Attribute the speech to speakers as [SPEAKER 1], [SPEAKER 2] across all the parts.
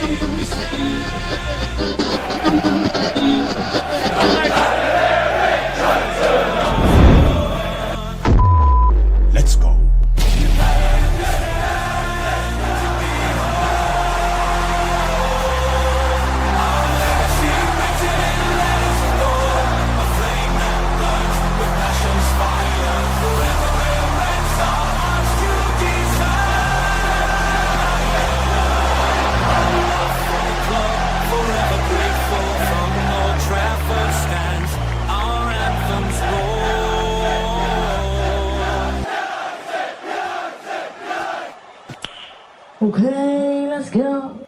[SPEAKER 1] Let's go.
[SPEAKER 2] Okay, let's go.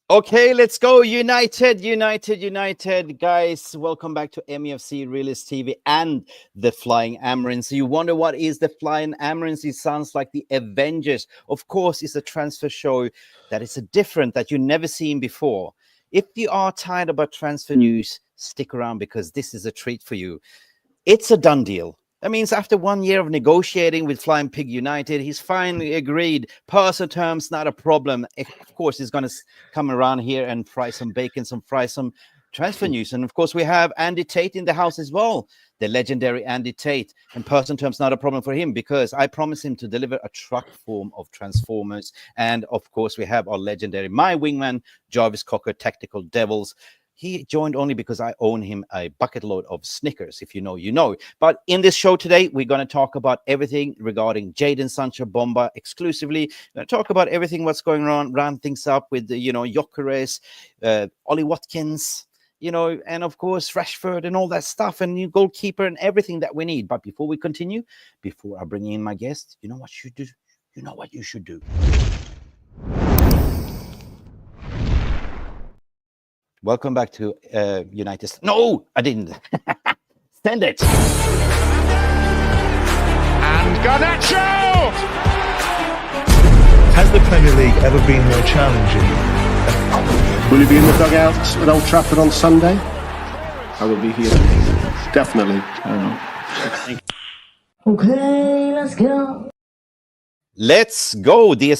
[SPEAKER 3] Okay, let's go. United. Guys, welcome back to MEFC Realist TV and the Flying Amorims. You wonder what is the Flying Amorims? It sounds like the Avengers. Of course, it's a transfer show that is different, that you've never seen before. If you are tired about transfer news, stick around because this is a treat for you. It's a done deal. That means after 1 year of negotiating with Flying Pig United, he's finally agreed. Personal terms, not a problem. Of course, he's going to come around here and fry some bacon, fry some transfer news. And of course, we have Andy Tate in the house as well, the legendary Andy Tate. And personal terms, not a problem for him because I promised him to deliver a truck form of Transformers. And of course, we have our legendary, my wingman, Jarvis Cocker, Tactical Devils. He joined only because I own him a bucket load of Snickers. If you know, you know. But in this show today, we're going to talk about everything regarding Jadon Sancho Bomba exclusively. We're going to talk about everything what's going on, round things up with, Gyökeres, Ollie Watkins, and of course, Rashford and all that stuff, and new goalkeeper and everything that we need. But before we continue, before I bring in my guest, you know what you should do? You know what you should do? Welcome back to United. No, I didn't. Send it.
[SPEAKER 4] And Garnacho!
[SPEAKER 5] Has the Premier League ever been more challenging?
[SPEAKER 6] Will you be in the dugout at Old Trafford on Sunday? I will be here. Definitely.
[SPEAKER 2] Okay, let's go.
[SPEAKER 3] Let's go. The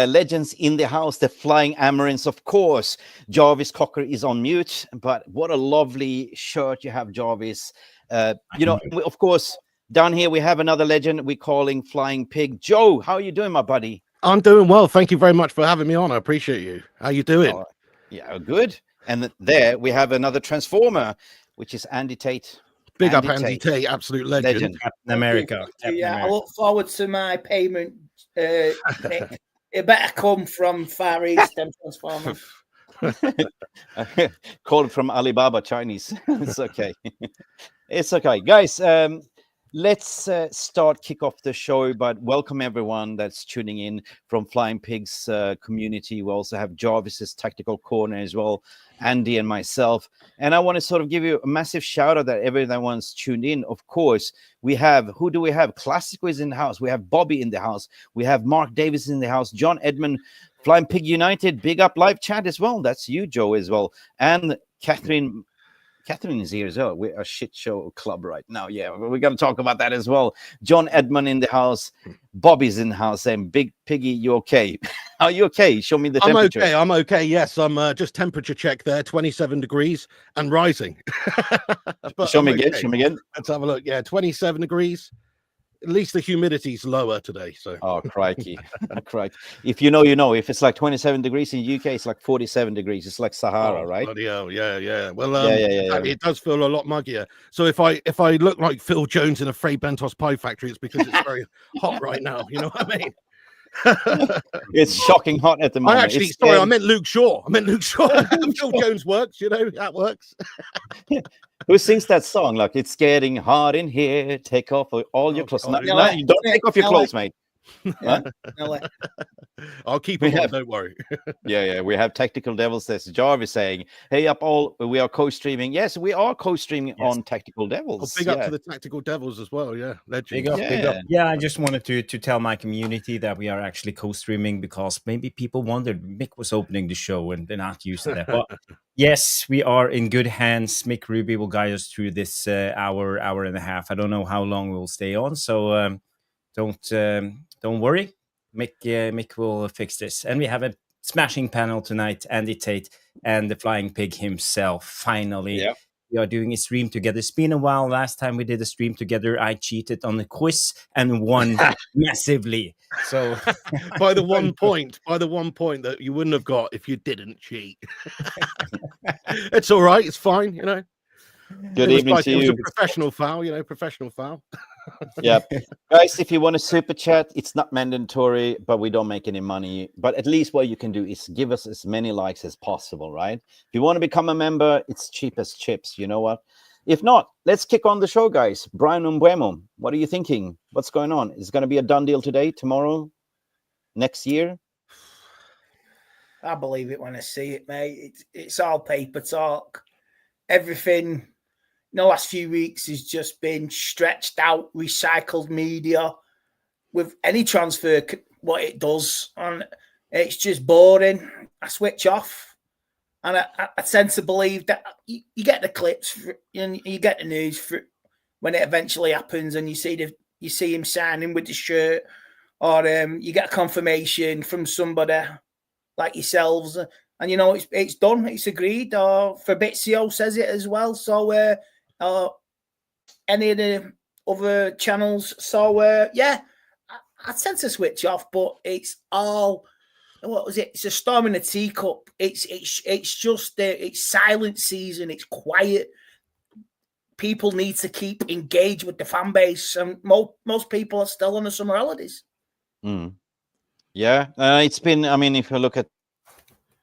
[SPEAKER 3] legends in the house, the Flying Amorims, of course. Jarvis Cocker is on mute, but what a lovely shirt you have, Jarvis. Of course, down here we have another legend we're calling Flying Pig. Joe, how are you doing, my buddy?
[SPEAKER 7] I'm doing well. Thank you very much for having me on. I appreciate you. How you doing?
[SPEAKER 3] Yeah, good. And there we have another Transformer, which is Andy Tate.
[SPEAKER 7] Big up Andy Tate, absolute legend.
[SPEAKER 8] Captain America.
[SPEAKER 9] I look forward to my payment. It better come from Far East and Transformer.
[SPEAKER 3] Called from Alibaba Chinese. It's okay. It's okay. Guys, let's kick off the show, but welcome everyone that's tuning in from Flying Pigs community. We also have Jarvis's Tactical Corner as well, Andy and myself. And I want to sort of give you a massive shout out that everyone's tuned in. Of course, who do we have? Classico is in the house. We have Bobby in the house. We have Mark Davis in the house. John Edmund, Flying Pig United, big up live chat as well. That's you, Joe, as well. And Catherine is here as well. We're a shit show club right now. Yeah, we're going to talk about that as well. John Edmund in the house. Bobby's in the house. And Big Piggy, you okay? Are you okay? Show me the temperature.
[SPEAKER 7] I'm okay. Yes, I'm just temperature check there. 27 degrees and rising.
[SPEAKER 3] Show me again.
[SPEAKER 7] Let's have a look. Yeah, 27 degrees. At least the humidity's lower today. So.
[SPEAKER 3] Oh, crikey. Crikey. If you know, you know. If it's like 27 degrees in the UK, it's like 47 degrees. It's like Sahara, right?
[SPEAKER 7] Bloody hell. Yeah. Well,
[SPEAKER 3] yeah.
[SPEAKER 7] It does feel a lot muggier. So if I look like Phil Jones in a Fray Bentos pie factory, it's because it's very hot right now. You know what I mean?
[SPEAKER 3] It's shocking hot at the moment.
[SPEAKER 7] I meant Luke Shaw. Phil Jones works, that works.
[SPEAKER 3] Who sings that song? Like, it's getting hot in here. Take off all your clothes. No, you don't take off your clothes, mate. Huh?
[SPEAKER 7] I'll keep it on, don't worry.
[SPEAKER 3] Yeah. We have Tactical Devils. There's Jarvis saying, hey up all, we are co-streaming. Yes, we are co-streaming on Tactical Devils.
[SPEAKER 7] Big up to the Tactical Devils as well, yeah. Legend.
[SPEAKER 8] Big up. Yeah, I just wanted to tell my community that we are actually co-streaming because maybe people wondered Mick was opening the show and they're not used to that. But yes, we are in good hands. Mick Ruby will guide us through this hour and a half. I don't know how long we'll stay on, so don't worry. Mick will fix this. And we have a smashing panel tonight. Andy Tate and the Flying Pig himself. Finally,
[SPEAKER 3] Yeah.
[SPEAKER 8] we are doing a stream together. It's been a while. Last time we did a stream together, I cheated on the quiz and won massively. So
[SPEAKER 7] by the one point that you wouldn't have got if you didn't cheat. It's all right. It's fine. You know.
[SPEAKER 3] Good
[SPEAKER 7] It
[SPEAKER 3] evening
[SPEAKER 7] was
[SPEAKER 3] to
[SPEAKER 7] it was
[SPEAKER 3] you.
[SPEAKER 7] a professional foul. You know, professional foul.
[SPEAKER 3] Yeah, guys, if you want to super chat, it's not mandatory, but we don't make any money. But at least what you can do is give us as many likes as possible, right? If you want to become a member, it's cheap as chips. You know what? If not, let's kick on the show, guys. Brian Mbeumo, what are you thinking? What's going on? Is it going to be a done deal today, tomorrow, next year?
[SPEAKER 9] I believe it when I see it, mate. It's all paper talk. Everything in the last few weeks has just been stretched out, recycled media with any transfer, what it does. And it's just boring. I switch off. And I tend to believe that you get the clips and you get the news for when it eventually happens, and you see him signing with the shirt, or you get a confirmation from somebody like yourselves, and you know it's done, it's agreed. Or Fabrizio says it as well. So any of the other channels. So yeah, I tend to switch off, but it's all. What was it? It's a storm in a teacup. It's just it's silent season. It's quiet. People need to keep engaged with the fan base, and most people are still on the summer holidays.
[SPEAKER 3] Yeah, it's been. I mean, if you look at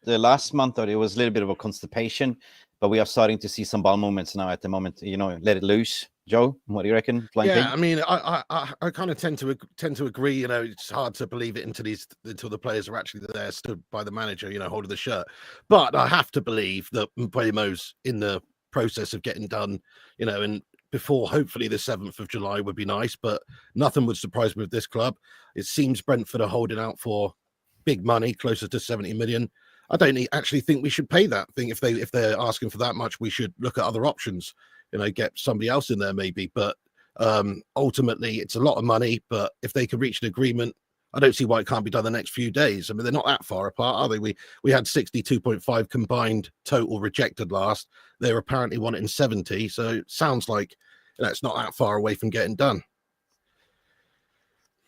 [SPEAKER 3] the last month, it was a little bit of a constipation, but we are starting to see some ball movements now. At the moment, you know, let it loose. Joe, what do you reckon? Flying Pig?
[SPEAKER 7] I mean, I kind of tend to agree. You know, it's hard to believe it until the players are actually there, stood by the manager, you know, holding the shirt. But I have to believe that Mbeumo's in the process of getting done, you know, and before hopefully the 7th of July would be nice. But nothing would surprise me with this club. It seems Brentford are holding out for big money, closer to 70 million. I don't actually think we should pay that. I think if they're asking for that much, we should look at other options. You know, get somebody else in there maybe. But ultimately, it's a lot of money. But if they can reach an agreement, I don't see why it can't be done the next few days. I mean, they're not that far apart, are they? We had 62.5 combined total rejected last. They're apparently wanting 70. So it sounds like it's not that far away from getting done.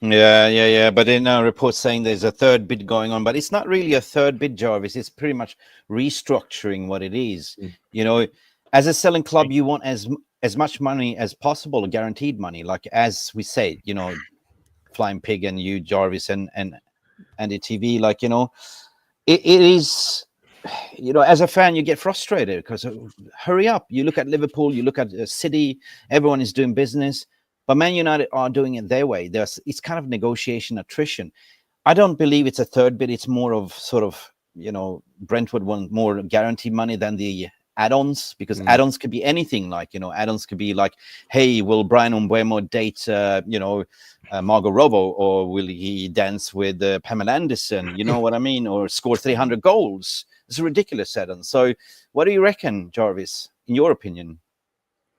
[SPEAKER 3] Yeah. But in a report saying there's a third bid going on, but it's not really a third bid, Jarvis. It's pretty much restructuring what it is. You know, as a selling club, you want as much money as possible, guaranteed money. Like as we say, you know, Flying Pig and you, Jarvis, and the TV. Like, you know, it is. You know, as a fan, you get frustrated because hurry up. You look at Liverpool, you look at City. Everyone is doing business. But Man United are doing it their way. It's kind of negotiation attrition. I don't believe it's a third bid. It's more of sort of, you know, Brentford want more guaranteed money than the add-ons, because add-ons could be anything. Like, you know, add-ons could be like, hey, will Brian Mbeumo date, you know, Margot Robo, or will he dance with Pamela Anderson? You know what I mean? Or score 300 goals. It's a ridiculous add-on. So what do you reckon, Jarvis, in your opinion?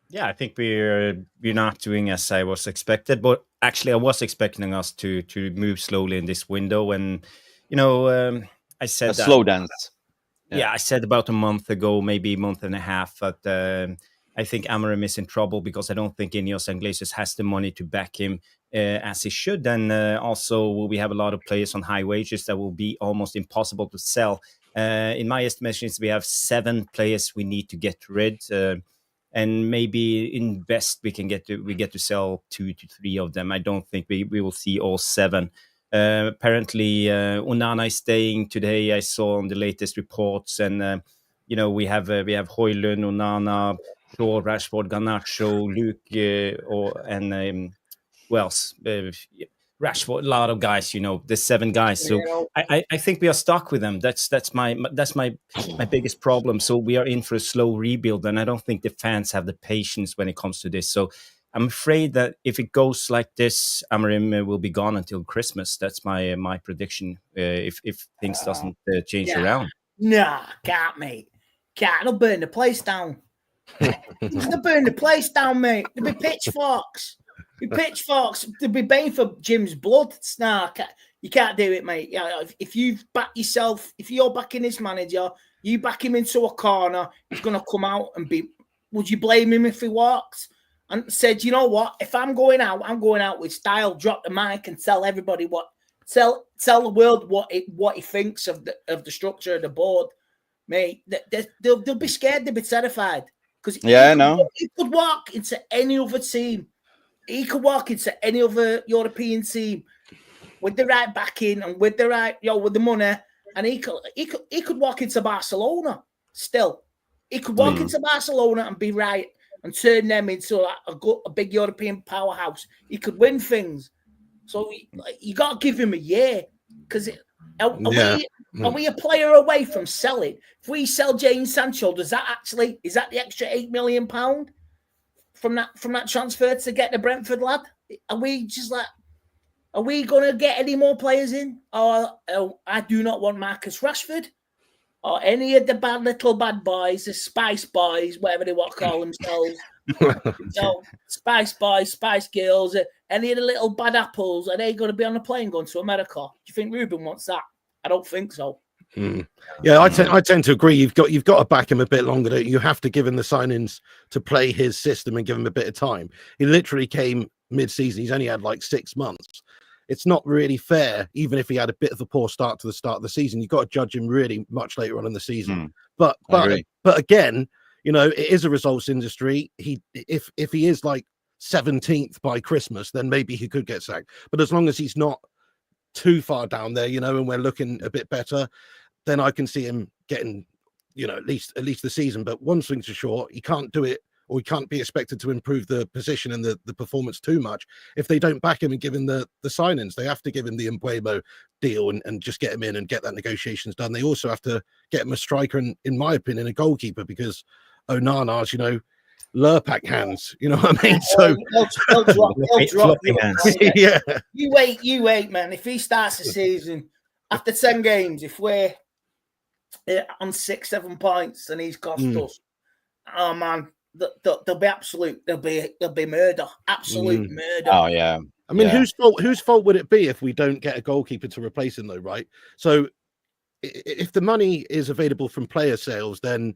[SPEAKER 8] Yeah, I think we're not doing as I was expected, but actually I was expecting us to move slowly in this window. And, you know, I said
[SPEAKER 3] a slow dance.
[SPEAKER 8] Yeah, I said about a month ago, maybe a month and a half, but I think Amorim is in trouble because I don't think Ineos and Glaciers has the money to back him as he should. And also we have a lot of players on high wages that will be almost impossible to sell. In my estimations, we have 7 players we need to get rid. And maybe in best we get to sell 2 to 3 of them. I don't think we will see all 7. Apparently, Onana is staying today. I saw on the latest reports, and you know, we have Højlund, Onana, Shaw, Rashford, Garnacho, Luke, and who else? Rashford, a lot of guys. You know, there's 7 guys. So I think we are stuck with them. That's my biggest problem. So we are in for a slow rebuild, and I don't think the fans have the patience when it comes to this. So I'm afraid that if it goes like this, Amorim will be gone until Christmas. That's my prediction. If things doesn't change around.
[SPEAKER 9] Nah, can't, mate. Can't. They'll burn the place down. They'll burn the place down, mate. There'll be pitchforks. They'll be baying for Jim's blood. Nah, You can't do it, mate. Yeah, if you back yourself, if you're backing this manager, you back him into a corner, he's going to come out and be. Would you blame him if he walked and said, you know what? If I'm going out with style. Drop the mic and tell everybody tell the world what he thinks of the structure of the board, mate. They'll be scared. They'll be terrified because he could walk into any other team. He could walk into any other European team with the right backing and with the right, with the money, and he could walk into Barcelona still. He could walk into Barcelona and be right and turn them into a big European powerhouse. He could win things. So you got to give him a year because are we a player away from selling? If we sell Jadon Sancho, is that the extra £8 million from that transfer to get the Brentford lad? Are we going to get any more players in? Or I do not want Marcus Rashford or any of the bad boys, the Spice Boys, whatever they want to call themselves. Spice Boys, Spice Girls, any of the little bad apples, are they going to be on a plane going to America? Do you think Ruben wants that? I don't think so.
[SPEAKER 7] Yeah, I tend to agree. You've got to back him a bit longer. You have to give him the signings to play his system and give him a bit of time. He literally came mid-season. He's only had like 6 months. It's not really fair, even if he had a bit of a poor start to the start of the season. You've got to judge him really much later on in the season. But again, it is a results industry. If he is like 17th by Christmas, then maybe he could get sacked. But as long as he's not too far down there, and we're looking a bit better, then I can see him getting, at least the season. But one thing's for sure, he can't do it, or he can't be expected to improve the position and the performance too much if they don't back him and give him the signings. They have to give him the Mbeumo deal and just get him in and get that negotiations done. They also have to get him a striker and, in my opinion, a goalkeeper, because Onana's, Lurpak hands, you know what I mean? So
[SPEAKER 9] he'll drop you.
[SPEAKER 7] Yeah.
[SPEAKER 9] You wait, man. If he starts the season after 10 games, if we're on 6-7 points and he's cost us, oh man, there'll be murder, absolute murder.
[SPEAKER 3] Oh yeah.
[SPEAKER 7] I mean, whose fault would it be if we don't get a goalkeeper to replace him, though, right? So if the money is available from player sales, then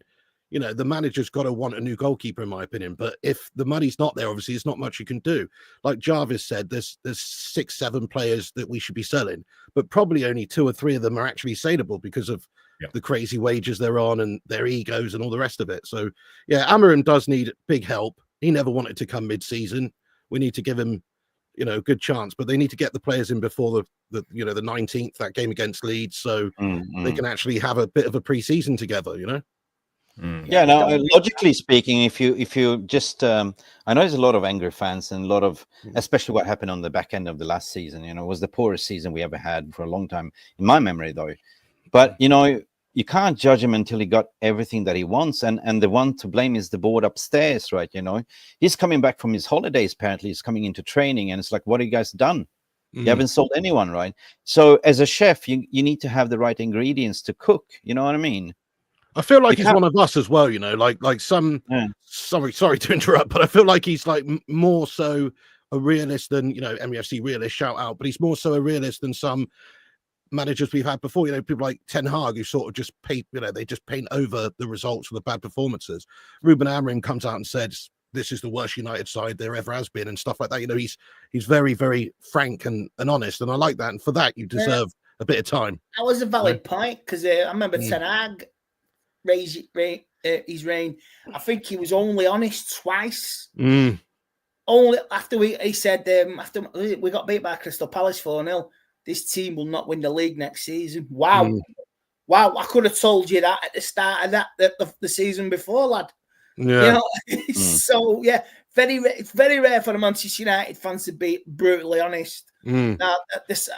[SPEAKER 7] the manager's got to want a new goalkeeper, in my opinion. But if the money's not there, obviously, there's not much you can do. Like Jarvis said, there's 6-7 players that we should be selling, but probably only 2 or 3 of them are actually saleable because of the crazy wages they're on and their egos and all the rest of it. So, yeah, Amorim does need big help. He never wanted to come mid-season. We need to give him, a good chance, but they need to get the players in before the 19th, that game against Leeds, so they can actually have a bit of a pre-season together,
[SPEAKER 3] Yeah, now logically speaking, if you just, I know there's a lot of angry fans and a lot of, especially what happened on the back end of the last season, it was the poorest season we ever had for a long time, in my memory, though. But, you can't judge him until he got everything that he wants. And the one to blame is the board upstairs, right? He's coming back from his holidays, apparently. He's coming into training, and it's like, what have you guys done? You haven't sold anyone, right? So as a chef, you need to have the right ingredients to cook. You know what I mean?
[SPEAKER 7] I feel like he's one of us as well, like some, sorry to interrupt, but I feel like he's like more so a realist than, MUFC realist, shout out, but he's more so a realist than some managers we've had before, people like Ten Hag, who sort of just paint, they just paint over the results of the bad performances. Ruben Amorim comes out and says, this is the worst United side there ever has been and stuff like that. He's very, very frank and honest. And I like that. And for that, you deserve a bit of time.
[SPEAKER 9] That was a valid point, because I remember Ten Hag his reign. I think he was only honest twice. Only after he said, after we got beat by Crystal Palace 4-0, this team will not win the league next season. Wow. I could have told you that at the start of the season before, lad.
[SPEAKER 7] Yeah.
[SPEAKER 9] So yeah, it's very rare for the Manchester United fans to be brutally honest. Now this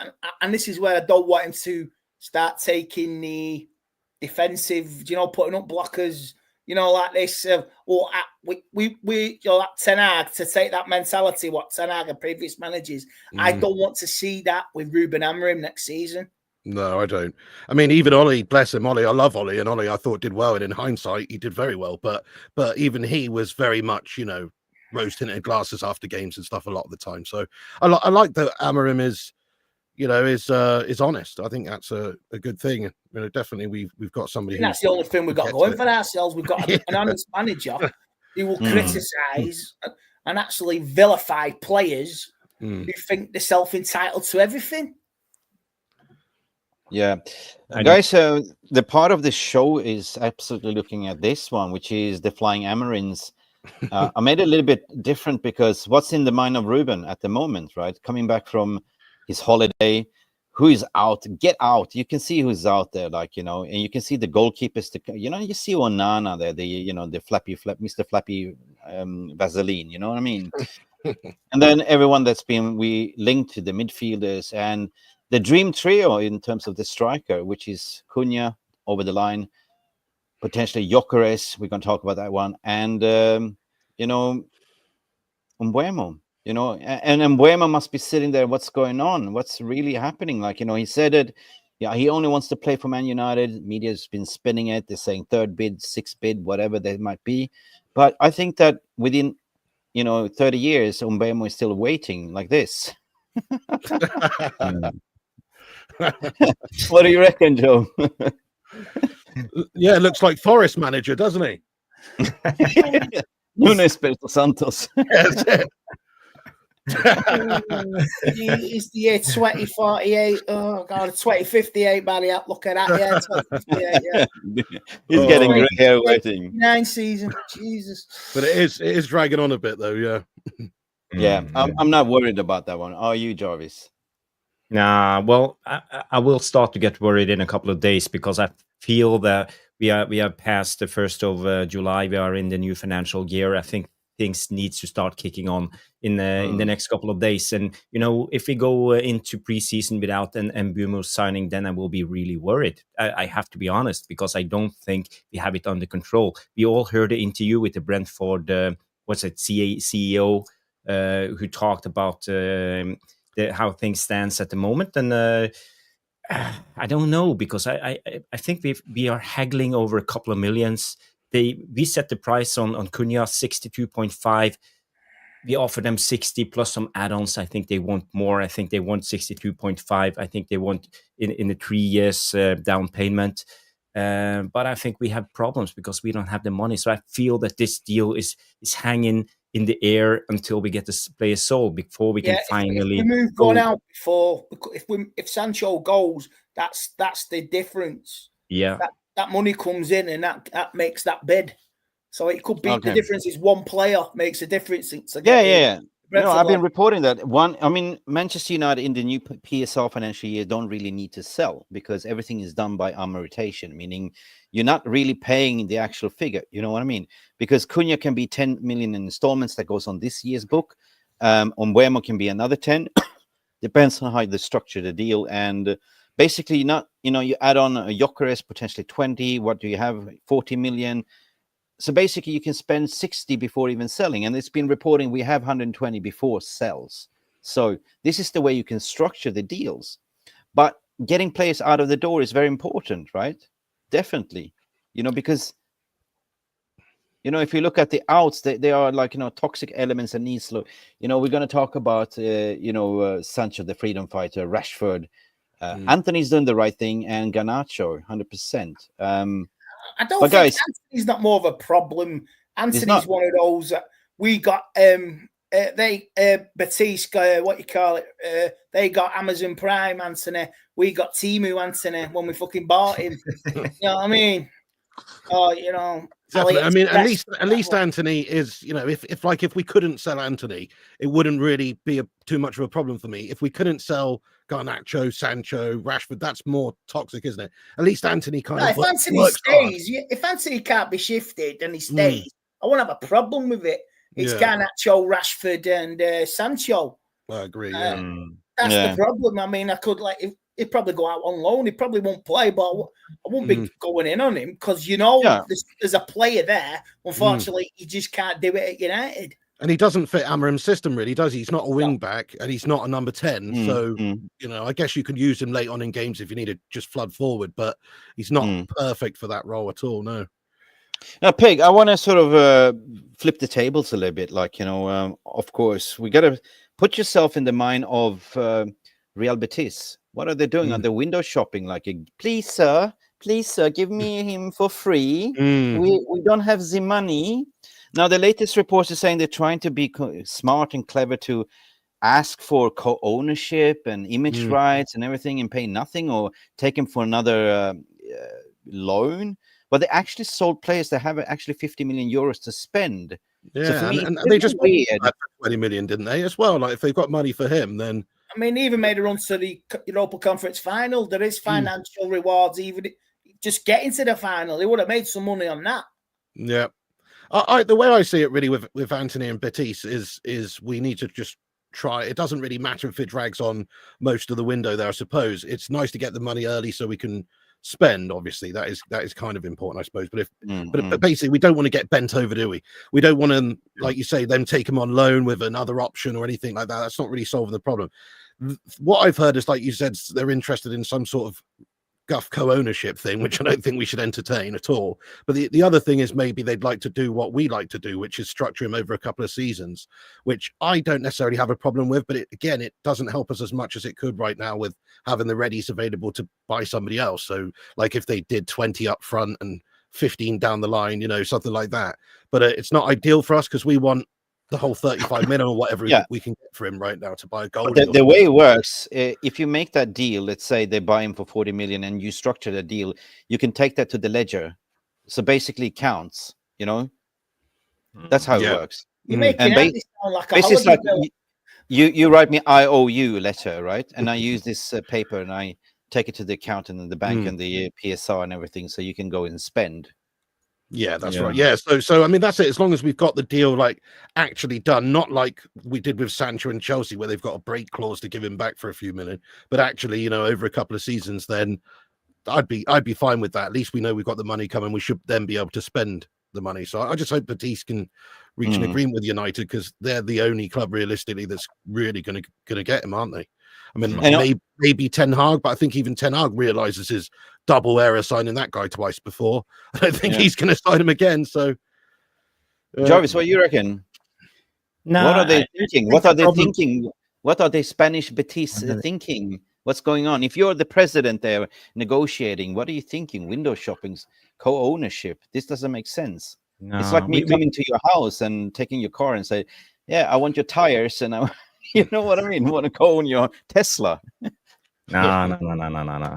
[SPEAKER 9] is where I don't want him to start taking the defensive, putting up blockers, like this. We like Ten Hag to take that mentality, what Ten Hag and previous managers. I don't want to see that with Ruben Amorim next season.
[SPEAKER 7] No, I don't. I mean, even Ollie, bless him, Ollie. I love Ollie, and Ollie I thought did well, and in hindsight, he did very well. But even he was very much, rose tinted glasses after games and stuff a lot of the time. So I like that Amorim is, is honest. I think that's a good thing. Definitely we've got somebody.
[SPEAKER 9] And that's the only thing we've got going for ourselves. We've got an honest manager who will criticise and actually vilify players who think they're self-entitled to everything.
[SPEAKER 3] Yeah, guys, the part of the show is absolutely looking at this one, which is the Flying Amorims. I made it a little bit different because what's in the mind of Ruben at the moment, right? Coming back from his holiday, who is out? Get out! You can see who's out there, and you can see the goalkeepers. You see Onana there, the flappy, Mr. Flappy Vaseline. You know what I mean? And then everyone we linked to the midfielders and the dream trio in terms of the striker, which is Cunha over the line, potentially Gyökeres. We're going to talk about that one, and Mbeumo. And Mbeumo must be sitting there. What's going on? What's really happening? He said it. Yeah, he only wants to play for Man United. Media's been spinning it. They're saying third bid, sixth bid, whatever they might be. But I think that within 30 years, Mbeumo is still waiting like this. What do you reckon, Joe?
[SPEAKER 7] Yeah, it looks like Forest manager, doesn't he?
[SPEAKER 3] Nuno Espirito Santos.
[SPEAKER 7] That's it.
[SPEAKER 9] It's the year 2048. Oh god, 2058 by the outlook at that. Yeah, 2058. Yeah.
[SPEAKER 3] He's getting grey hair waiting.
[SPEAKER 9] 9 season. Jesus.
[SPEAKER 7] But it is dragging on a bit though. Yeah.
[SPEAKER 3] Yeah, I'm not worried about that one. Are you, Jarvis?
[SPEAKER 8] Nah, well, I will start to get worried in a couple of days because I feel that we are past the 1st of July. We are in the new financial year. I think things needs to start kicking on in the next couple of days. And if we go into preseason without an Mbeumo signing, then I will be really worried. I have to be honest because I don't think we have it under control. We all heard the interview with the Brentford CEO who talked about how things stands at the moment, and I don't know because I think we are haggling over a couple of millions. We set the price on Cunha 62.5. We offer them 60 plus some add-ons. I think they want more. I think they want 62.5. I think they want in the 3 years down payment. But I think we have problems because we don't have the money. So I feel that this deal is hanging in the air until we get the player sold before we can finally
[SPEAKER 9] if we move one out before. If Sancho goes, that's the difference.
[SPEAKER 8] Yeah,
[SPEAKER 9] that money comes in and that makes that bid. So it could be the difference is one player makes a difference.
[SPEAKER 3] Yeah. I've been reporting that one. I mean, Manchester United in the new PSL financial year don't really need to sell because everything is done by amortization, meaning you're not really paying the actual figure. You know what I mean? Because Cunha can be 10 million in installments that goes on this year's book. Mbeumo can be another 10. Depends on how they structure the deal. And basically, you add on a Gyökeres, potentially 20. What do you have? 40 million. So basically, you can spend 60 before even selling. And it's been reporting we have 120 before sells. So this is the way you can structure the deals. But getting players out of the door is very important, right? Definitely. Because, if you look at the outs, they are like, toxic elements and needs. We're going to talk about, Sancho, the freedom fighter, Rashford. Anthony's doing the right thing, and Garnacho, 100%.
[SPEAKER 9] I don't think Anthony's not more of a problem. Anthony's one of those that we got. Batiste, what you call it? They got Amazon Prime Anthony. We got Timu Anthony when we fucking bought him. You know what I mean?
[SPEAKER 7] Definitely. I mean, at least Anthony is. If we couldn't sell Anthony, it wouldn't really be too much of a problem for me. If we couldn't sell Garnacho, Sancho, Rashford, that's more toxic, isn't it? At least Anthony
[SPEAKER 9] if Anthony can't be shifted and he stays, I won't have a problem with it. It's Garnacho, Rashford, and Sancho.
[SPEAKER 7] I agree.
[SPEAKER 9] That's the problem. I mean, I could he'd probably go out on loan. He probably won't play, but I won't be going in on him because there's a player there. Unfortunately, he just can't do it at United.
[SPEAKER 7] And he doesn't fit Amorim's system, really, does he? He's not a wing back, and he's not a number 10. So, I guess you could use him late on in games if you need to just flood forward, but he's not perfect for that role at all, no.
[SPEAKER 3] Now, Pig, I want to sort of flip the tables a little bit. Of course, we got to put yourself in the mind of Real Betis. What are they doing? Are they window shopping? Like, please, sir, give me him for free. We don't have the money. Now, the latest reports are saying they're trying to be smart and clever to ask for co-ownership and image rights and everything and pay nothing, or take him for another loan. But they actually sold players that have actually 50 million euros to spend.
[SPEAKER 7] Yeah,
[SPEAKER 3] so for me,
[SPEAKER 7] and they just weird. 20 million, didn't they, as well? Like, if they've got money for him, then...
[SPEAKER 9] I mean, he even made a run to the Europa Conference final. There is financial rewards, even just getting to the final. He would have made some money on that.
[SPEAKER 7] Yeah. The way I see it really with Anthony and Betis is we need to just try. It doesn't really matter if it drags on most of the window there, I suppose. It's nice to get the money early so we can spend. Obviously, that is kind of important, I suppose. But but basically, we don't want to get bent over, do we? We don't want to, like you say, them take him on loan with another option or anything like that. That's not really solving the problem. What I've heard is, like you said, they're interested in some sort of guff co-ownership thing, which I don't think we should entertain at all. But the other thing is, maybe they'd like to do what we like to do, which is structure him over a couple of seasons, which I don't necessarily have a problem with. But it doesn't help us as much as it could right now with having the readies available to buy somebody else. So, like, if they did 20 up front and 15 down the line, you know, something like that. But it's not ideal for us because we want the whole 35 million or whatever we can get for him right now to buy a goal.
[SPEAKER 3] The way it works, if you make that deal, let's say they buy him for 40 million and you structure the deal, you can take that to the ledger. So basically it counts, you know? That's how it works.
[SPEAKER 9] You're making it sound like a
[SPEAKER 3] it's like
[SPEAKER 9] bill.
[SPEAKER 3] you write me IOU letter, right? And I use this paper and I take it to the accountant and the bank and the PSR and everything, so you can go and spend.
[SPEAKER 7] Yeah, that's right. Yeah, so I mean, that's it. As long as we've got the deal like actually done, not like we did with Sancho and Chelsea, where they've got a break clause to give him back for a few million, but actually, you know, over a couple of seasons, then I'd be fine with that. At least we know we've got the money coming. We should then be able to spend the money. So I just hope Betis can reach an agreement with United, because they're the only club realistically that's really going to get him, aren't they? I mean, maybe Ten Hag, but I think even Ten Hag realizes his double error signing that guy twice before. I don't think he's going to sign him again. So,
[SPEAKER 3] Jarvis, what do you reckon?
[SPEAKER 8] No,
[SPEAKER 3] what are they thinking? What are they thinking? What are the Spanish Betis thinking? What's going on? If you're the president there negotiating, what are you thinking? Window shoppings, co-ownership. This doesn't make sense. No, it's like me coming to your house and taking your car and say, "Yeah, I want your tires," and you know what I mean? Want to co-own your Tesla?
[SPEAKER 8] No.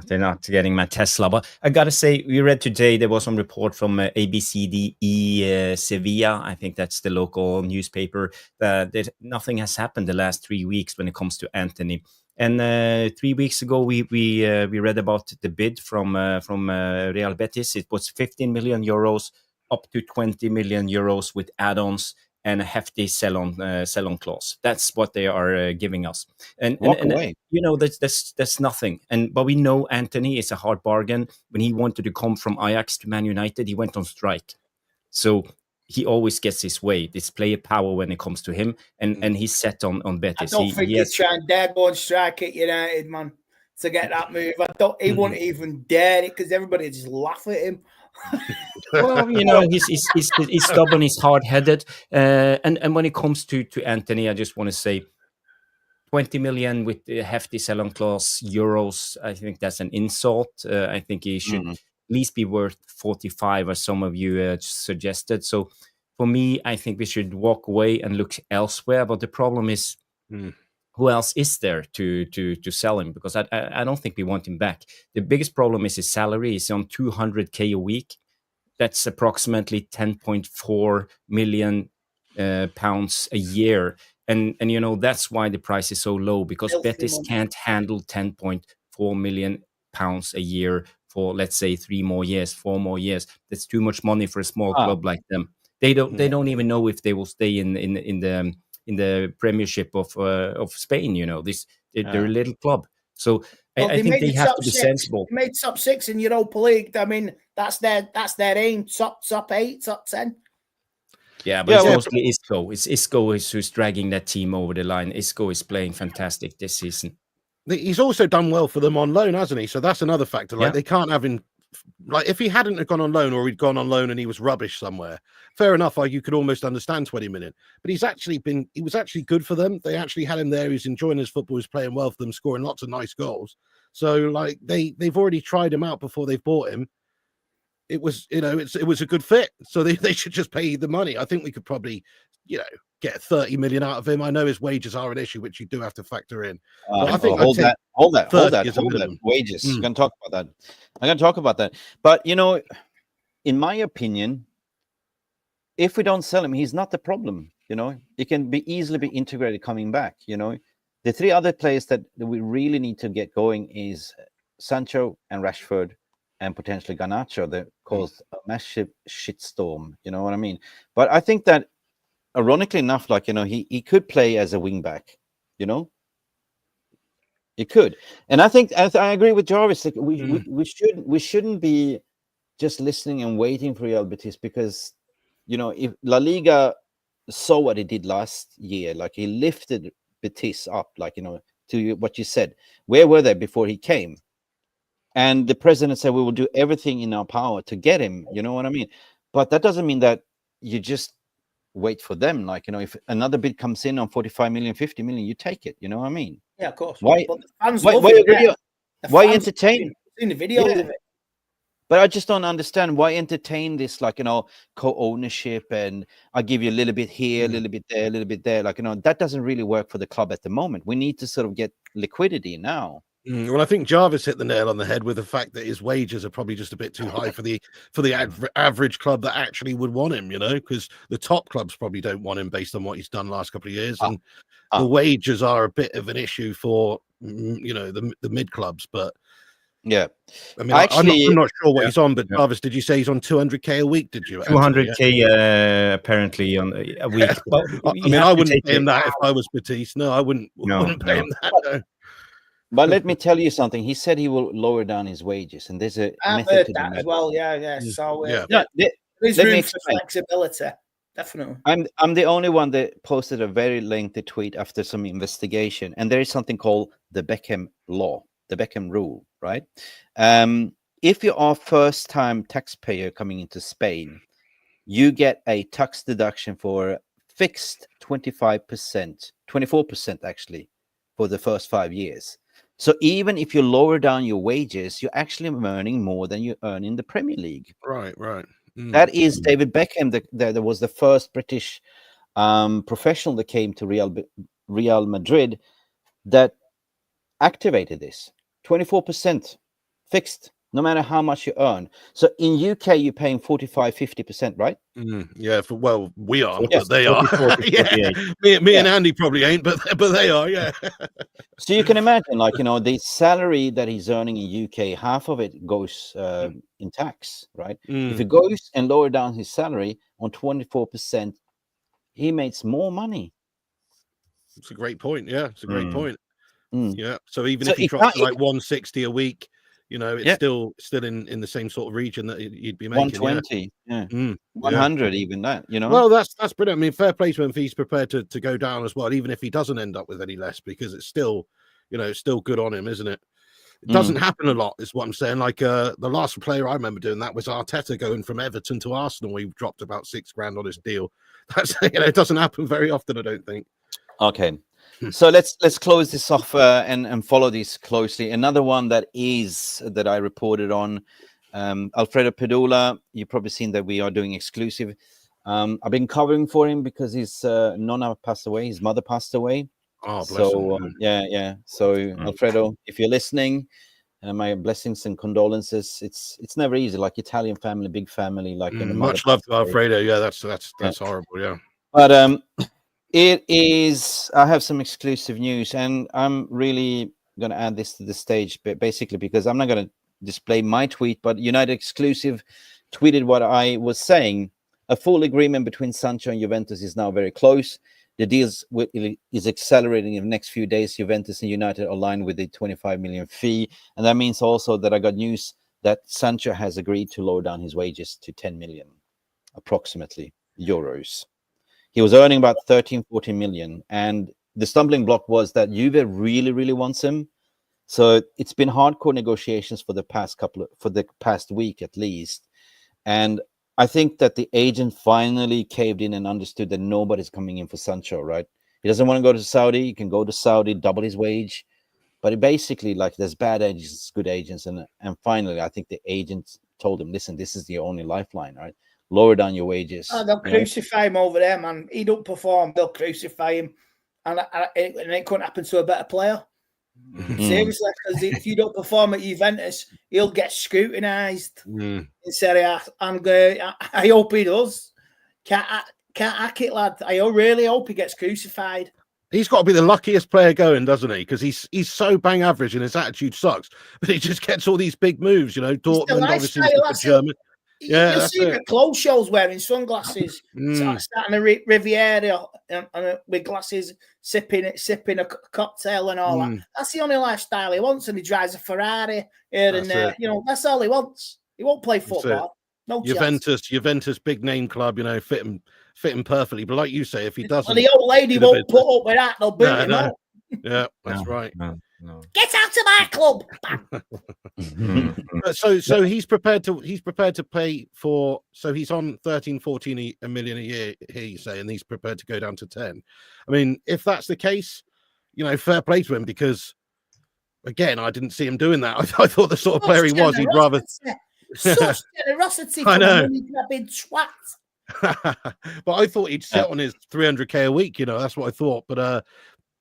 [SPEAKER 8] They're not getting my Tesla. But I got to say, we read today, there was some report from ABCDE Sevilla. I think that's the local newspaper. That nothing has happened the last 3 weeks when it comes to Anthony. And 3 weeks ago, we read about the bid from Real Betis. It was 15 million euros up to 20 million euros with add-ons and a hefty sell-on clause. That's what they are giving us. And you know, that's nothing. But we know Anthony is a hard bargain. When he wanted to come from Ajax to Man United, he went on strike. So he always gets his way. This player power when it comes to him, and he's set on Betis.
[SPEAKER 9] I don't think he's trying dare go on strike at United, man, to get that move. He wouldn't even dare it, because everybody just laugh at him.
[SPEAKER 8] Well, you know, he's stubborn, he's hard-headed, and when it comes to Anthony, I just want to say 20 million with a hefty sell-on clause euros. I think that's an insult. I think he should at least be worth 45, as some of you suggested. So for me, I think we should walk away and look elsewhere. But the problem is, who else is there to sell him? Because I don't think we want him back. The biggest problem is his salary. He's on 200k a week. That's approximately 10.4 million pounds a year. And you know, that's why the price is so low, because Betis can't handle 10.4 million pounds a year for, let's say, 4 more years. That's too much money for a small club like them. They don't even know if they will stay in the Premiership of Spain. You know, they're a little club. So I think they have to be sensible.
[SPEAKER 9] They made top 6 in Europa League. I mean, that's their aim. Top 8, top 10.
[SPEAKER 8] Yeah, but it's mostly Isco. It's Isco who's dragging that team over the line. Isco is playing fantastic this season.
[SPEAKER 7] He's also done well for them on loan, hasn't he? So that's another factor. Like, they can't have him like if he hadn't have gone on loan or he'd gone on loan and he was rubbish somewhere, fair enough. You could almost understand 20 million. But he was actually good for them. They actually had him there. He's enjoying his football. He's playing well for them, scoring lots of nice goals. So like they've already tried him out before they've bought him. It was, it was a good fit. So they should just pay the money. I think we could probably, get 30 million out of him. I know his wages are an issue, which you do have to factor in. But I think
[SPEAKER 3] hold that. Wages.
[SPEAKER 7] Mm.
[SPEAKER 3] I'm going to talk about that. But in my opinion, if we don't sell him, he's not the problem. He can easily be integrated coming back. The three other players that we really need to get going is Sancho and Rashford and potentially Garnacho. That caused a massive shitstorm. You know what I mean? But I think that, ironically enough, he could play as a wing back. He could, and I think I agree with Jarvis. Like we shouldn't be just listening and waiting for Real Betis, because if La Liga saw what he did last year, like he lifted Betis up, to what you said. Where were they before he came? And the president said we will do everything in our power to get him. You know what I mean? But that doesn't mean that you just wait for them. If another bid comes in on 45 million, 50 million, you take it. You know what I mean?
[SPEAKER 9] Yeah, of course.
[SPEAKER 3] Why?
[SPEAKER 9] But the fans
[SPEAKER 3] Why
[SPEAKER 9] love it.
[SPEAKER 3] Why entertain?
[SPEAKER 9] Seen the video of it.
[SPEAKER 3] But I just don't understand why entertain this, co-ownership, and I give you a little bit here, a little bit there, a little bit there. That doesn't really work for the club at the moment. We need to sort of get liquidity now.
[SPEAKER 7] Well, I think Jarvis hit the nail on the head with the fact that his wages are probably just a bit too high for the average club that actually would want him, because the top clubs probably don't want him based on what he's done last couple of years. And the wages are a bit of an issue for, the mid clubs. But
[SPEAKER 3] yeah,
[SPEAKER 7] I mean, I'm not sure what he's on, but Jarvis, did you say he's on 200k a week? Did you?
[SPEAKER 8] 200k apparently on a week. But
[SPEAKER 7] I wouldn't pay him that if I was Betis. No, I wouldn't pay him that. No.
[SPEAKER 3] But let me tell you something. He said he will lower down his wages, and there's a
[SPEAKER 9] I've
[SPEAKER 3] method
[SPEAKER 9] heard
[SPEAKER 3] to
[SPEAKER 9] that as well. Yeah. So there's
[SPEAKER 3] let me
[SPEAKER 9] room for
[SPEAKER 3] explain.
[SPEAKER 9] flexibility. Definitely.
[SPEAKER 3] I'm the only one that posted a very lengthy tweet after some investigation, and there is something called the Beckham law, the Beckham rule, right? If you are first-time taxpayer coming into Spain, you get a tax deduction for fixed 25%, 24% actually, for the first 5 years. So even if you lower down your wages, you're actually earning more than you earn in the Premier League.
[SPEAKER 7] Right.
[SPEAKER 3] That is David Beckham. That was the first British professional that came to Real Madrid that activated this. 24% fixed, no matter how much you earn. So in UK, you're paying 45-50%, right?
[SPEAKER 7] Yeah. We are,
[SPEAKER 3] Yes,
[SPEAKER 7] but they are. Me and Andy probably ain't, but they are. Yeah.
[SPEAKER 3] So you can imagine, the salary that he's earning in UK, half of it goes in tax, right? If he goes and lower down his salary on 24%, he makes more money.
[SPEAKER 7] It's a great point. Yeah, it's a great point.
[SPEAKER 3] Mm.
[SPEAKER 7] Yeah. So even if he drops to 160 a week, it's still in the same sort of region that you'd be making.
[SPEAKER 3] 120, 100, even that.
[SPEAKER 7] Well, that's brilliant. I mean, fair play to him if he's prepared to go down as well, even if he doesn't end up with any less, because it's still, still good on him, isn't it? It doesn't happen a lot, is what I'm saying. The last player I remember doing that was Arteta going from Everton to Arsenal. He dropped about $6,000 on his deal. That's it doesn't happen very often, I don't think.
[SPEAKER 3] Okay. So let's close this off and follow this closely. Another one that I reported on, Alfredo Pedula. You've probably seen that we are doing exclusive. I've been covering for him because his nonna passed away. His mother passed away.
[SPEAKER 7] Oh, bless him.
[SPEAKER 3] Yeah. So Alfredo, if you're listening, my blessings and condolences. It's never easy. Italian family, big family.
[SPEAKER 7] Much love to Alfredo. Yeah, that's horrible. Yeah.
[SPEAKER 3] But it is. I have some exclusive news, and I'm really going to add this to the stage, basically because I'm not going to display my tweet, but United Exclusive tweeted what I was saying. A full agreement between Sancho and Juventus is now very close. The deal is accelerating in the next few days. Juventus and United align with the 25 million fee, and that means also that I got news that Sancho has agreed to lower down his wages to 10 million, approximately, euros. He was earning about 13-14 million, and the stumbling block was that Juve really, really wants him, So it's been hardcore negotiations for the past week at least. And I think that the agent finally caved in and understood that nobody's coming in for Sancho, right? He doesn't want to go to Saudi. He can go to Saudi, double his wage. But it basically, like, there's bad agents, good agents. And finally, I think the agent told him, listen, this is the only lifeline, right? Lower down your wages.
[SPEAKER 9] Oh, they'll crucify him over there, man. He don't perform, they'll crucify him. And it couldn't happen to a better player. Seriously, because if you don't perform at Juventus, he'll get scrutinised in Serie A. And I hope he does. Can't hack it, lad. I really hope he gets crucified.
[SPEAKER 7] He's got to be the luckiest player going, doesn't he? Because he's so bang average and his attitude sucks. But he just gets all these big moves, you know. Dortmund, obviously, the German.
[SPEAKER 9] Yeah, you'll see him at clothes shows wearing sunglasses, starting a Riviera with glasses, sipping a cocktail and all that. That's the only lifestyle he wants, and he drives a Ferrari here and there. You know, that's all he wants. He won't play football. No
[SPEAKER 7] Juventus, big name club. You know, fit him perfectly. But like you say, if he doesn't,
[SPEAKER 9] the old lady won't put up with that. They'll boot him out.
[SPEAKER 7] Yeah, that's right.
[SPEAKER 8] No.
[SPEAKER 9] Get out of my club.
[SPEAKER 7] So he's prepared to pay for. So he's on 13-14 million a year here, you say, and he's prepared to go down to 10. I mean, if that's the case, you know, fair play to him, because again, I didn't see him doing that. I thought the sort of player he was, he'd rather.
[SPEAKER 9] Such generosity.
[SPEAKER 7] I know.
[SPEAKER 9] A big twat.
[SPEAKER 7] But I thought he'd sit on his 300k a week. You know, that's what I thought.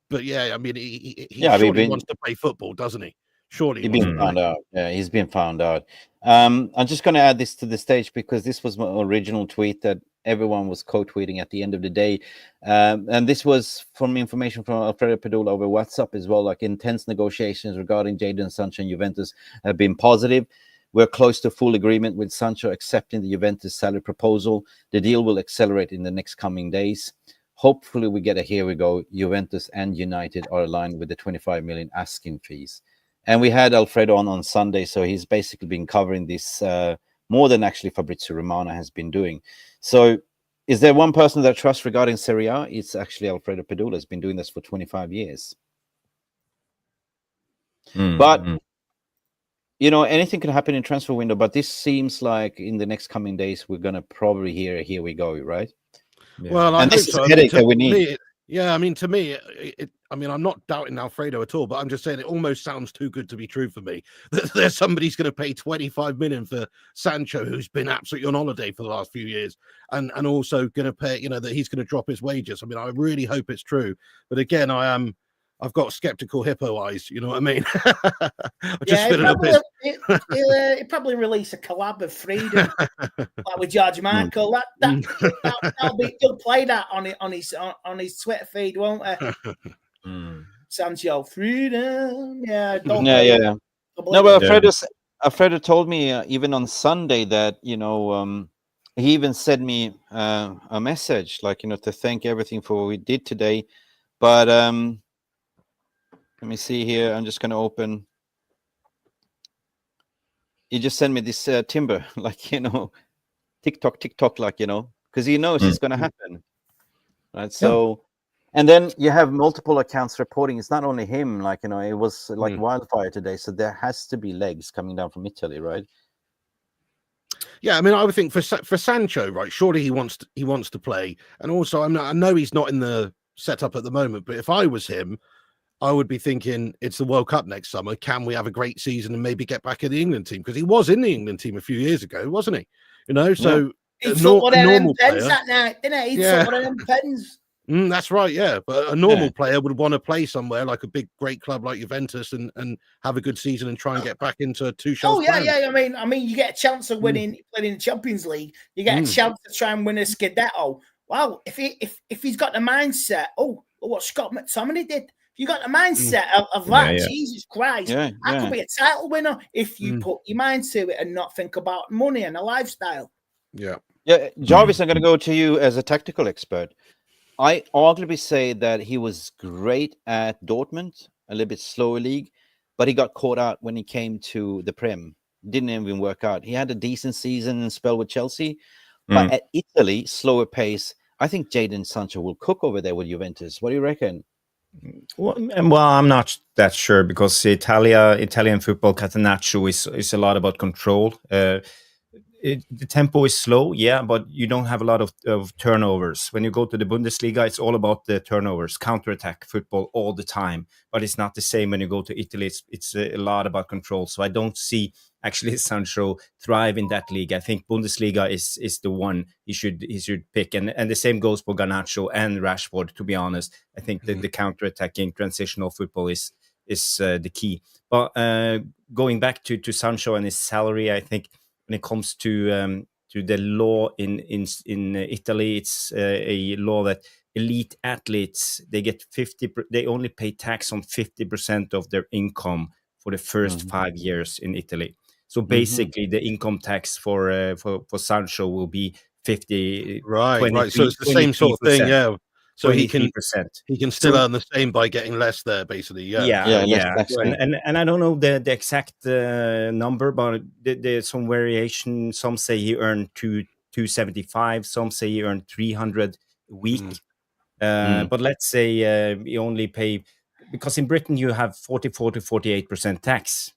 [SPEAKER 7] But yeah, I mean, he surely wants to play football, doesn't he? Surely
[SPEAKER 3] he's been found out. Yeah, he's been found out. I'm just going to add this to the stage because this was my original tweet that everyone was co-tweeting at the end of the day. And this was from information from Alfredo Padula over WhatsApp as well. Like, intense negotiations regarding Jadon Sancho and Juventus have been positive. We're close to full agreement with Sancho accepting the Juventus salary proposal. The deal will accelerate in the next coming days. Hopefully we get a here we go. Juventus and United are aligned with the 25 million asking fees. And we had Alfredo on Sunday, so he's basically been covering this more than actually Fabrizio Romano has been doing. So is there one person that I trust regarding Serie A? It's actually Alfredo Padula. Has been doing this for 25 years. But you know, anything can happen in transfer window, but this seems like in the next coming days, we're going to probably hear here we go, right?
[SPEAKER 7] Yeah. Well, I hope
[SPEAKER 3] this is
[SPEAKER 7] so.
[SPEAKER 3] a headache that we need.
[SPEAKER 7] I mean, to me, I mean, I'm not doubting Alfredo at all, but I'm just saying it almost sounds too good to be true for me. That there's somebody's going to pay 25 million for Sancho, who's been absolutely on holiday for the last few years, and also going to pay, you know, that he's going to drop his wages. I mean, I really hope it's true. But again, I've got skeptical hippo eyes, you know what I mean?
[SPEAKER 9] He'll probably release a collab of Freedom, like with George Michael. That'll be. He'll play that on his Twitter feed, won't he? Sancho, Freedom, yeah.
[SPEAKER 3] No, but Alfredo told me even on Sunday that, you know, he even sent me a message, like, you know, to thank everything for what we did today, but let me see here. I'm just going to open. He just sent me this timber, like, you know, TikTok, like, you know, because he knows it's going to happen. Right. So, and then you have multiple accounts reporting. It's not only him, like, you know, it was like wildfire today. So there has to be legs coming down from Italy, right?
[SPEAKER 7] Yeah, I mean, I would think for Sancho, right? Surely he wants to play. And also, I know he's not in the setup at the moment, but if I was him, I would be thinking it's the World Cup next summer. Can we have a great season and maybe get back in the England team? Because he was in the England team a few years ago, wasn't he? You know, so
[SPEAKER 9] he took one of them pens that night, didn't he? He took one of them pens.
[SPEAKER 7] That's right, yeah. But a normal player would want to play somewhere like a big, great club like Juventus and have a good season and try and get back into Tuchel's plan.
[SPEAKER 9] I mean, you get a chance of winning, playing in the Champions League. You get a chance to try and win a Scudetto. Wow, if he's got the mindset, what Scott McTominay did. You got the mindset of that. Jesus Christ. I could be a title winner if you put your mind to it and not think about money and a lifestyle.
[SPEAKER 7] Yeah.
[SPEAKER 3] Jarvis, I'm going to go to you as a tactical expert. I arguably say that he was great at Dortmund, a little bit slower league, but he got caught out when he came to the Prem. Didn't even work out. He had a decent season and spell with Chelsea, but at Italy, slower pace. I think Jadon Sancho will cook over there with Juventus. What do you reckon?
[SPEAKER 8] Well, I'm not that sure because Italian football, Catenaccio, is a lot about control. The tempo is slow, yeah, but you don't have a lot of turnovers. When you go to the Bundesliga, it's all about the turnovers, counterattack football all the time. But it's not the same when you go to Italy. It's a lot about control. So I don't see actually Sancho thrive in that league. I think Bundesliga is the one he should pick, and the same goes for Garnacho and Rashford. To be honest, I think that the counterattacking transitional football is the key. But going back to Sancho and his salary, I think when it comes to the law in Italy, it's a law that elite athletes they only pay tax on 50% of their income for the first 5 years in Italy. So basically, the income tax for Sancho will be 50.
[SPEAKER 7] Right. So it's the same sort of thing, yeah. So he can still earn the same by getting less there, basically.
[SPEAKER 8] Yeah.
[SPEAKER 3] Exactly.
[SPEAKER 8] And I don't know the exact number, but there's some variation. Some say he earned 275. Some say he earned 300 a week. But let's say he only pay, because in Britain you have 44 to 48% tax.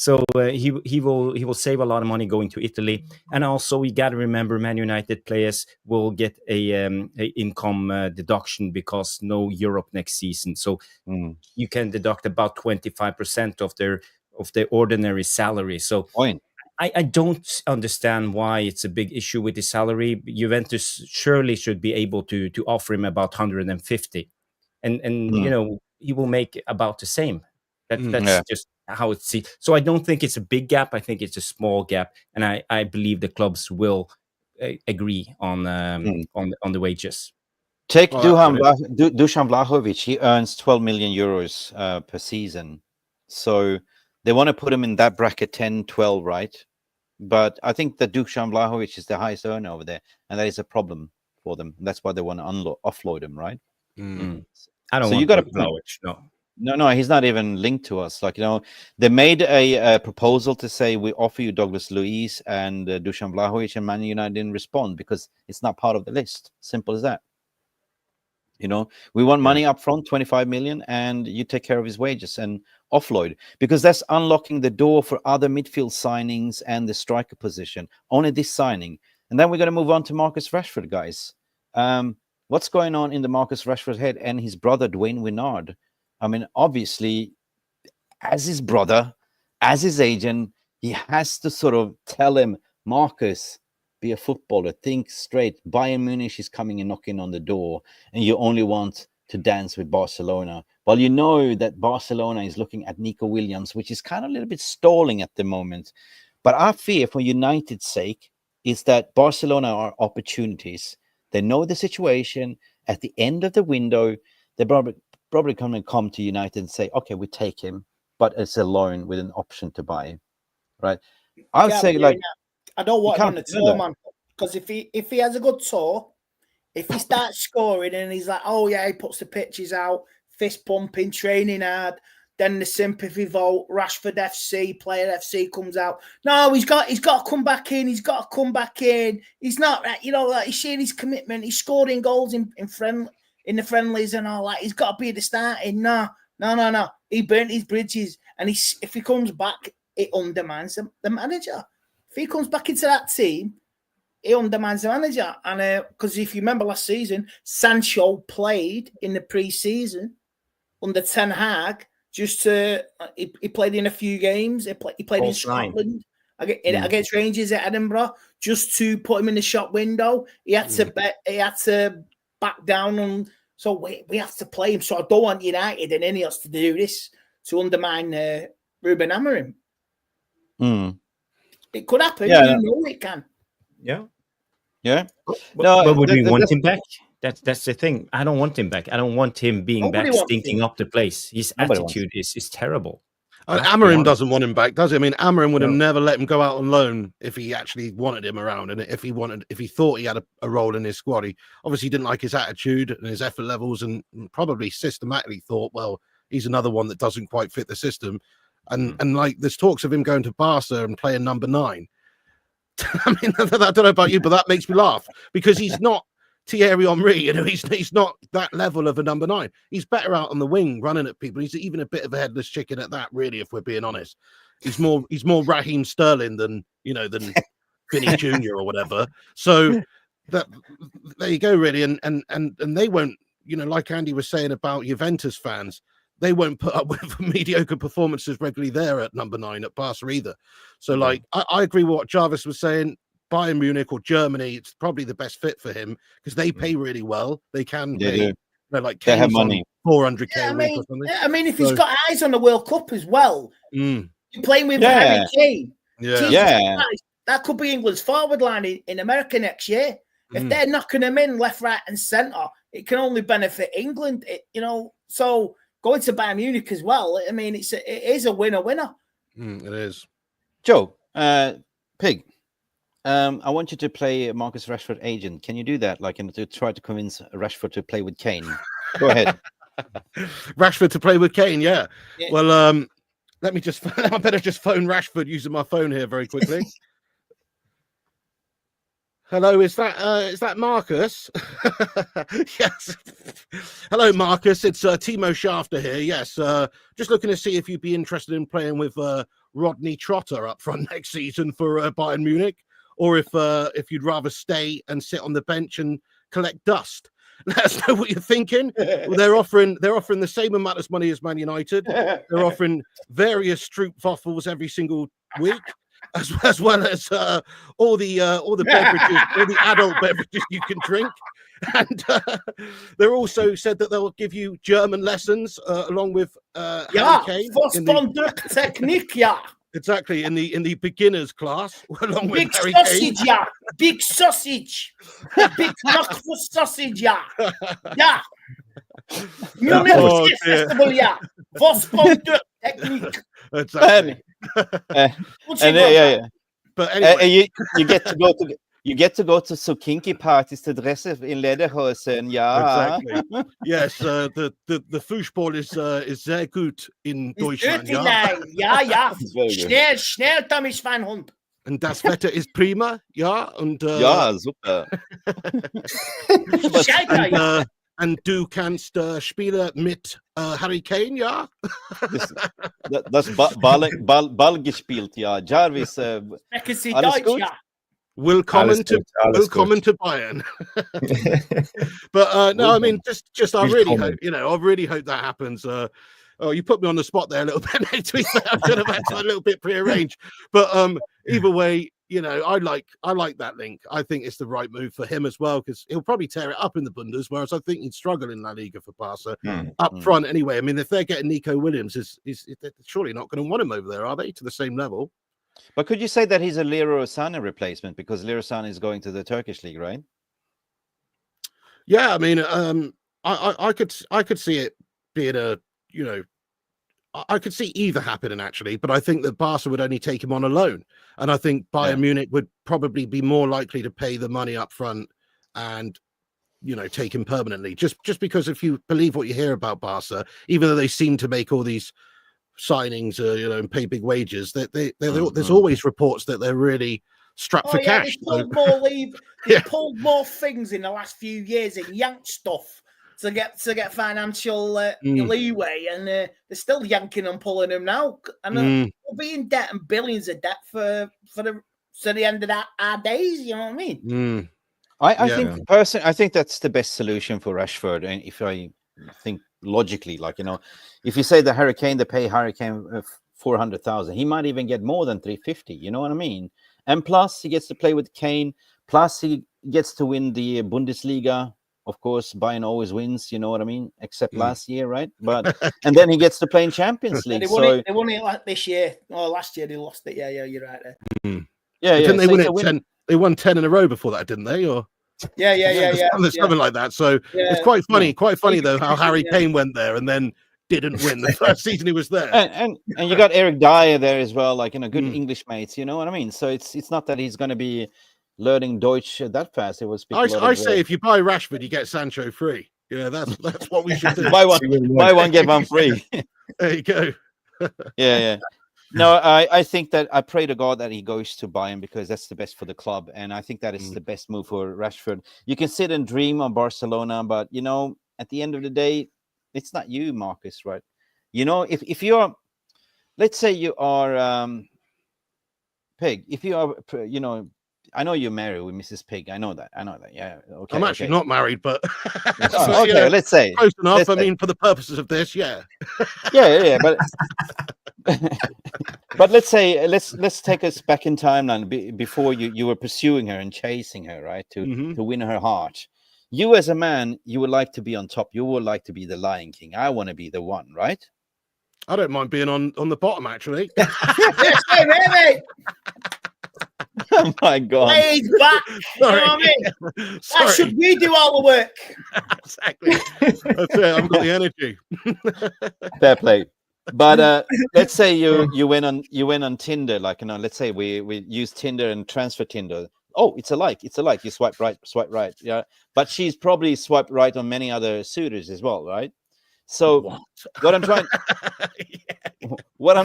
[SPEAKER 8] So he will save a lot of money going to Italy, and also we got to remember Man United players will get a income deduction because no Europe next season. So you can deduct about 25% of their ordinary salary. So I don't understand why it's a big issue with his salary. Juventus surely should be able to offer him about 150, and you know, he will make about the same. That's just how it's seen. So I don't think it's a big gap. I think it's a small gap, and I believe the clubs will agree on the wages.
[SPEAKER 3] Take Dusan Vlahovic. He earns 12 million euros per season. So they want to put him in that bracket 10, 12, right? But I think that Dusan Vlahovic is the highest earner over there, and that is a problem for them. That's why they want to offload him, right?
[SPEAKER 8] I don't want Vlahovic,
[SPEAKER 3] No, he's not even linked to us. Like, you know, they made a proposal to say we offer you Douglas Luiz and Dusan Vlahovic, and Man United didn't respond because it's not part of the list. Simple as that. You know, we want money up front, 25 million, and you take care of his wages and offload, because that's unlocking the door for other midfield signings and the striker position. Only this signing. And then we're going to move on to Marcus Rashford, guys. What's going on in the Marcus Rashford head and his brother, Dwayne Winnard? I mean, obviously, as his brother, as his agent, he has to sort of tell him, Marcus, be a footballer, think straight. Bayern Munich is coming and knocking on the door, and you only want to dance with Barcelona. Well, you know that Barcelona is looking at Nico Williams, which is kind of a little bit stalling at the moment. But our fear for United's sake is that Barcelona are opportunities. They know the situation. At the end of the window, they're probably going to come to United and say, okay, we take him, but it's a loan with an option to buy him, right? I'll say, like,
[SPEAKER 9] I don't want him on the tour, man, because if he has a good tour, if he starts scoring and he's like, oh yeah, he puts the pitches out, fist pumping, training hard, then the sympathy vote, Rashford FC, Player FC comes out. No, he's got to come back in. He's got to come back in. He's not, you know, like, he's showing his commitment. He's scoring goals in the friendlies and all that. He's got to be the starting. No. He burnt his bridges, and if he comes back, it undermines the manager. If he comes back into that team, it undermines the manager. And because if you remember last season, Sancho played in the pre-season under Ten Hag. Just he played in a few games. He played in Scotland against Rangers at Edinburgh, just to put him in the shop window. He had to back down on. So we have to play him. So I don't want United and any of us to do this to undermine Ruben Amorim. It could happen.
[SPEAKER 3] Yeah.
[SPEAKER 9] You know it can.
[SPEAKER 8] Yeah. But would we want him back? That's the thing. I don't want him back. I don't want him being back, stinking up the place. His attitude is terrible.
[SPEAKER 7] Amorim doesn't want him back, does he? I mean, Amorim would have never let him go out on loan if he actually wanted him around, and if he thought he had a role in his squad. He obviously didn't like his attitude and his effort levels, and probably systematically thought, well, he's another one that doesn't quite fit the system. And like, there's talks of him going to Barca and playing number 9. I mean, I don't know about you, but that makes me laugh, because he's not Thierry Henry. You know, he's not that level of a number 9. He's better out on the wing, running at people. He's even a bit of a headless chicken at that, really, if we're being honest. He's more Raheem Sterling than Vinny Jr. or whatever. So there you go, really. And they won't, like Andy was saying about Juventus fans, they won't put up with mediocre performances regularly there at number 9 at Barca either. So, like, I agree with what Jarvis was saying. Bayern Munich or Germany, it's probably the best fit for him because they pay really well. They can pay, like
[SPEAKER 3] they have money,
[SPEAKER 7] 400k a week or something.
[SPEAKER 9] I mean, if he's got eyes on the World Cup as well, you're playing with Harry Kane. That could be England's forward line in America next year. If they're knocking them in left, right, and centre, it can only benefit England. So going to Bayern Munich as well. I mean, it is a winner-winner.
[SPEAKER 7] It is.
[SPEAKER 3] Joe, Pig. I want you to play Marcus Rashford agent. Can you do that? Like, to try to convince Rashford to play with Kane. Go ahead.
[SPEAKER 7] Rashford to play with Kane, yeah. Well, let me just. I better just phone Rashford using my phone here very quickly. Hello, is that Marcus? Yes. Hello, Marcus. It's Timo Shafter here. Yes. Just looking to see if you'd be interested in playing with Rodney Trotter up front next season for Bayern Munich, or if you'd rather stay and sit on the bench and collect dust. Let us know what you're thinking. Well, they're offering the same amount of money as Man United. They're offering various Stroop waffles every single week, as well as all the beverages, all the adult beverages you can drink. And they're also said that they'll give you German lessons along with Harry Kane.
[SPEAKER 9] Technique,
[SPEAKER 7] Exactly, in the beginners class, along with
[SPEAKER 9] big
[SPEAKER 7] Harry
[SPEAKER 9] sausage,
[SPEAKER 7] Kane.
[SPEAKER 9] big sausage, big knock for sausage, yeah. Munich Festival, yeah. Technique.
[SPEAKER 7] Exactly. But anyway,
[SPEAKER 3] you get to go to so kinky parties to dress in lederhosen, yeah.
[SPEAKER 7] Exactly. Yes, the Fußball is sehr gut in Deutschland.
[SPEAKER 9] Ja. Schnell, Tommy Schweinhund.
[SPEAKER 7] Und das Wetter ist prima, ja. Und
[SPEAKER 3] ja, super.
[SPEAKER 7] Und du kannst spielen mit Harry Kane, ja?
[SPEAKER 3] Das Ball gespielt, ja. Jarvis, alles gut?
[SPEAKER 9] Ja.
[SPEAKER 7] Willkommen to Bayern. But no, I mean, just I really hope, I really hope that happens. Oh, you put me on the spot there a little bit, mate. To be fair, I should have had a little bit prearranged. But either way, I like that link. I think it's the right move for him as well, because he'll probably tear it up in the Bundes, whereas I think he'd struggle in La Liga for Barca up front anyway. I mean, if they're getting Nico Williams, they're surely not going to want him over there, are they, to the same level?
[SPEAKER 3] But could you say that he's a Leroy Sané replacement, because Leroy Sané is going to the Turkish league, right?
[SPEAKER 7] Yeah, I mean, I could see it being I could see either happening, actually, but I think that Barca would only take him on a loan. And I think Bayern Munich would probably be more likely to pay the money up front and, take him permanently. Just because if you believe what you hear about Barca, even though they seem to make all these signings, and pay big wages, there's always reports that they're really strapped for cash.
[SPEAKER 9] They pulled more things in the last few years in yank stuff to get financial leeway, and they're still yanking and pulling them now. And we'll be in debt and billions of debt for the end of our days. You know what I mean?
[SPEAKER 3] I think personally, I think that's the best solution for Rashford. And if I think logically, if you say the Hurricane, they pay Hurricane 400,000, he might even get more than 350. You know what I mean? And plus, he gets to play with Kane. Plus, he gets to win the Bundesliga. Of course, Bayern always wins, you know what I mean? Except last year, right? But and then he gets to play in Champions League.
[SPEAKER 9] They won it like this year. Oh, last year they lost it. Yeah, you're right there.
[SPEAKER 7] Didn't they win it 10? They won 10 in a row before that, didn't they? Or something like that. So it's quite funny. Quite funny though how Harry Kane went there and then didn't win the first season he was there.
[SPEAKER 3] And you got Eric Dyer there as well, good English mates. You know what I mean? So it's not that he's going to be learning Deutsch that fast. It was.
[SPEAKER 7] I say if you buy Rashford, you get Sancho free. Yeah, that's what we should do.
[SPEAKER 3] buy one get one free.
[SPEAKER 7] There you go.
[SPEAKER 3] Yeah. No, I think that I pray to God that he goes to Bayern because that's the best for the club, and I think that is the best move for Rashford. You can sit and dream on Barcelona, but at the end of the day, it's not you, Marcus, right? If you're, let's say you are Pig. If you are, I know you're married with Mrs. Pig. I know that. Yeah. Okay.
[SPEAKER 7] I'm actually not married, but
[SPEAKER 3] okay. Let's say
[SPEAKER 7] close enough. I mean, for the purposes of this, yeah.
[SPEAKER 3] Yeah. But but let's say let's take us back in time now. Before you were pursuing her and chasing her, right? To win her heart. You as a man, you would like to be on top. You would like to be the Lion King. I want to be the one, right?
[SPEAKER 7] I don't mind being on the bottom, actually.
[SPEAKER 3] Oh my God!
[SPEAKER 9] Way back. You know what I mean? Why should we do all the work?
[SPEAKER 7] Exactly. That's it. I've got the energy.
[SPEAKER 3] Fair play. But let's say you went on Tinder, like let's say we use Tinder and transfer Tinder. Oh, it's a like. You swipe right. Yeah, but she's probably swiped right on many other suitors as well, right? So what I'm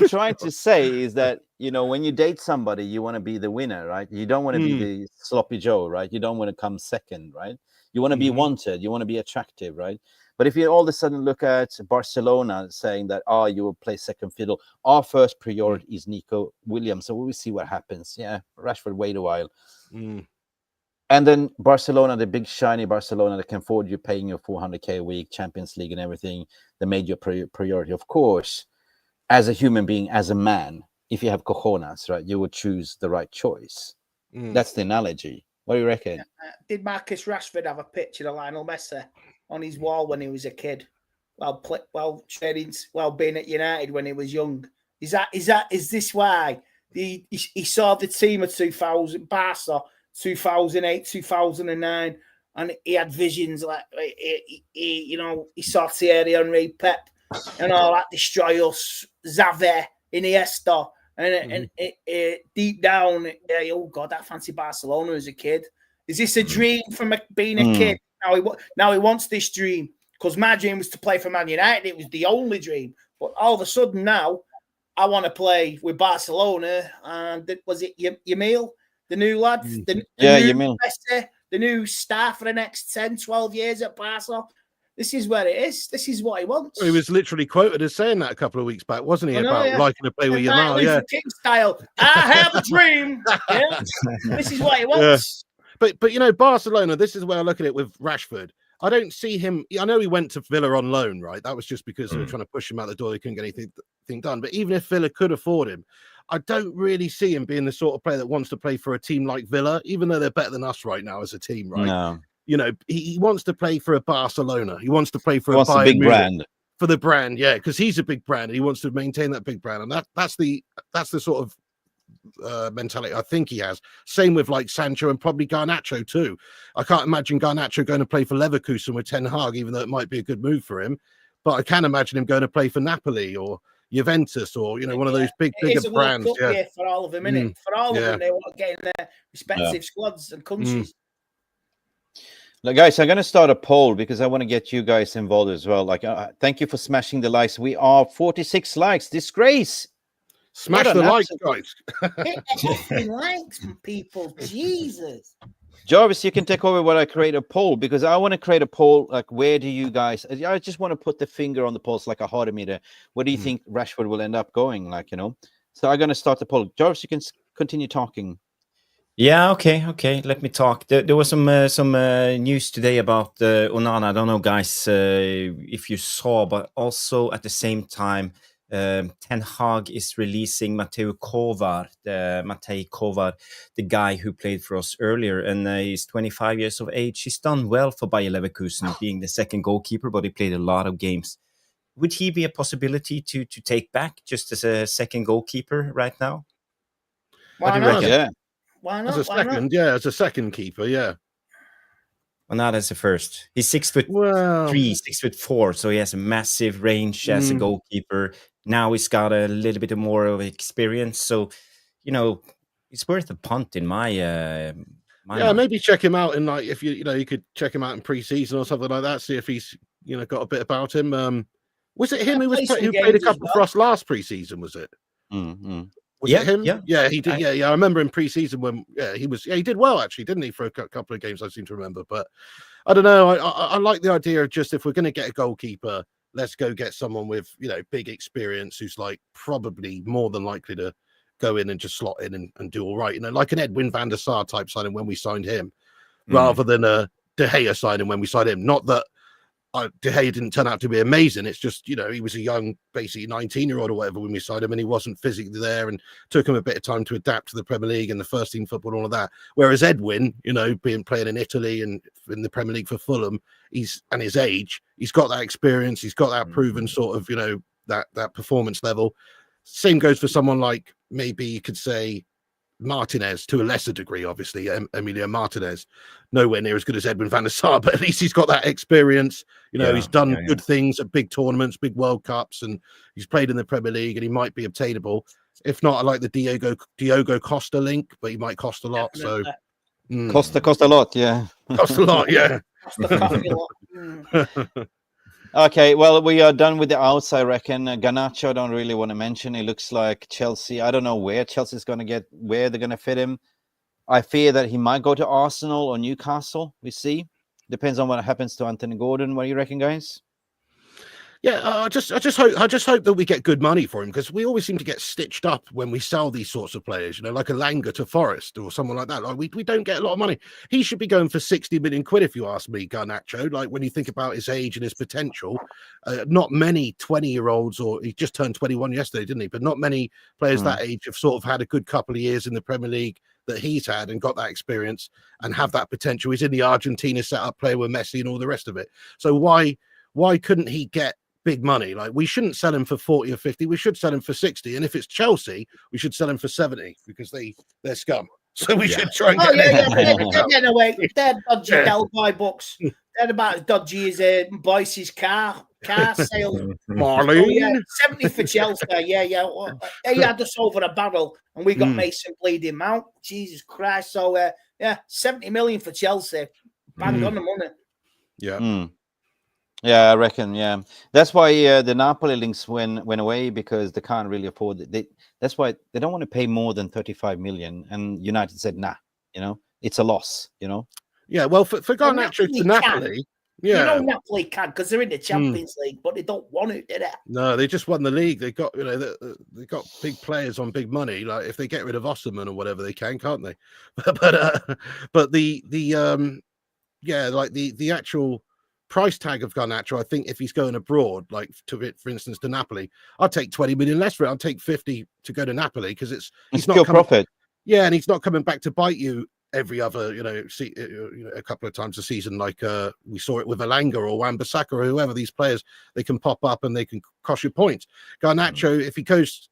[SPEAKER 3] trying to say is that when you date somebody, you want to be the winner, right? You don't want to be the sloppy Joe, right? You don't want to come second, right? You want to be wanted. You want to be attractive, right? But if you all of a sudden look at Barcelona saying that, you will play second fiddle, our first priority is Nico Williams. So we'll see what happens. Yeah, Rashford, wait a while. And then Barcelona, the big shiny Barcelona that can afford you paying your 400K a week, Champions League and everything, the major priority. Of course, as a human being, as a man, if you have cojones, right, you would choose the right choice. That's the analogy. What do you reckon?
[SPEAKER 9] Did Marcus Rashford have a picture of Lionel Messi on his wall when he was a kid? While being at United when he was young. Is this why he saw the team of 2000 Barca 2008, 2009, and he had visions like he saw Thierry Henry, Pep, and all that destroy us, Xavi, Iniesta, and deep down, oh God, I fancy Barcelona as a kid. Is this a dream from being a kid? Now he wants this dream because my dream was to play for Man United. It was the only dream, but all of a sudden now I want to play with Barcelona. And was it Yamil? The new lad, the new star for the next 10, 12 years at Barca. This is where it is. This is what he wants.
[SPEAKER 7] He was literally quoted as saying that a couple of weeks back, wasn't he? Liking to play with Yamal. Yeah,
[SPEAKER 9] King style. I have a dream. Yeah. This is what he wants.
[SPEAKER 7] Yeah. But Barcelona. This is where I look at it with Rashford. I don't see him. I know he went to Villa on loan, right? That was just because they were trying to push him out the door. They couldn't get anything done. But even if Villa could afford him, I don't really see him being the sort of player that wants to play for a team like Villa, even though they're better than us right now as a team, right? No. He wants to play for a Barcelona. He wants to play for a Bayern
[SPEAKER 3] big brand.
[SPEAKER 7] For the brand, yeah, because he's a big brand and he wants to maintain that big brand. And that's the sort of mentality I think he has. Same with like Sancho and probably Garnacho too. I can't imagine Garnacho going to play for Leverkusen with Ten Hag, even though it might be a good move for him. But I can imagine him going to play for Napoli or Juventus or one of those bigger brands.
[SPEAKER 9] Yeah, for all of them, innit? For all of them, they want to get in their respective squads and countries.
[SPEAKER 3] Now, guys, I'm going to start a poll because I want to get you guys involved as well. Like, thank you for smashing the likes. We are 46 likes. Disgrace.
[SPEAKER 7] Smash the likes, guys.
[SPEAKER 9] Hit likes from people. Jesus.
[SPEAKER 3] Jarvis, you can take over while I create a poll because I want to create a poll. Like, where do you guys? I just want to put the finger on the pulse, like a heartometer. Where do you think Rashford will end up going? So I'm going to start the poll. Jarvis, you can continue talking.
[SPEAKER 8] Yeah, okay. Let me talk. There was some news today about Onana. I don't know, guys, if you saw, but also at the same time, Ten Hag is releasing Matej Kovar, the guy who played for us earlier, and he's 25 years of age. He's done well for Bayer Leverkusen, being the second goalkeeper, but he played a lot of games. Would he be a possibility to take back just as a second goalkeeper right now?
[SPEAKER 9] Why not?
[SPEAKER 3] Yeah.
[SPEAKER 9] Why not?
[SPEAKER 7] As a second keeper, yeah.
[SPEAKER 8] Well, not as a first. He's 6'3", 6'4", so he has a massive range as a goalkeeper. Now he's got a little bit more of experience, so it's worth a punt in my mind.
[SPEAKER 7] Maybe check him out in if you could check him out in pre-season or something like that. See if he's got a bit about him. Was it him who played a couple for us last pre-season? Was it? Was
[SPEAKER 8] Yeah,
[SPEAKER 7] it him?
[SPEAKER 8] yeah.
[SPEAKER 7] Yeah, he did. Yeah. I remember in pre-season when he did well actually, didn't he? For a couple of games, I seem to remember. But I don't know. I like the idea of just if we're going to get a goalkeeper, let's go get someone with big experience who's like probably more than likely to go in and just slot in and do all right. Like an Edwin van der Sar type signing when we signed him, rather than a De Gea signing when we signed him. Not that De Gea didn't turn out to be amazing. It's just, he was a young, basically 19-year-old or whatever when we signed him, and he wasn't physically there, and took him a bit of time to adapt to the Premier League and the first team football and all of that. Whereas Edwin, playing in Italy and in the Premier League for Fulham, his age, he's got that experience, he's got that proven sort of, that performance level. Same goes for someone like, maybe you could say, Martinez, to a lesser degree, obviously. Emilio Martinez, nowhere near as good as Edwin van der Sar, but at least he's got that experience. He's done good things at big tournaments, big World Cups, and he's played in the Premier League, and he might be obtainable. If not, I like the Diogo Costa link, but he might cost a lot.
[SPEAKER 9] Definitely.
[SPEAKER 3] Cost a lot, yeah.
[SPEAKER 7] Cost a lot, yeah.
[SPEAKER 3] Okay, well, we are done with the outs, I reckon. Garnacho, I don't really want to mention. It looks like Chelsea. I don't know where Chelsea's going to get, where they're going to fit him. I fear that he might go to Arsenal or Newcastle. We see. Depends on what happens to Anthony Gordon. What do you reckon, guys?
[SPEAKER 7] Yeah, I just hope that we get good money for him, because we always seem to get stitched up when we sell these sorts of players, like a Langer to Forest or someone like that. Like we don't get a lot of money. He should be going for 60 million quid, if you ask me, Garnacho. Like when you think about his age and his potential, not many 20-year-olds, or he just turned 21 yesterday, didn't he? But not many players that age have sort of had a good couple of years in the Premier League that he's had and got that experience and have that potential. He's in the Argentina setup, player with Messi and all the rest of it. So why couldn't he get big money? Like, we shouldn't sell him for 40 or 50. We should sell him for 60. And if it's Chelsea, we should sell him for 70, because they're scum. So we should try and get
[SPEAKER 9] they're getting away. They're dodgy Delphi books. They're about as dodgy as Boyce's car sales.
[SPEAKER 7] Marlene.
[SPEAKER 9] 70 for Chelsea. Well, they had us over a barrel, and we got Mason bleeding Mount. Jesus Christ. So 70 million for Chelsea. Bang on the money.
[SPEAKER 7] Yeah.
[SPEAKER 3] Yeah, I reckon. Yeah, that's why the Napoli links went away, because they can't really afford it. That's why they don't want to pay more than 35 million. And United said, nah, it's a loss.
[SPEAKER 7] Yeah, well, for Garnacho to Napoli,
[SPEAKER 9] Napoli can, because they're in the Champions League, but they don't want to, do they?
[SPEAKER 7] No, they just won the league. They got they got big players on big money. Like if they get rid of Osimhen or whatever, they can't they? But the actual price tag of Garnacho, I think if he's going abroad, like for instance to Napoli, I'll take 20 million less for it. I'll take 50 to go to Napoli, because he's not
[SPEAKER 3] profit.
[SPEAKER 7] Yeah, and he's not coming back to bite you every other, a couple of times a season, like we saw it with Alanga or Wan-Bissaka or whoever. These players, they can pop up and they can cost you points. Garnacho, if he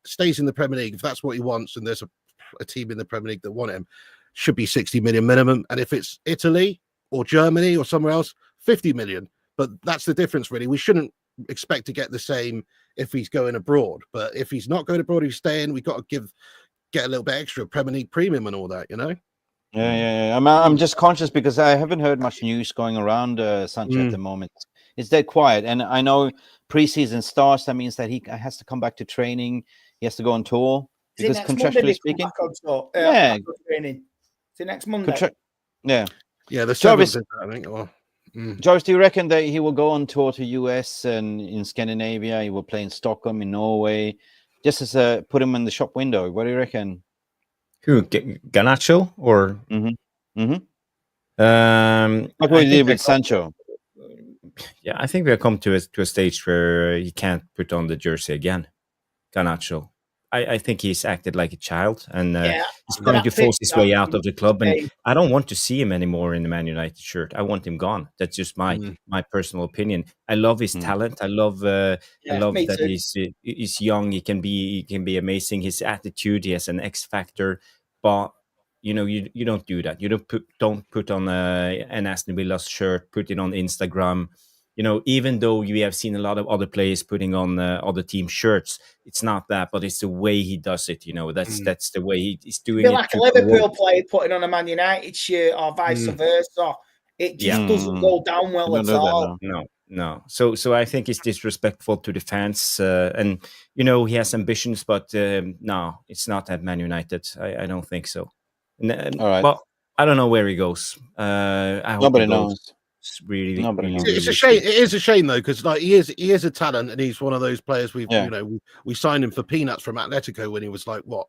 [SPEAKER 7] stays in the Premier League, if that's what he wants, and there's a team in the Premier League that want him, should be 60 million minimum. And if it's Italy or Germany or somewhere else, 50 million. But that's the difference, really. We shouldn't expect to get the same if he's going abroad. But if he's not going abroad, he's staying, we've got to get a little bit extra Premier League premium and all that,
[SPEAKER 3] Yeah. I'm just conscious because I haven't heard much news going around Sancho at the moment. It's dead quiet. And I know preseason starts. That means that he has to come back to training. He has to go on tour. Because contractually speaking.
[SPEAKER 9] Training. Is it next Monday?
[SPEAKER 3] Yeah,
[SPEAKER 7] the
[SPEAKER 3] Jarvis,
[SPEAKER 7] 7th, I think.
[SPEAKER 3] Jarvis, do you reckon that he will go on tour to US and in Scandinavia? He will play in Stockholm, in Norway, just as put him in the shop window? What do you reckon?
[SPEAKER 8] Who, Garnacho or?
[SPEAKER 3] What will he do with Sancho?
[SPEAKER 8] Yeah, I think we have come to a stage where he can't put on the jersey again. Garnacho. I think he's acted like a child, and he's trying to force his way out of the club. And I don't want to see him anymore in the Man United shirt. I want him gone. That's just my personal opinion. I love his talent. I love that he's young. He can be amazing. His attitude, he has an X factor. But you don't do that. You don't put on an Aston Villa shirt. Put it on Instagram. Even though we have seen a lot of other players putting on other team shirts, it's not that, but it's the way he does it. That's the way he's doing it.
[SPEAKER 9] Like a Liverpool player putting on a Man United shirt or vice versa. It just doesn't go down well at all.
[SPEAKER 8] No. No. So I think it's disrespectful to the fans. And, he has ambitions, but no, it's not at Man United. I don't think so.
[SPEAKER 3] All right.
[SPEAKER 8] Well, I don't know where he goes. I hope
[SPEAKER 3] Nobody
[SPEAKER 8] he goes
[SPEAKER 3] knows.
[SPEAKER 8] really,
[SPEAKER 3] Nobody
[SPEAKER 8] really,
[SPEAKER 3] knows.
[SPEAKER 8] really
[SPEAKER 7] It's a shame.
[SPEAKER 8] cheap.
[SPEAKER 7] It is a shame though, because like he is a talent, and he's one of those players we signed him for peanuts from Atletico when he was like what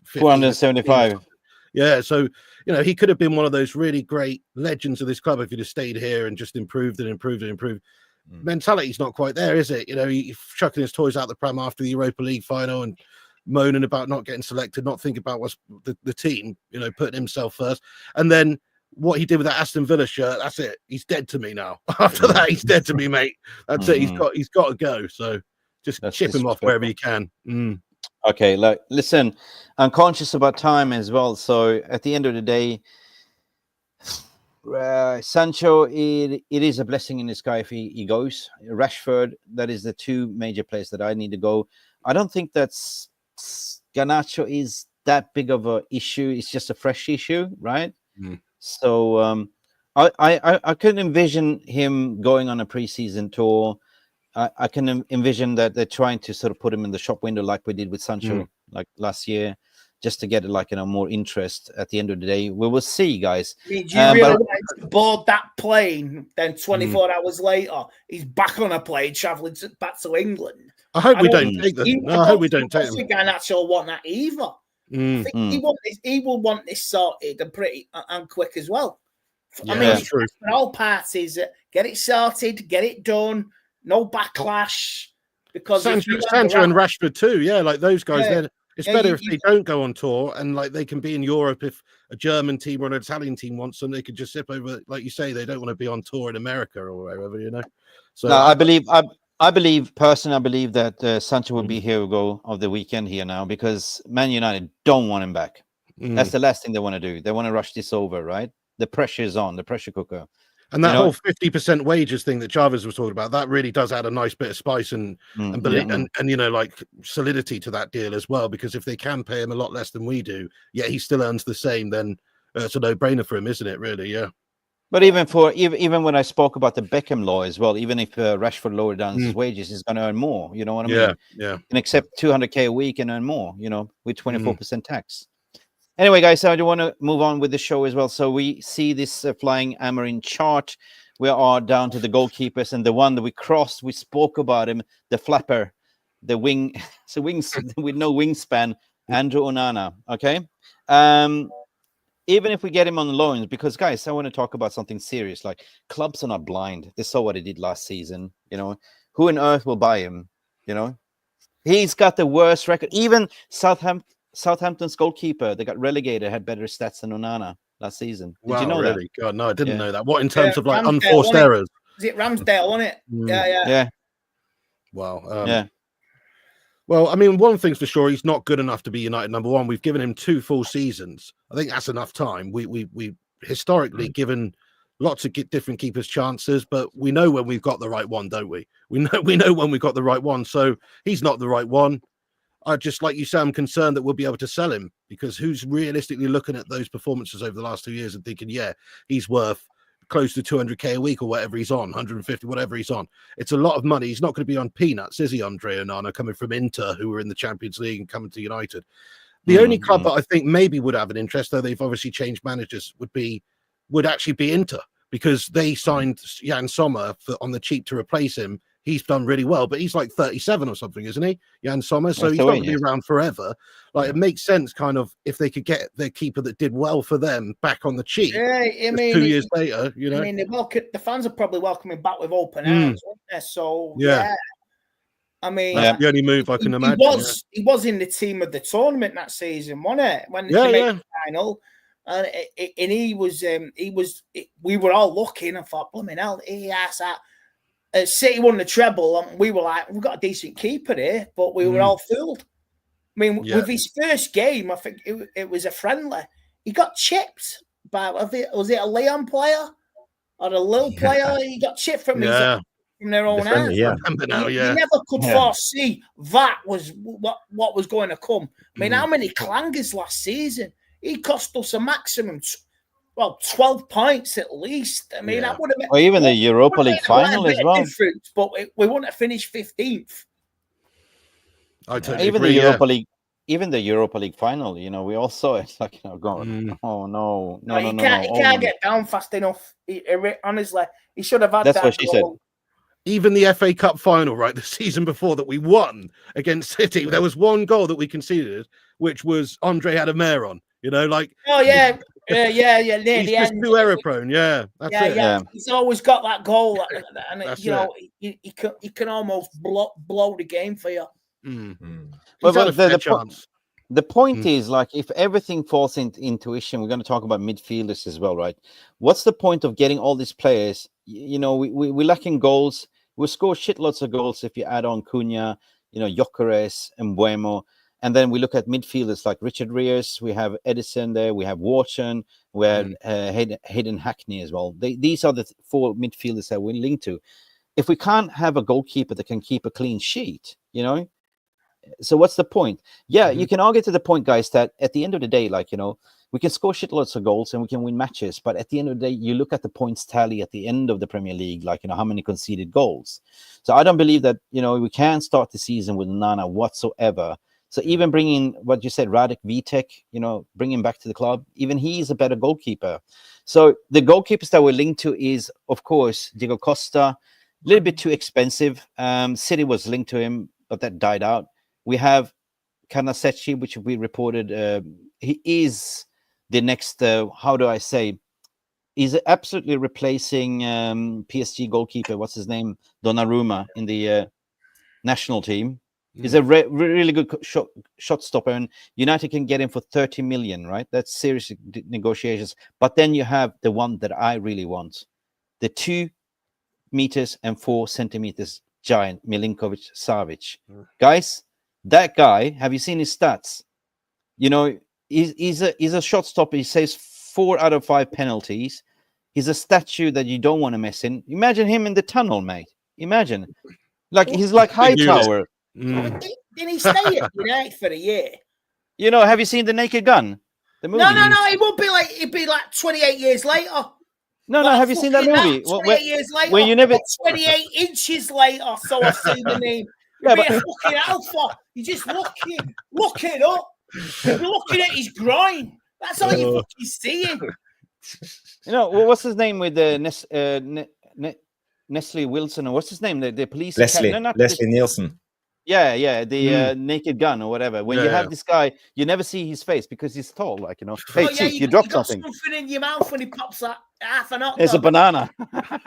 [SPEAKER 3] 475.
[SPEAKER 7] Yeah, so he could have been one of those really great legends of this club if he'd have stayed here and just improved and improved and improved. Mentality's not quite there, is it? He's chucking his toys out the pram after the Europa League final and moaning about not getting selected, not thinking about what's the team, putting himself first. And then what he did with that Aston Villa shirt, that's it. He's dead to me now. After that, he's dead to me, mate. That's it. He's got to go. So just chip him off wherever you can.
[SPEAKER 3] Okay, listen, I'm conscious about time as well. So at the end of the day, Sancho, it is a blessing in disguise if he goes. Rashford, that is the two major players that I need to go. I don't think that's Garnacho is that big of a issue. It's just a fresh issue, right? So I couldn't envision him going on a preseason tour. I can envision that they're trying to sort of put him in the shop window like we did with Sancho like last year, just to get more interest. At the end of the day, we will see, guys.
[SPEAKER 9] Do you really want to board that plane? Then 24 hours later, he's back on a plane traveling back to England.
[SPEAKER 7] I hope we don't take them. I hope we don't take them.
[SPEAKER 9] Garnacho will want that either. I think he will want this sorted and pretty and quick as well.
[SPEAKER 7] Yeah,
[SPEAKER 9] I mean,
[SPEAKER 7] that's true.
[SPEAKER 9] for all parties, get it sorted, get it done. No backlash, because
[SPEAKER 7] Sancho and Rashford too. Yeah, like those guys. Yeah. It's better if they don't go on tour and like they can be in Europe. If a German team or an Italian team wants them, they could just zip over. Like you say, they don't want to be on tour in America or wherever, So
[SPEAKER 3] no, I believe that Sancho will be hero of the weekend here now, because Man United don't want him back. That's the last thing they want to do. They want to rush this over, right? The pressure is on, the pressure cooker.
[SPEAKER 7] And that whole 50% wages thing that Jarvis was talking about, that really does add a nice bit of spice and like solidity to that deal as well. Because if they can pay him a lot less than we do, yet he still earns the same, then it's a no-brainer for him, isn't it? Really, yeah.
[SPEAKER 3] But even when I spoke about the Beckham law as well, even if Rashford lowered down his wages, he's going to earn more. You know what I mean?
[SPEAKER 7] Yeah.
[SPEAKER 3] And accept 200K a week and earn more. With 24% tax. Anyway, guys, I do want to move on with the show as well. So we see this flying Amorim chart. We are down to the goalkeepers, and the one that we crossed, we spoke about him, the flapper, the wing, so wings with no wingspan, Andrew Onana. Okay. Even if we get him on loans, because guys, I want to talk about something serious. Like, clubs are not blind. They saw what he did last season. Who on earth will buy him? He's got the worst record. Even Southampton's goalkeeper, they got relegated, had better stats than Onana last season. Did you know
[SPEAKER 7] really?
[SPEAKER 3] that?
[SPEAKER 7] God, no, I didn't know that. What in terms of like unforced errors?
[SPEAKER 9] Is it Ramsdale, wasn't it? Yeah.
[SPEAKER 7] Wow. Well, I mean, one thing's for sure, he's not good enough to be United number one. We've given him 2 full seasons. I think that's enough time. We historically given lots of different keepers chances, but we know when we've got the right one, don't we? We know when we've got the right one. So he's not the right one. I just, like you say, I'm concerned that we'll be able to sell him, because who's realistically looking at those performances over the last 2 years and thinking, yeah, he's worth close to 200K a week or whatever he's on, 150, whatever he's on. It's a lot of money. He's not going to be on peanuts, is he, Andre Onana, coming from Inter, who were in the Champions League, and coming to United. The only club that I think maybe would have an interest, though they've obviously changed managers, would actually be Inter, because they signed Jan Sommer on the cheap to replace him. He's done really well, but he's like 37 or something, isn't he? Jan Sommer. So he's not going to be around forever. Like, it makes sense, kind of, if they could get their keeper that did well for them back on the cheap.
[SPEAKER 9] Yeah, I mean,
[SPEAKER 7] 2 years later,
[SPEAKER 9] I mean, the fans are probably welcoming back with open arms, aren't they? So yeah. I mean,
[SPEAKER 7] that's the only move I can imagine.
[SPEAKER 9] He was in the team of the tournament that season, wasn't it? When they made the final, and he was. We were all looking and thought, "Blooming hell, he has that." City won the treble, and we were like, "We've got a decent keeper here," but we were all fooled. I mean, with his first game, I think it was a friendly. He got chipped by, was it a Leon player or a Lille player? He got chipped from their own hands.
[SPEAKER 7] You
[SPEAKER 9] never could foresee that was what was going to come. I mean, how many clangers last season? He cost us a maximum well, 12 points at least. I mean,
[SPEAKER 7] Yeah.
[SPEAKER 9] that would have
[SPEAKER 3] Or even the Europa League final as well.
[SPEAKER 9] But we wouldn't have finished 15th.
[SPEAKER 7] I totally
[SPEAKER 3] Even
[SPEAKER 7] agree.
[SPEAKER 3] the Europa League, even the Europa League final, we all saw it. Like, God, oh no,
[SPEAKER 9] He can't get down fast enough. Honestly, he should have had
[SPEAKER 3] That's
[SPEAKER 9] that
[SPEAKER 3] what she said.
[SPEAKER 9] goal.
[SPEAKER 7] Even the FA Cup final, right, the season before that we won against City, there was one goal that we conceded, which was Andre had a mare on. Like,
[SPEAKER 9] oh yeah, near
[SPEAKER 7] he's
[SPEAKER 9] the
[SPEAKER 7] just
[SPEAKER 9] end.
[SPEAKER 7] too error prone. Yeah, that's it.
[SPEAKER 3] Yeah.
[SPEAKER 9] He's always got that goal, and
[SPEAKER 7] That's
[SPEAKER 9] he can almost blow the game for you.
[SPEAKER 7] He's
[SPEAKER 3] But
[SPEAKER 7] had a fair chance.
[SPEAKER 3] The point is, like, if everything falls into intuition, we're going to talk about midfielders as well, right? What's the point of getting all these players? We're lacking goals. We'll score shitloads of goals if you add on Cunha, Gyökeres and Mbeumo. And then we look at midfielders like Richard Rios. We have Edison there. We have Wharton. We have Hayden Hackney as well. These are the four midfielders that we're linked to. If we can't have a goalkeeper that can keep a clean sheet, so what's the point? Yeah, you can argue to the point, guys, that at the end of the day, like, we can score shitloads of goals and we can win matches. But at the end of the day, you look at the points tally at the end of the Premier League, like, how many conceded goals. So I don't believe that, we can start the season with Onana whatsoever. So even bringing what you said, Radek Vitek, bring him back to the club, even he's a better goalkeeper. So the goalkeepers that we're linked to is, of course, Diego Costa, a little bit too expensive. City was linked to him, but that died out. We have Kanasechi, which we reported. He is the next, how do I say? He's absolutely replacing PSG goalkeeper. What's his name? Donnarumma in the national team. He's a really good shot stopper, and United can get him for 30 million, right? That's serious negotiations. But then you have the one that I really want, the 2 meters and 4 centimeters giant Milinkovic-Savic. Guys, that guy, have you seen his stats? He's a shot stopper. He saves 4 out of 5 penalties. He's a statue that you don't want to mess in. Imagine him in the tunnel, mate. Imagine. Like, he's like Hightower.
[SPEAKER 9] Didn't he stay at United for a year?
[SPEAKER 3] Have you seen The Naked Gun? The movie?
[SPEAKER 9] No. It'd be like 28 years later.
[SPEAKER 3] No. Have you seen that movie?
[SPEAKER 9] 28 years later.
[SPEAKER 3] When you never
[SPEAKER 9] 28 inches later. So I've seen the name.
[SPEAKER 3] Yeah,
[SPEAKER 9] Be a fucking alpha. You just look it up. You're looking at his groin. That's all you're fucking seeing.
[SPEAKER 3] What's his name with the Nestle Wilson, or what's his name? The police.
[SPEAKER 1] Leslie Nielsen.
[SPEAKER 3] Yeah, the Naked Gun or whatever. When you have this guy, you never see his face because he's tall. Like, hey, chief, you dropped something.
[SPEAKER 9] Something in your mouth when he pops that half an hot dog.
[SPEAKER 3] It's a banana.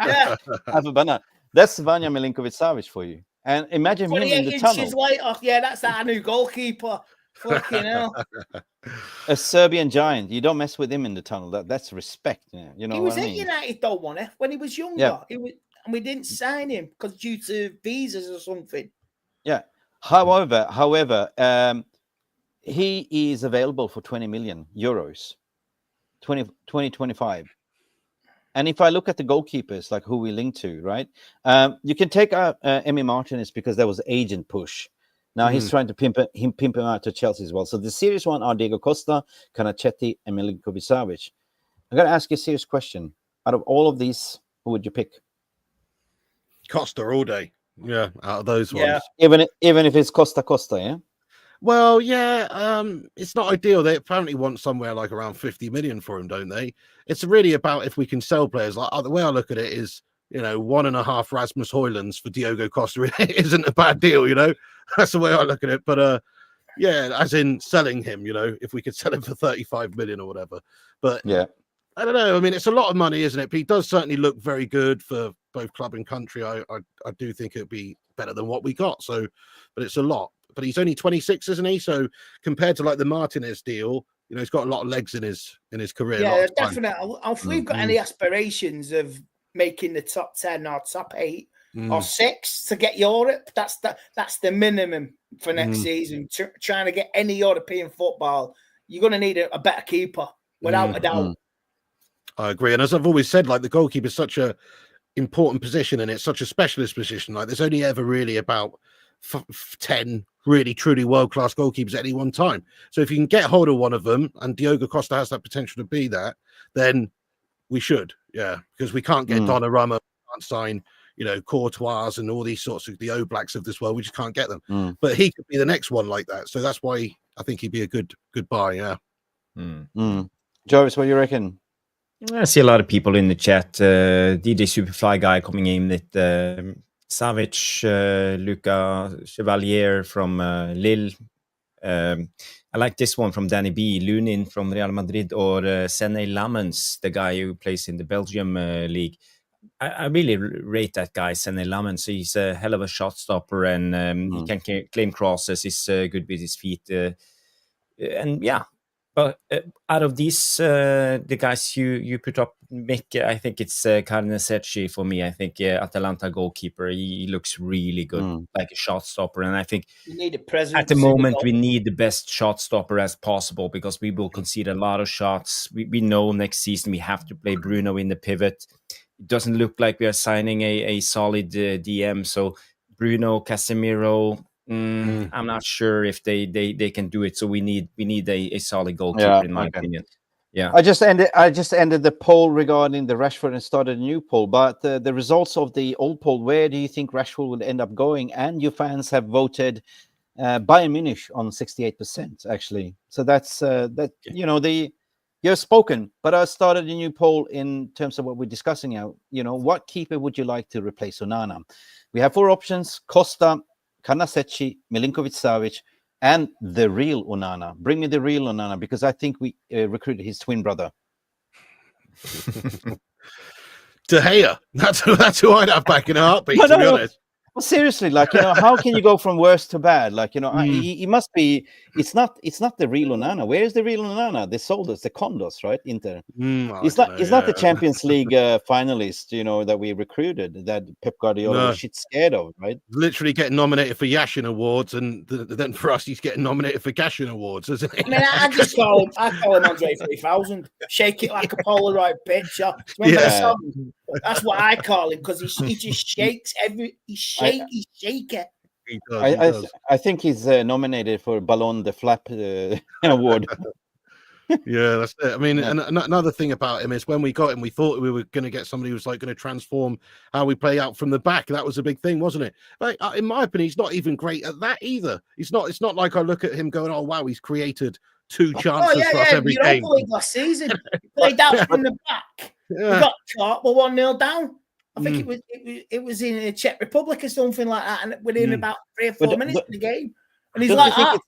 [SPEAKER 9] Yeah,
[SPEAKER 3] half a banana. That's Vanja Milinkovic-Savic for you. And imagine him in the tunnel.
[SPEAKER 9] Later, that's our new goalkeeper. Fucking hell.
[SPEAKER 3] A Serbian giant. You don't mess with him in the tunnel. That's respect. He
[SPEAKER 9] was at United, though, wasn't he? When he was younger.
[SPEAKER 3] Yeah.
[SPEAKER 9] And we didn't sign him because due to visas or something.
[SPEAKER 3] Yeah. However, he is available for 20 million euros, 2025. And if I look at the goalkeepers, like who we link to, right? You can take out Emi Martinez because there was agent push. Now he's trying to pimp him out to Chelsea as well. So the serious one are Diego Costa, Kanachetti, and Milinkovic-Savic. I'm going to ask you a serious question. Out of all of these, who would you pick?
[SPEAKER 7] Costa all day. Yeah, out of those ones.
[SPEAKER 3] Even if it's Costa, yeah?
[SPEAKER 7] Well, it's not ideal. They apparently want somewhere like around 50 million for him, don't they? It's really about if we can sell players. Like, the way I look at it is, 1.5 Rasmus Højlunds for Diogo Costa isn't a bad deal, That's the way I look at it. But as in selling him, if we could sell him for 35 million or whatever. But
[SPEAKER 3] yeah,
[SPEAKER 7] I don't know. I mean, it's a lot of money, isn't it? But he does certainly look very good for both club and country. I do think it'd be better than what we got. So, but it's a lot. But he's only 26, isn't he? So compared to like the Martinez deal, he's got a lot of legs in his career.
[SPEAKER 9] Yeah, definitely. If we've got any aspirations of making the top 10 or top 8 or 6 to get Europe, that's the minimum for next season. Trying to get any European football, you're going to need a better keeper, without a doubt.
[SPEAKER 7] I agree. And as I've always said, like the goalkeeper is such a important position and it's such a specialist position. Like there's only ever really about 10 really, truly world-class goalkeepers at any one time. So if you can get hold of one of them, and Diogo Costa has that potential to be that, then we should, because we can't get Donnarumma, can't sign, Courtois and all these sorts of the Oblaks of this world. We just can't get them. But he could be the next one like that. So that's why I think he'd be a good buy. Yeah.
[SPEAKER 3] Jarvis, what do you reckon?
[SPEAKER 8] I see a lot of people in the chat. DJ Superfly guy coming in with Savic, Luca Chevalier from Lille. I like this one from Danny B. Lunin from Real Madrid, or Sene Lammens, the guy who plays in the Belgium league. I really rate that guy, Sene Lammens. He's a hell of a shot stopper, and he can claim crosses. He's good with his feet. But out of these, the guys you put up, Mick, I think it's Carnesecchi for me. I think Atalanta goalkeeper, he looks really good, like a shot stopper. And I think
[SPEAKER 9] you need a presence.
[SPEAKER 8] At the moment, we need the best shot stopper as possible, because we will concede a lot of shots. We know next season we have to play Bruno in the pivot. It doesn't look like we are signing a solid DM. So Bruno, Casemiro, I'm not sure if they can do it. So we need a solid goalkeeper, in my opinion. Yeah, I just ended the poll regarding the Rashford and started a new poll. But the results of the old poll, where do you think Rashford will end up going? And you fans have voted Bayern Munich on 68%, actually. So that's you've spoken. But I started a new poll in terms of what we're discussing now. What keeper would you like to replace Onana? We have 4 options: Costa, Carnesecchi, Milinkovic-Savic, and the real Onana. Bring me the real Onana, because I think we recruited his twin brother.
[SPEAKER 7] De Gea. That's who I'd have back in a heartbeat, to be honest.
[SPEAKER 3] Well, seriously, how can you go from worse to bad? He must be. It's not the real Onana. Where is the real Onana? They sold us the Condos, right? Inter. It's not the Champions League finalist, that we recruited, that Pep Guardiola was shit scared of, right?
[SPEAKER 7] Literally getting nominated for Yashin Awards, and then for us, he's getting nominated for Gashin Awards, isn't he?
[SPEAKER 9] I mean, I call him Andre 3000. Shake it like a Polaroid picture. Remember the song? That's what I call him, because he just shakes He's shaker.
[SPEAKER 7] He does.
[SPEAKER 3] I think he's nominated for Ballon de Flap award.
[SPEAKER 7] Yeah, that's it. I mean, and another thing about him is when we got him, we thought we were going to get somebody who was going to transform how we play out from the back. That was a big thing, wasn't it? In my opinion, he's not even great at that either. It's not like I look at him going, "Oh wow, he's created 2 chances for us every game."
[SPEAKER 9] Last season, he played out from the back. We got caught. We're 1-0 down. I think it was in the Czech Republic or something like that, and within about 3 or 4 minutes of the game, and he's like,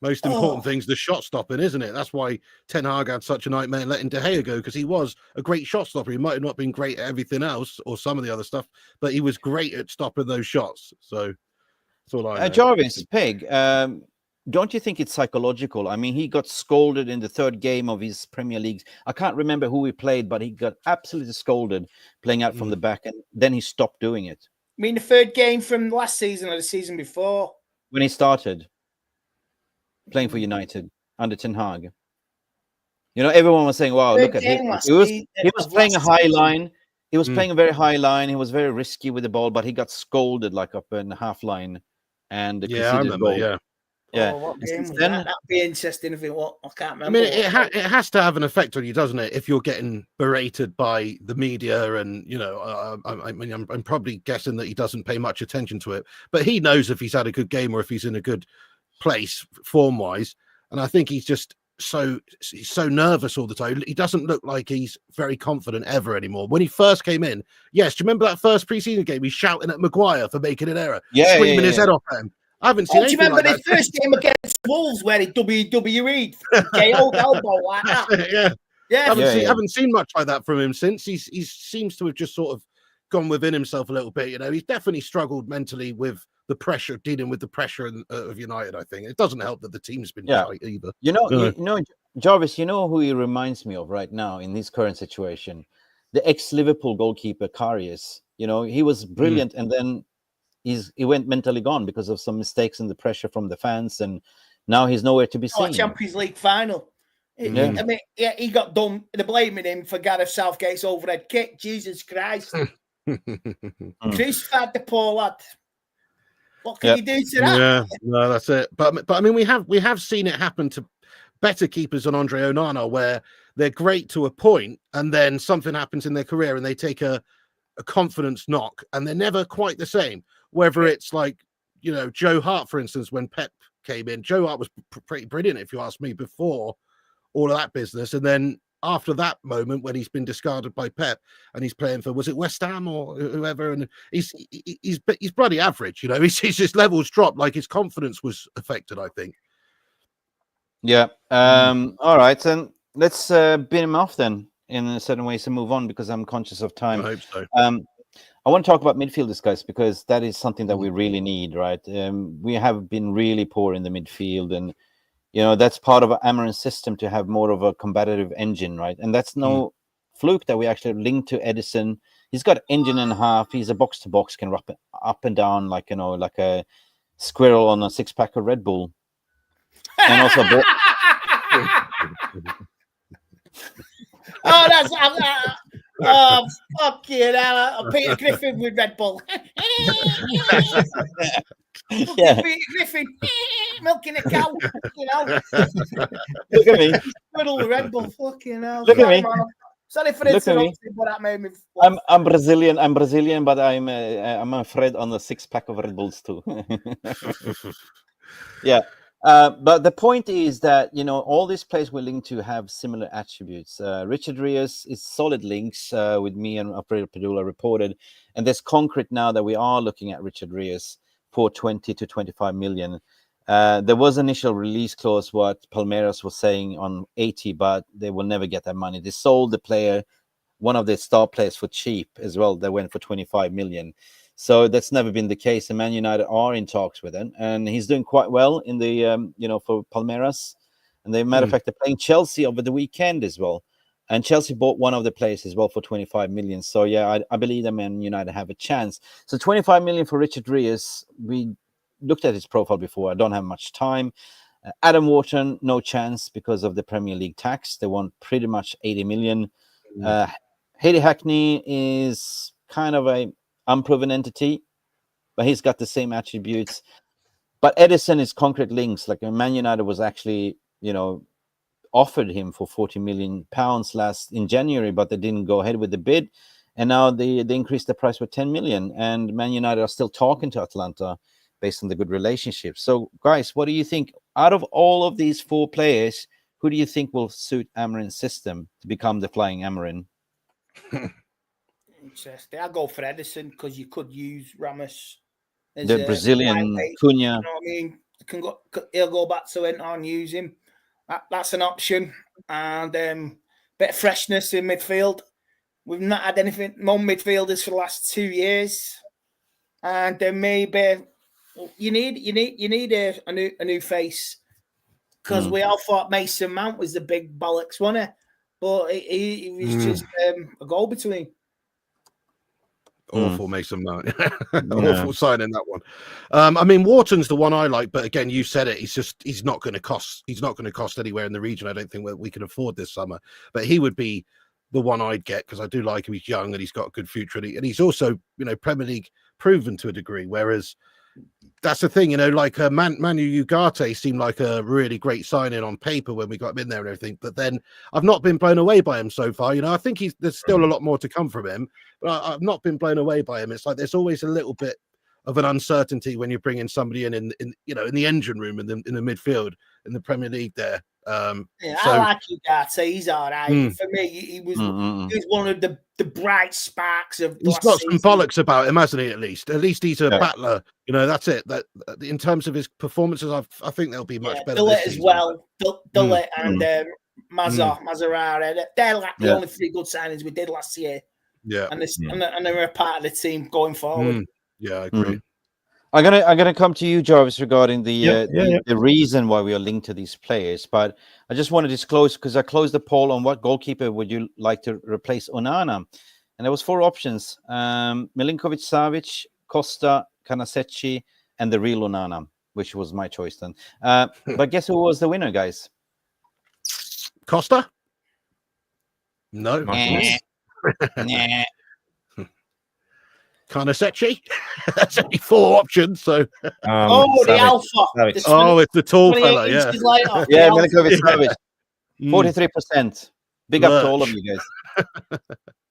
[SPEAKER 7] most important thing's the shot stopping, isn't it? That's why Ten Hag had such a nightmare letting De Gea go, because he was a great shot stopper. He might have not been great at everything else or some of the other stuff, but he was great at stopping those shots. So that's all I know.
[SPEAKER 3] Jarvis, Peg, don't you think it's psychological? I mean, he got scolded in the 3rd game of his Premier League. I can't remember who he played, but he got absolutely scolded playing out from the back, and then he stopped doing it.
[SPEAKER 9] I mean, the 3rd game from last season or the season before?
[SPEAKER 3] When he started playing for United under Ten Hag. Everyone was saying, wow, look at him. He was playing a high line. He was playing a very high line. He was very risky with the ball, but he got scolded up in the half line. And
[SPEAKER 7] I remember,
[SPEAKER 3] Yeah,
[SPEAKER 9] what game was that? That'd be interesting if it was. I can't remember.
[SPEAKER 7] I mean, it has to have an effect on you, doesn't it? If you're getting berated by the media, and I'm probably guessing that he doesn't pay much attention to it, but he knows if he's had a good game or if he's in a good place form wise. And I think he's so nervous all the time. He doesn't look like he's very confident ever anymore. When he first came in, yes, do you remember that first preseason game? He's shouting at Maguire for making an error, screaming his head off at him. I haven't seen anything like that. Do you remember the
[SPEAKER 9] first game against Wolves where he WWE'd KO'd elbow like that?
[SPEAKER 7] I haven't seen much like that from him since. He seems to have just sort of gone within himself a little bit. He's definitely struggled mentally with the pressure, dealing with the pressure of United. I think it doesn't help that the team's been tight either.
[SPEAKER 3] Jarvis, who he reminds me of right now in this current situation? The ex-Liverpool goalkeeper Karius. He was brilliant, and then he went mentally gone because of some mistakes and the pressure from the fans, and now he's nowhere to be seen.
[SPEAKER 9] Champions League final. I mean, he got done. They're blaming him for Gareth Southgate's overhead kick. Jesus Christ. Crucified the poor lad. What can you do to that?
[SPEAKER 7] Yeah, no, that's it. But I mean, we have seen it happen to better keepers than Andre Onana, where they're great to a point, and then something happens in their career, and they take a confidence knock, and they're never quite the same. Whether it's like, you know, Joe Hart, for instance, when Pep came in, Joe Hart was pretty brilliant, if you ask me, before all of that business, and then after that moment when he's been discarded by Pep and he's playing for, was it West Ham or whoever, and he's bloody average, you know. His levels dropped, like his confidence was affected, I think.
[SPEAKER 3] Yeah. All right, then let's bin him off then in a certain ways and move on, because I'm conscious of time.
[SPEAKER 7] I hope so.
[SPEAKER 3] I want to talk about midfielders, guys, because that is something that we really need, right? We have been really poor in the midfield, and you know, that's part of Amorim's system to have more of a competitive engine, right? And that's no fluke that we actually linked to Edison. He's got engine and a half. He's a box to box, can up and down like, you know, like a squirrel on a 6-pack of Red Bull. And also,
[SPEAKER 9] Oh, that's oh, fucking hell! Peter Griffin with Red Bull.
[SPEAKER 3] yeah.
[SPEAKER 9] Peter Griffin milking a cow. You know.
[SPEAKER 3] Look at me.
[SPEAKER 9] Little Red Bull. Fucking hell.
[SPEAKER 3] Look at me.
[SPEAKER 9] Sorry for
[SPEAKER 3] Look at me.
[SPEAKER 9] interrupting, but that made me.
[SPEAKER 3] I'm Brazilian, but I'm afraid on the 6-pack of Red Bulls too. Yeah. But the point is that, you know, all these players we're linked to have similar attributes. Richard Rios is solid links with me and Alfredo Padula reported. And there's concrete now that we are looking at Richard Rios for 20 to 25 million. There was initial release clause, what Palmeiras was saying on 80, but they will never get that money. They sold the player, one of their star players, for cheap as well. They went for 25 million. So that's never been the case. And Man United are in talks with him, and he's doing quite well in the, you know, for Palmeiras. And they, matter of fact, they're playing Chelsea over the weekend as well. And Chelsea bought one of the players as well for 25 million. So yeah, I believe that Man United have a chance. So 25 million for Richard Rios. We looked at his profile before. I don't have much time. Adam Wharton, no chance because of the Premier League tax. They want pretty much 80 million. Haley Hackney is kind of a unproven entity, but he's got the same attributes. But Edison is concrete links. Like Man United was actually, you know, offered him for 40 million pounds in January, but they didn't go ahead with the bid. And now they increased the price with 10 million. And Man United are still talking to Atlanta based on the good relationship. So, guys, what do you think? Out of all of these 4 players, who do you think will suit Amorim's system to become the flying Amorim?
[SPEAKER 9] Interesting. I'll go for Edison because you could use Ramos as
[SPEAKER 3] the Brazilian Cunha.
[SPEAKER 9] You know what I mean? He'll go back to Inter and use him. That's an option. And bit of freshness in midfield. We've not had anything, no midfielders for the last 2 years. And then maybe you need a new face. Because we all thought Mason Mount was the big bollocks, wasn't he? But he was just a goal between.
[SPEAKER 7] Awful Mason Mount. Awful signing that one. I mean, Wharton's the one I like, but again, you said it. He's not going to cost anywhere in the region. I don't think we can afford this summer. But he would be the one I'd get because I do like him. He's young and he's got a good future, and he's also, you know, Premier League proven to a degree. Whereas that's the thing, you know, like Manu Ugarte seemed like a really great signing on paper when we got him in there and everything. But then I've not been blown away by him so far. You know, I think there's still a lot more to come from him, but I've not been blown away by him. It's like there's always a little bit of an uncertainty when you bring in somebody in you know, in the engine room in the midfield in the Premier League there.
[SPEAKER 9] I like Ugarte. He's all right. For me, he was one of the bright sparks of.
[SPEAKER 7] He's got some bollocks about him, hasn't he? At least he's a battler. You know, that's it. That in terms of his performances, I think they'll be much better.
[SPEAKER 9] Tate as well. Tate and Mazarara. They're like the only 3 good signings we did last year.
[SPEAKER 7] Yeah,
[SPEAKER 9] and they're a part of the team going forward.
[SPEAKER 7] Yeah, I agree.
[SPEAKER 3] I'm gonna come to you, Jarvis, regarding the reason why we are linked to these players. But I just want to disclose, because I closed the poll on what goalkeeper would you like to replace Onana, and there was 4 options: Milinkovic-Savic, Costa, Kanasecchi, and the real Onana, which was my choice then. But guess who was the winner, guys?
[SPEAKER 7] Costa? No. Carnesecchi. That's only 4 options. So,
[SPEAKER 9] the
[SPEAKER 8] Savic.
[SPEAKER 9] Alpha.
[SPEAKER 8] Savic.
[SPEAKER 9] The
[SPEAKER 7] oh, it's the tall
[SPEAKER 9] 28
[SPEAKER 7] fella. Yeah.
[SPEAKER 9] inches later,
[SPEAKER 3] Yeah,
[SPEAKER 9] the Alpha.
[SPEAKER 3] Milinkovic
[SPEAKER 7] Yeah.
[SPEAKER 3] Savic, 43%. Big up to all of
[SPEAKER 7] Lurch.
[SPEAKER 3] you guys.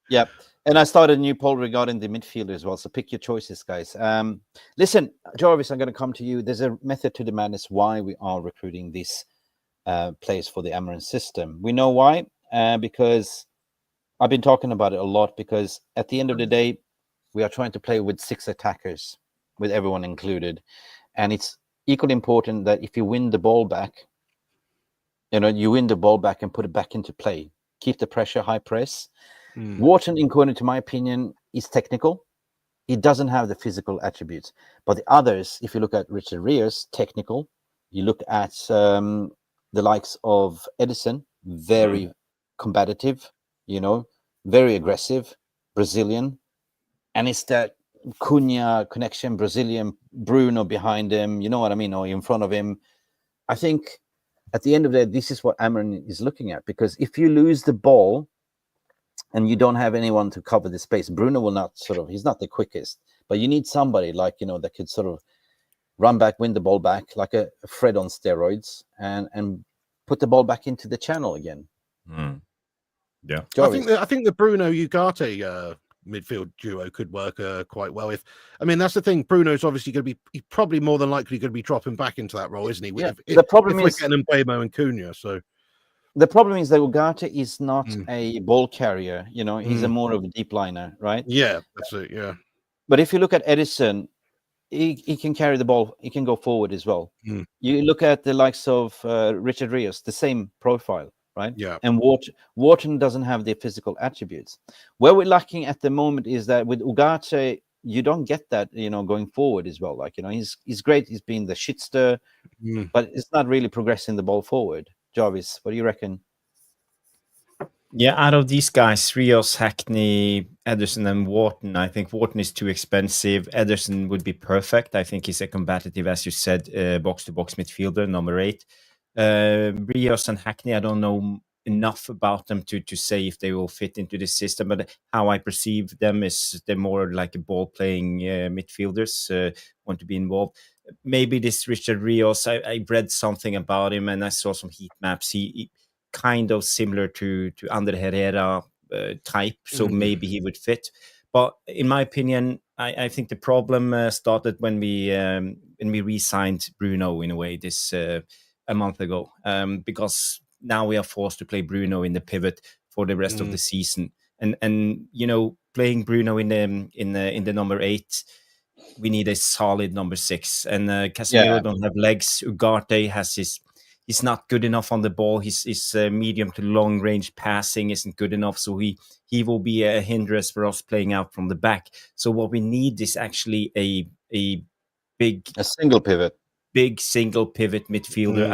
[SPEAKER 3] Yeah, and I started a new poll regarding the midfielder as well. So pick your choices, guys. Listen, Jarvis, I'm going to come to you. There's a method to the madness why we are recruiting these players for the Amorim system. We know why, because I've been talking about it a lot. Because at the end of the day, we are trying to play with 6 attackers, with everyone included, and it's equally important that if you win the ball back, you win the ball back and put it back into play. Keep the pressure, high press. Wharton, according to my opinion, is technical. He doesn't have the physical attributes. But the others, if you look at Richard Rios, technical. You look at the likes of Edison, very combative, very aggressive, Brazilian. And it's that Cunha connection, Brazilian, Bruno behind him, you know what I mean, or in front of him. I think at the end of the day, this is what Amorim is looking at. Because if you lose the ball, and you don't have anyone to cover the space, Bruno will not he's not the quickest, but you need somebody like, that could sort of run back, win the ball back, like a Fred on steroids, and put the ball back into the channel again.
[SPEAKER 8] Yeah.
[SPEAKER 7] I think the Bruno Ugarte midfield duo could work quite well. That's the thing. Bruno's obviously going to be, he's probably more than likely going to be dropping back into that role, isn't he?
[SPEAKER 3] Yeah. The problem
[SPEAKER 7] if
[SPEAKER 3] is
[SPEAKER 7] we're getting Mbeumo and Cunha, so.
[SPEAKER 3] The problem is that Ugarte is not a ball carrier. He's a more of a deep liner, right?
[SPEAKER 7] Yeah, that's it. Yeah.
[SPEAKER 3] But if you look at Edison, he can carry the ball. He can go forward as well. You look at the likes of Richard Rios, the same profile, right?
[SPEAKER 7] Yeah.
[SPEAKER 3] And Wharton doesn't have the physical attributes. Where we're lacking at the moment is that with Ugarte, you don't get that, going forward as well. Like, he's great. He's been the shitster, but it's not really progressing the ball forward. Jarvis, what do you reckon?
[SPEAKER 8] Yeah, out of these guys, Rios, Hackney, Ederson, and Wharton, I think Wharton is too expensive. Ederson would be perfect. I think he's a combative, as you said, box-to-box midfielder, number 8. Rios and Hackney, I don't know enough about them to say if they will fit into the system, but how I perceive them is they're more like a ball-playing midfielders, want to be involved. Maybe this Richard Rios, I read something about him and I saw some heat maps. He kind of similar to Ander Herrera type, so maybe he would fit. But in my opinion, I think the problem started when we re-signed Bruno in a way this a month ago, because now we are forced to play Bruno in the pivot for the rest of the season, and playing Bruno in the number 8. We need a solid number 6, and Casemiro don't have legs. Ugarte he's not good enough on the ball. His medium to long range passing isn't good enough, so he will be a hindrance for us playing out from the back. So what we need is actually a
[SPEAKER 3] single pivot.
[SPEAKER 8] Big single pivot midfielder.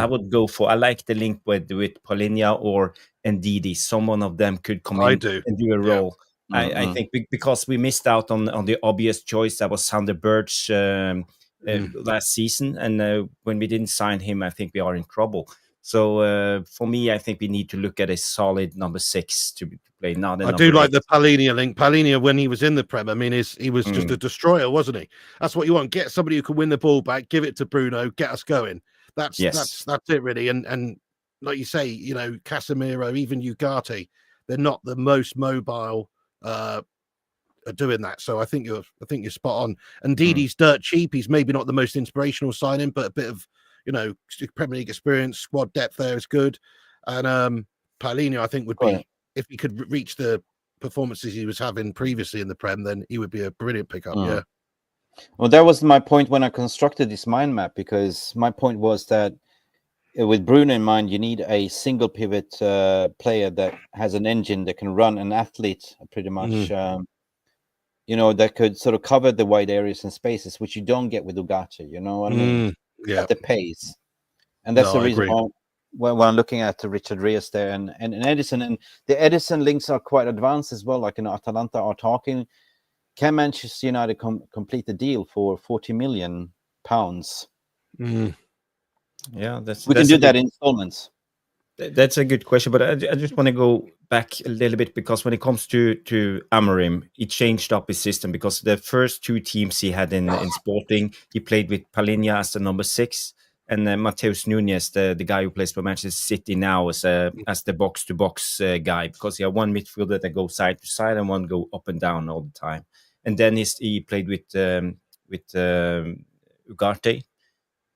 [SPEAKER 8] I like the link with Paulinho or Ndidi. Someone of them could come and do a role. I think because we missed out on the obvious choice that was Sander Birch last season, and when we didn't sign him, I think we are in trouble. So for me, I think we need to look at a solid number 6 to play. Not I
[SPEAKER 7] do like the Paulinho link. Paulinho, when he was in the Prem, he was just a destroyer, wasn't he? That's what you want. Get somebody who can win the ball back, give it to Bruno, get us going. That's it really. And like you say, Casemiro, even Ugarte, they're not the most mobile are doing that. So I think you're spot on. And Didi's dirt cheap. He's maybe not the most inspirational signing, but a bit of Premier League experience, squad depth there is good. And Paulinho, I think, would be, if he could reach the performances he was having previously in the Prem, then he would be a brilliant pickup. Yeah.
[SPEAKER 3] Well, that was my point when I constructed this mind map, because my point was that with Bruno in mind, you need a single pivot player that has an engine that can run, an athlete pretty much, that could sort of cover the wide areas and spaces, which you don't get with Ugarte, you know what I mean? At the pace. And that's the reason why when I'm looking at Richard Rios there and Edison, and the Edison links are quite advanced as well, like Atalanta are talking. Can Manchester United complete the deal for £40 million?
[SPEAKER 8] Yeah,
[SPEAKER 3] we can do that in installments.
[SPEAKER 8] That's a good question, but I just want to go back a little bit, because when it comes to Amorim, he changed up his system, because the first two teams he had in Sporting, he played with Palhinha as the number 6, and Mateus Nunes, the guy who plays for Manchester City now, as the box-to-box guy, because he had one midfielder that goes side to side and one go up and down all the time. And then he played with Ugarte.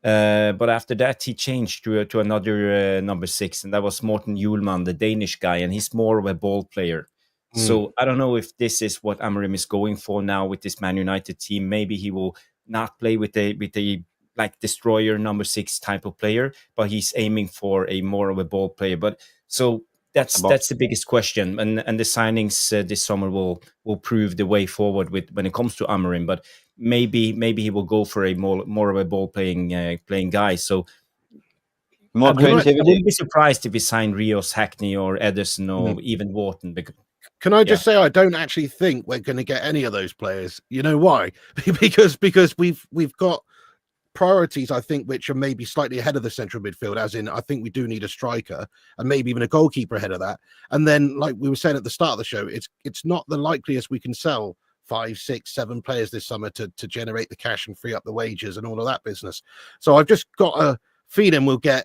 [SPEAKER 8] But after that, he changed to another number 6, and that was Morten Hjulmand, the Danish guy, and he's more of a ball player. So I don't know if this is what Amorim is going for now with this Man United team. Maybe he will not play with a like destroyer number 6 type of player, but he's aiming for a more of a ball player. But so that's the biggest question, and the signings this summer will prove the way forward when it comes to Amorim. But maybe he will go for a more of a ball playing guy. So
[SPEAKER 3] more creativity.
[SPEAKER 8] I wouldn't be surprised if he signed Rios, Hackney, or Ederson, or even Wharton.
[SPEAKER 7] Can I just say I don't actually think we're going to get any of those players? You know why? because we've got priorities, I think, which are maybe slightly ahead of the central midfield, as in I think we do need a striker and maybe even a goalkeeper ahead of that. And then, like we were saying at the start of the show, it's not the likeliest we can sell 5, 6, 7 players this summer to generate the cash and free up the wages and all of that business. So I've just got a feeling we'll get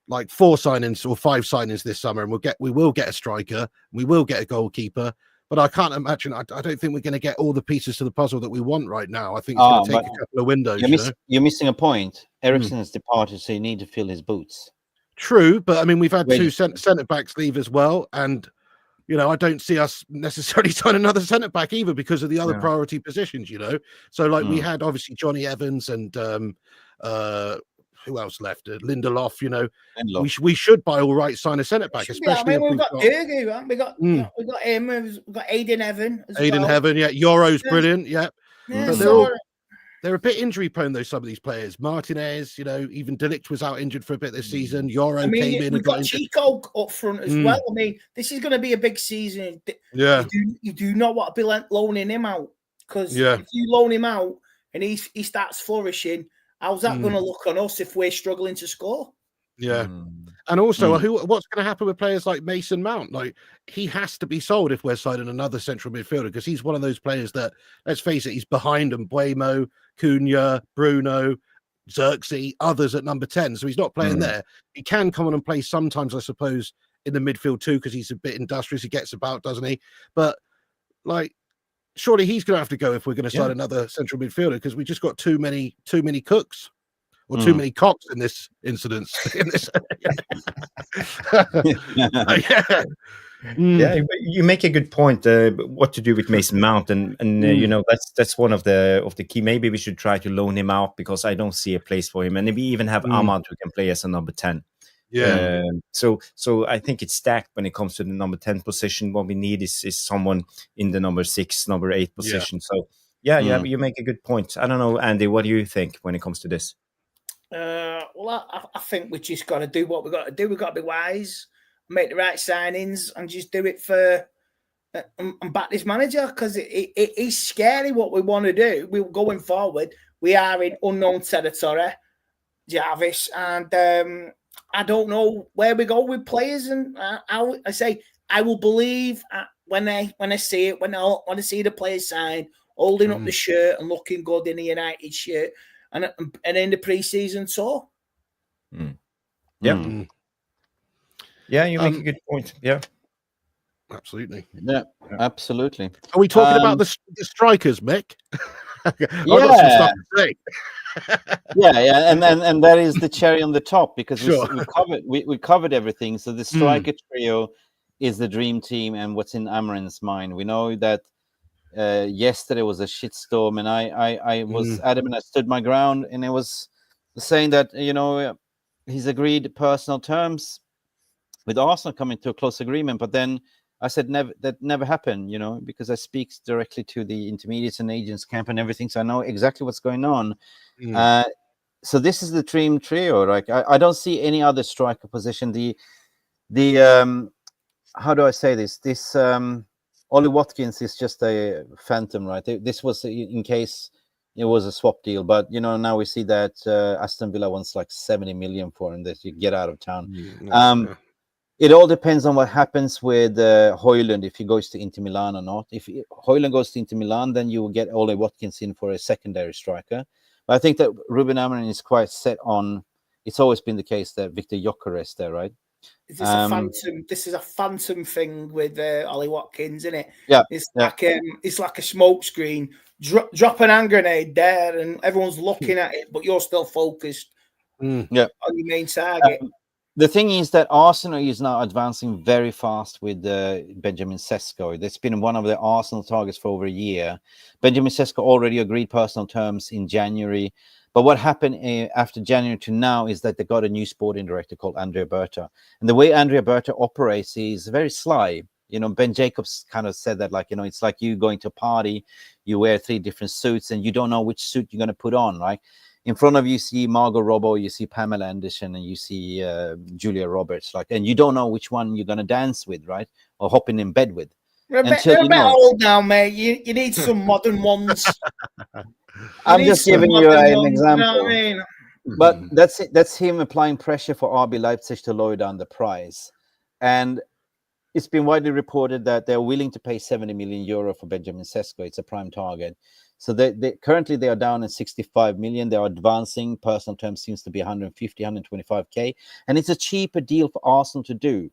[SPEAKER 7] like 4 signings or 5 signings this summer, and we will get a striker, we will get a goalkeeper. But I can't imagine. I don't think we're going to get all the pieces to the puzzle that we want right now. I think it's going to take a couple of windows.
[SPEAKER 3] You're missing a point. Eriksen has departed, so you need to fill his boots.
[SPEAKER 7] True, but I mean, we've had 2 centre backs leave as well, and I don't see us necessarily sign another centre back either because of the other priority positions. So like we had obviously Johnny Evans and who else left? Lindelof. Lindelof. We should by all right sign a centre back, especially if
[SPEAKER 9] we've got Gergu, haven't we? We've got him. We've got Aiden Heaven.
[SPEAKER 7] Heaven, yeah. Yoro's brilliant, yeah.
[SPEAKER 9] Yeah,
[SPEAKER 7] they're a bit injury prone though. Some of these players, Martinez, even Delict was out injured for a bit this season. Yoro came in.
[SPEAKER 9] We've got Chico up front as well. I mean, this is going to be a big season.
[SPEAKER 7] Yeah,
[SPEAKER 9] you do not want to be loaning him out, because if you loan him out and he starts flourishing, how's that going to look on us if we're struggling to score?
[SPEAKER 7] Yeah. And also, what's going to happen with players like Mason Mount? Like, he has to be sold if we're signing another central midfielder, because he's one of those players that, let's face it, he's behind Mbeumo, Cunha, Bruno, Xerxes, others at number 10. So he's not playing there. He can come on and play sometimes, I suppose, in the midfield too, because he's a bit industrious. He gets about, doesn't he? But, like, surely he's going to have to go if we're going to sign another central midfielder, because we just got too many cooks. Or too many cocks in this incident.
[SPEAKER 8] Yeah, you make a good point. What to do with Mason Mount, and that's one of the key. Maybe we should try to loan him out, because I don't see a place for him, and we even have Ahmad who can play as a number 10.
[SPEAKER 7] Yeah.
[SPEAKER 8] So I think it's stacked when it comes to the number 10 position. What we need is someone in the number 6, number 8 position. So you make a good point. I don't know, Andy, what do you think when it comes to this?
[SPEAKER 9] Well, I think we just got to do what we got to do. We've got to be wise, make the right signings, and just do it for and back this manager, because it is scary what we want to do. We're going forward. We are in unknown territory, Jarvis, and I don't know where we go with players. And I will believe when I see it, when I see the players sign, holding up the shirt and looking good in the United shirt. And in the pre-season tour.
[SPEAKER 8] Yeah, you make a good point. Yeah,
[SPEAKER 7] absolutely.
[SPEAKER 3] Yeah, absolutely.
[SPEAKER 7] Are we talking about the strikers, Mick?
[SPEAKER 3] I've got some stuff to say. and that is the cherry on the top, because we covered everything. So the striker trio is the dream team, and what's in Amorim's mind. We know that. Yesterday was a shitstorm, and I was adamant. I stood my ground, and I was saying that he's agreed personal terms with Arsenal coming to a close agreement. But then I said that never happened, because I speak directly to the intermediates and agents camp and everything, so I know exactly what's going on. So this is the dream trio. Like I don't see any other striker position. The how do I say this? Ollie Watkins is just a phantom, right? This was in case it was a swap deal, but now we see that Aston Villa wants like 70 million for him, that you get out of town. It all depends on what happens with Højlund, if he goes to Inter Milan or not. If Højlund goes to Inter Milan, then you will get Ole Watkins in for a secondary striker. But I think that Ruben Amorim is quite set on. It's always been the case that Victor Gyökeres there, right?
[SPEAKER 9] Is this a phantom? This is a phantom thing with Ollie Watkins, isn't it?
[SPEAKER 3] Yeah,
[SPEAKER 9] it's like a smoke screen. Drop an hand grenade there, and everyone's looking at it, but you're still focused on your main target.
[SPEAKER 3] The thing is that Arsenal is now advancing very fast with Benjamin Sesko. That's been one of the Arsenal targets for over a year. Benjamin Sesko already agreed personal terms in January. But what happened after January to now is that they got a new sporting director called Andrea Berta. And the way Andrea Berta operates is very sly. You know, Ben Jacobs kind of said that, like, you know, it's like you going to a party, you wear 3 different suits and you don't know which suit you're going to put on, right? In front of you see Margot Robbie, you see Pamela Anderson, and you see Julia Roberts, like, and you don't know which one you're going to dance with, right? Or hopping in bed with.
[SPEAKER 9] You're a bit old now, mate. You need some modern ones.
[SPEAKER 3] I'm just giving you an example.
[SPEAKER 9] You know what I mean?
[SPEAKER 3] But that's it. That's him applying pressure for RB Leipzig to lower down the price. And it's been widely reported that they're willing to pay 70 million euro for Benjamin Sesko. It's a prime target. So they currently they are down at 65 million. They are advancing. Personal terms seems to be 150, 125k. And it's a cheaper deal for Arsenal to do.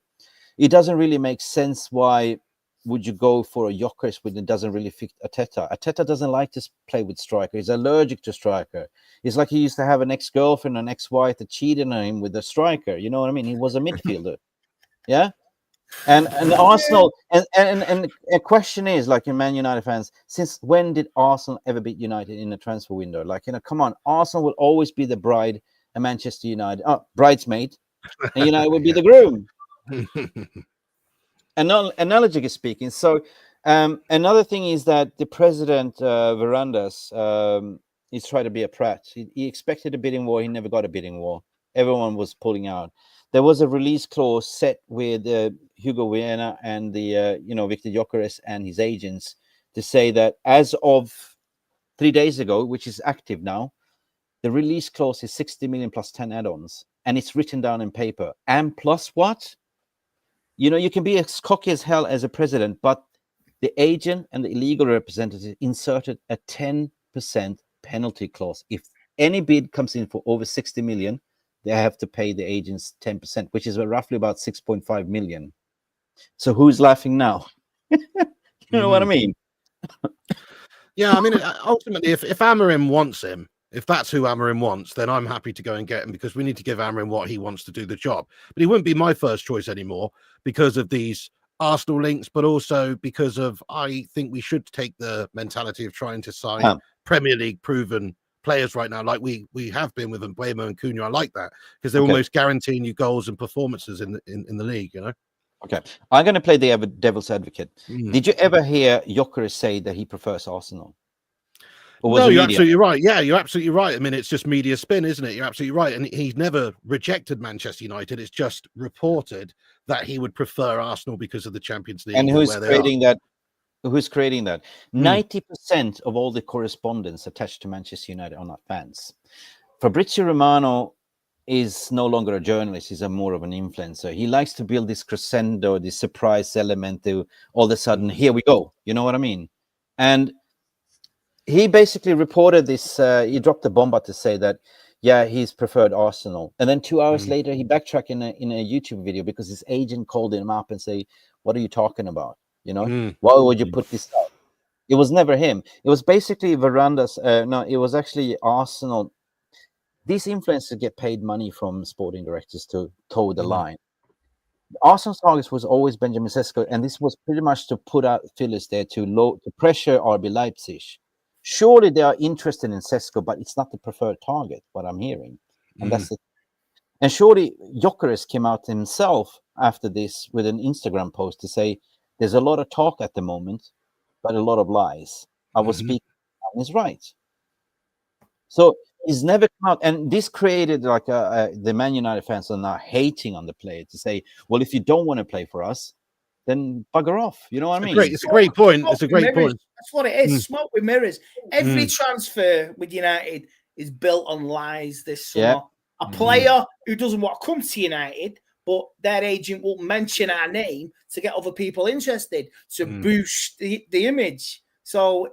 [SPEAKER 3] It doesn't really make sense. Why would you go for a Gyökeres when it doesn't really fit Arteta? Arteta doesn't like to play with striker. He's allergic to striker. It's like he used to have an ex-girlfriend, an ex-wife that cheated on him with a striker. You know what I mean? He was a midfielder. Yeah? And Arsenal, and a question is, like, in Man United fans, since when did Arsenal ever beat United in a transfer window? Like, you know, come on, Arsenal will always be the bride and Manchester United, bridesmaid, and United will be the groom. Analogically speaking. So another thing is that the president, Verandas, is trying to be a prat. He expected a bidding war. He never got a bidding war. Everyone was pulling out. There was a release clause set with Hugo Viana and the Victor Gyökeres and his agents to say that as of 3 days ago, which is active now, the release clause is 60 million plus 10 add-ons, and it's written down in paper. And plus what? You know, you can be as cocky as hell as a president, but the agent and the illegal representative inserted a 10% penalty clause. If any bid comes in for over 60 million, they have to pay the agents 10%, which is roughly about 6.5 million. So who's laughing now? You know what I mean?
[SPEAKER 7] Yeah, I mean, ultimately, if Amorim wants him, if that's who Amorim wants, then I'm happy to go and get him, because we need to give Amorim what he wants to do the job. But he wouldn't be my first choice anymore because of these Arsenal links, but also because of, I think we should take the mentality of trying to sign Premier League proven players right now, like we have been with Mbeumo and Cunha. I like that because they're almost guaranteeing you goals and performances in the league, you know.
[SPEAKER 3] Okay, I'm going to play the devil's advocate. Did you ever hear Gyökeres say that he prefers Arsenal?
[SPEAKER 7] No, you're absolutely right. Yeah, you're absolutely right. I mean, it's just media spin, isn't it? You're absolutely right. And he's never rejected Manchester United. It's just reported that he would prefer Arsenal because of the Champions League.
[SPEAKER 3] And who's creating that? Who's creating that? 90% of all the correspondents attached to Manchester United are not fans. Fabrizio Romano is no longer a journalist. He's more of an influencer. He likes to build this crescendo, this surprise element to all of a sudden, here we go. You know what I mean? And he basically reported this. He dropped the bomb to say that, yeah, he's preferred Arsenal. And then 2 hours later, he backtracked in a YouTube video because his agent called him up and say, what are you talking about? You know, why would you put this out? It was never him. It was basically Verandas. No, it was actually Arsenal. These influencers get paid money from sporting directors to toe the line. Arsenal's target was always Benjamin Sesko, and this was pretty much to put out fillers there to pressure RB Leipzig. Surely they are interested in Sesko, but it's not the preferred target, what I'm hearing. And that's it. And surely Gyökeres came out himself after this with an Instagram post to say, there's a lot of talk at the moment, but a lot of lies. I was speaking, and he's right. So he's never come out, and this created like the Man United fans are now hating on the player to say, well, if you don't want to play for us, then bugger off. You know what I mean?
[SPEAKER 7] It's a great point. It's a great point.
[SPEAKER 9] That's what it is. Smoke with mirrors. Every transfer with United is built on lies this summer. A player who doesn't want to come to United but their agent will mention our name to get other people interested, to boost the image. So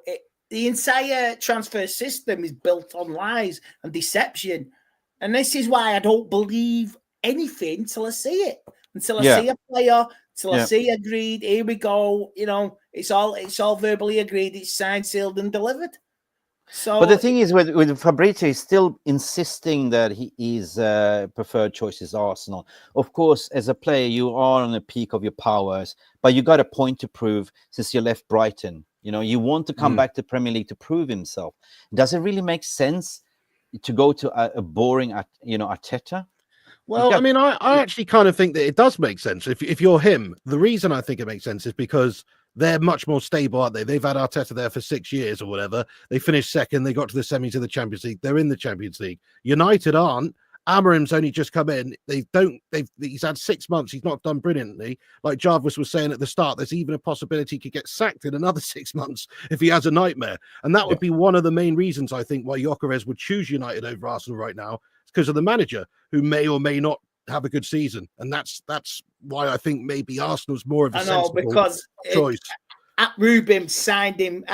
[SPEAKER 9] the entire transfer system is built on lies and deception. And this is why I don't believe anything till I see it, until I see a player, till I see agreed. Here we go. You know, it's all verbally agreed. It's signed, sealed, and delivered. So,
[SPEAKER 3] but the thing is, with Fabrizio, he's still insisting that his preferred choice is Arsenal. Of course, as a player, you are on the peak of your powers, but you got a point to prove since you left Brighton. You know, you want to come back to Premier League to prove himself. Does it really make sense to go to a boring, Arteta?
[SPEAKER 7] Well, I mean, I actually kind of think that it does make sense. If you're him, the reason I think it makes sense is because they're much more stable, aren't they? They've had Arteta there for 6 years or whatever. They finished second. They got to the semis of the Champions League. They're in the Champions League. United aren't. Amorim's only just come in. He's had 6 months. He's not done brilliantly. Like Jarvis was saying at the start, there's even a possibility he could get sacked in another 6 months if he has a nightmare. And that would be one of the main reasons, I think, why Gyökeres would choose United over Arsenal right now. It's because of the manager, who may or may not have a good season. And that's why I think maybe Arsenal's more of a sensible choice.
[SPEAKER 9] Rubin signed him,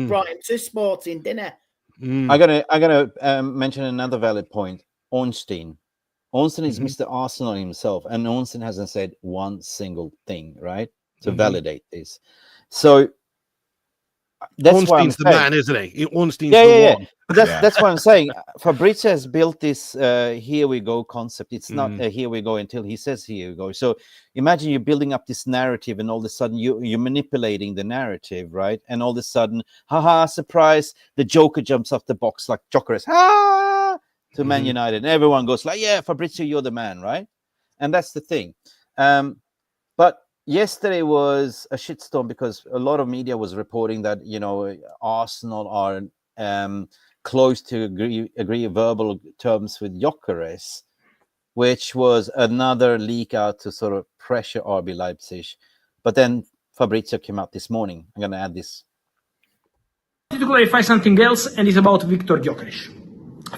[SPEAKER 9] brought him to Sporting, didn't it?
[SPEAKER 3] I'm gonna mention another valid point. Ornstein is Mr. Arsenal himself, and Ornstein hasn't said one single thing, right, to validate this. So that's
[SPEAKER 7] Ornstein's the man, isn't he? Ornstein's the one.
[SPEAKER 3] But that's what I'm saying. Fabrizio has built this here we go concept. It's not here we go until he says here we go. So imagine you're building up this narrative, and all of a sudden you're manipulating the narrative, right? And all of a sudden, haha, surprise, the Joker jumps off the box like Gyökeres, to Man United. And everyone goes like, yeah, Fabrizio, you're the man, right? And that's the thing. But yesterday was a shitstorm because a lot of media was reporting that, Arsenal are close to agree verbal terms with Gyökeres, which was another leak out to sort of pressure RB Leipzig. But then Fabrizio came out this morning. I'm going to add this.
[SPEAKER 1] To clarify something else, and it's about Victor Gyökeres.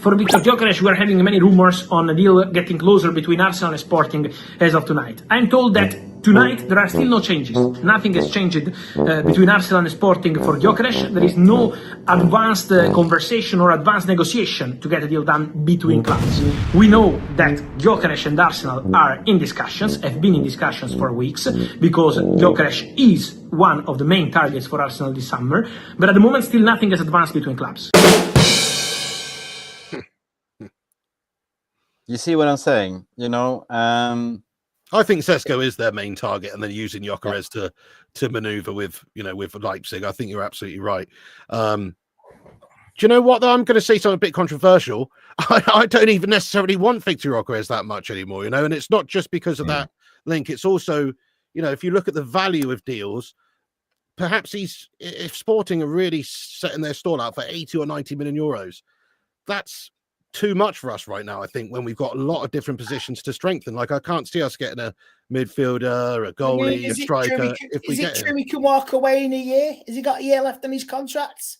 [SPEAKER 1] For Victor Gyökeres, we are having many rumors on a deal getting closer between Arsenal and Sporting as of tonight. I'm told that tonight there are still no changes. Nothing has changed between Arsenal and Sporting for Gyökeres. There is no advanced conversation or advanced negotiation to get a deal done between clubs. We know that Gyökeres and Arsenal are in discussions, have been in discussions for weeks, because Gyökeres is one of the main targets for Arsenal this summer. But at the moment, still nothing has advanced between clubs.
[SPEAKER 3] You see what I'm saying?
[SPEAKER 7] I think Sesko is their main target, and then using Gyökeres to maneuver with Leipzig. I think you're absolutely right. Do you know what, though? I'm going to say something a bit controversial. I don't even necessarily want Victor Gyökeres that much anymore, and it's not just because of that link. It's also, if you look at the value of deals, perhaps if Sporting are really setting their stall out for 80 or 90 million euros, that's too much for us right now, I think, when we've got a lot of different positions to strengthen. Like, I can't see us getting a midfielder, a goalie, a striker.
[SPEAKER 9] Is it true he can walk away in a year? Has he got a year left on his contract?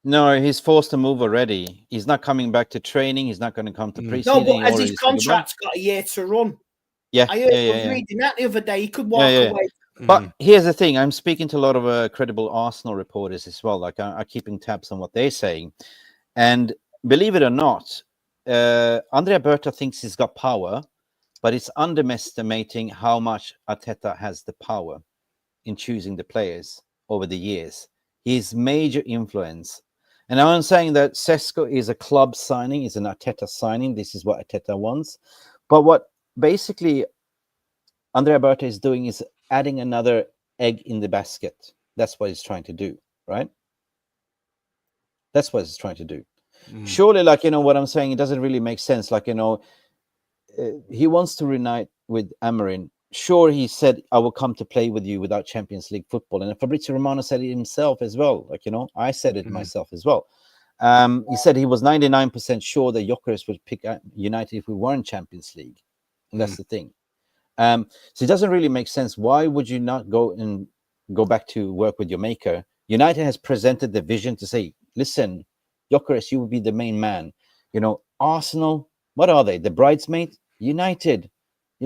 [SPEAKER 3] No, he's forced to move already. He's not coming back to training. He's not going to come to pre-season.
[SPEAKER 9] No, but has his contract got a year to run?
[SPEAKER 3] Yeah.
[SPEAKER 9] I heard reading that the other day. He could walk away.
[SPEAKER 3] But here's the thing. I'm speaking to a lot of credible Arsenal reporters as well. Like, I'm keeping tabs on what they're saying. And believe it or not, Andrea Berta thinks he's got power, but it's underestimating how much Arteta has the power in choosing the players over the years. His major influence. And I'm saying that Sesko is a club signing, is an Arteta signing. This is what Arteta wants. But what basically Andrea Berta is doing is adding another egg in the basket. That's what he's trying to do, right? That's what he's trying to do. Surely, what I'm saying, it doesn't really make sense. He wants to reunite with Amorim. Sure, he said, I will come to play with you without Champions League football. And Fabrizio Romano said it himself as well. I said it myself as well. He said he was 99% sure that Gyökeres would pick United if we were in Champions League. And that's the thing. So it doesn't really make sense. Why would you not go back to work with your maker? United has presented the vision to say, listen, Gyökeres, you will be the main man. Arsenal, what are they? The bridesmaid? United.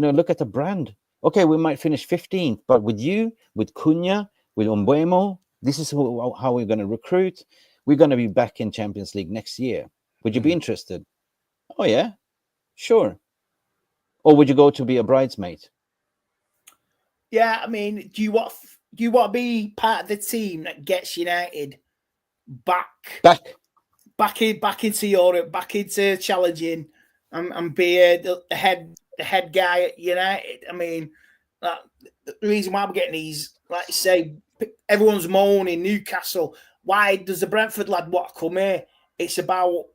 [SPEAKER 3] look at the brand. Okay, we might finish 15th, but with you, with Cunha, with Mbeumo, this is how we're going to recruit. We're going to be back in Champions League next year. Would you be interested? Oh, yeah, sure. Or would you go to be a bridesmaid?
[SPEAKER 9] Yeah, I mean, do you want to be part of the team that gets United back into Europe, back into challenging, and be the head guy at United? I mean, the reason why we're getting these, like you say, everyone's moaning Newcastle. Why does the Brentford lad want to come here? It's about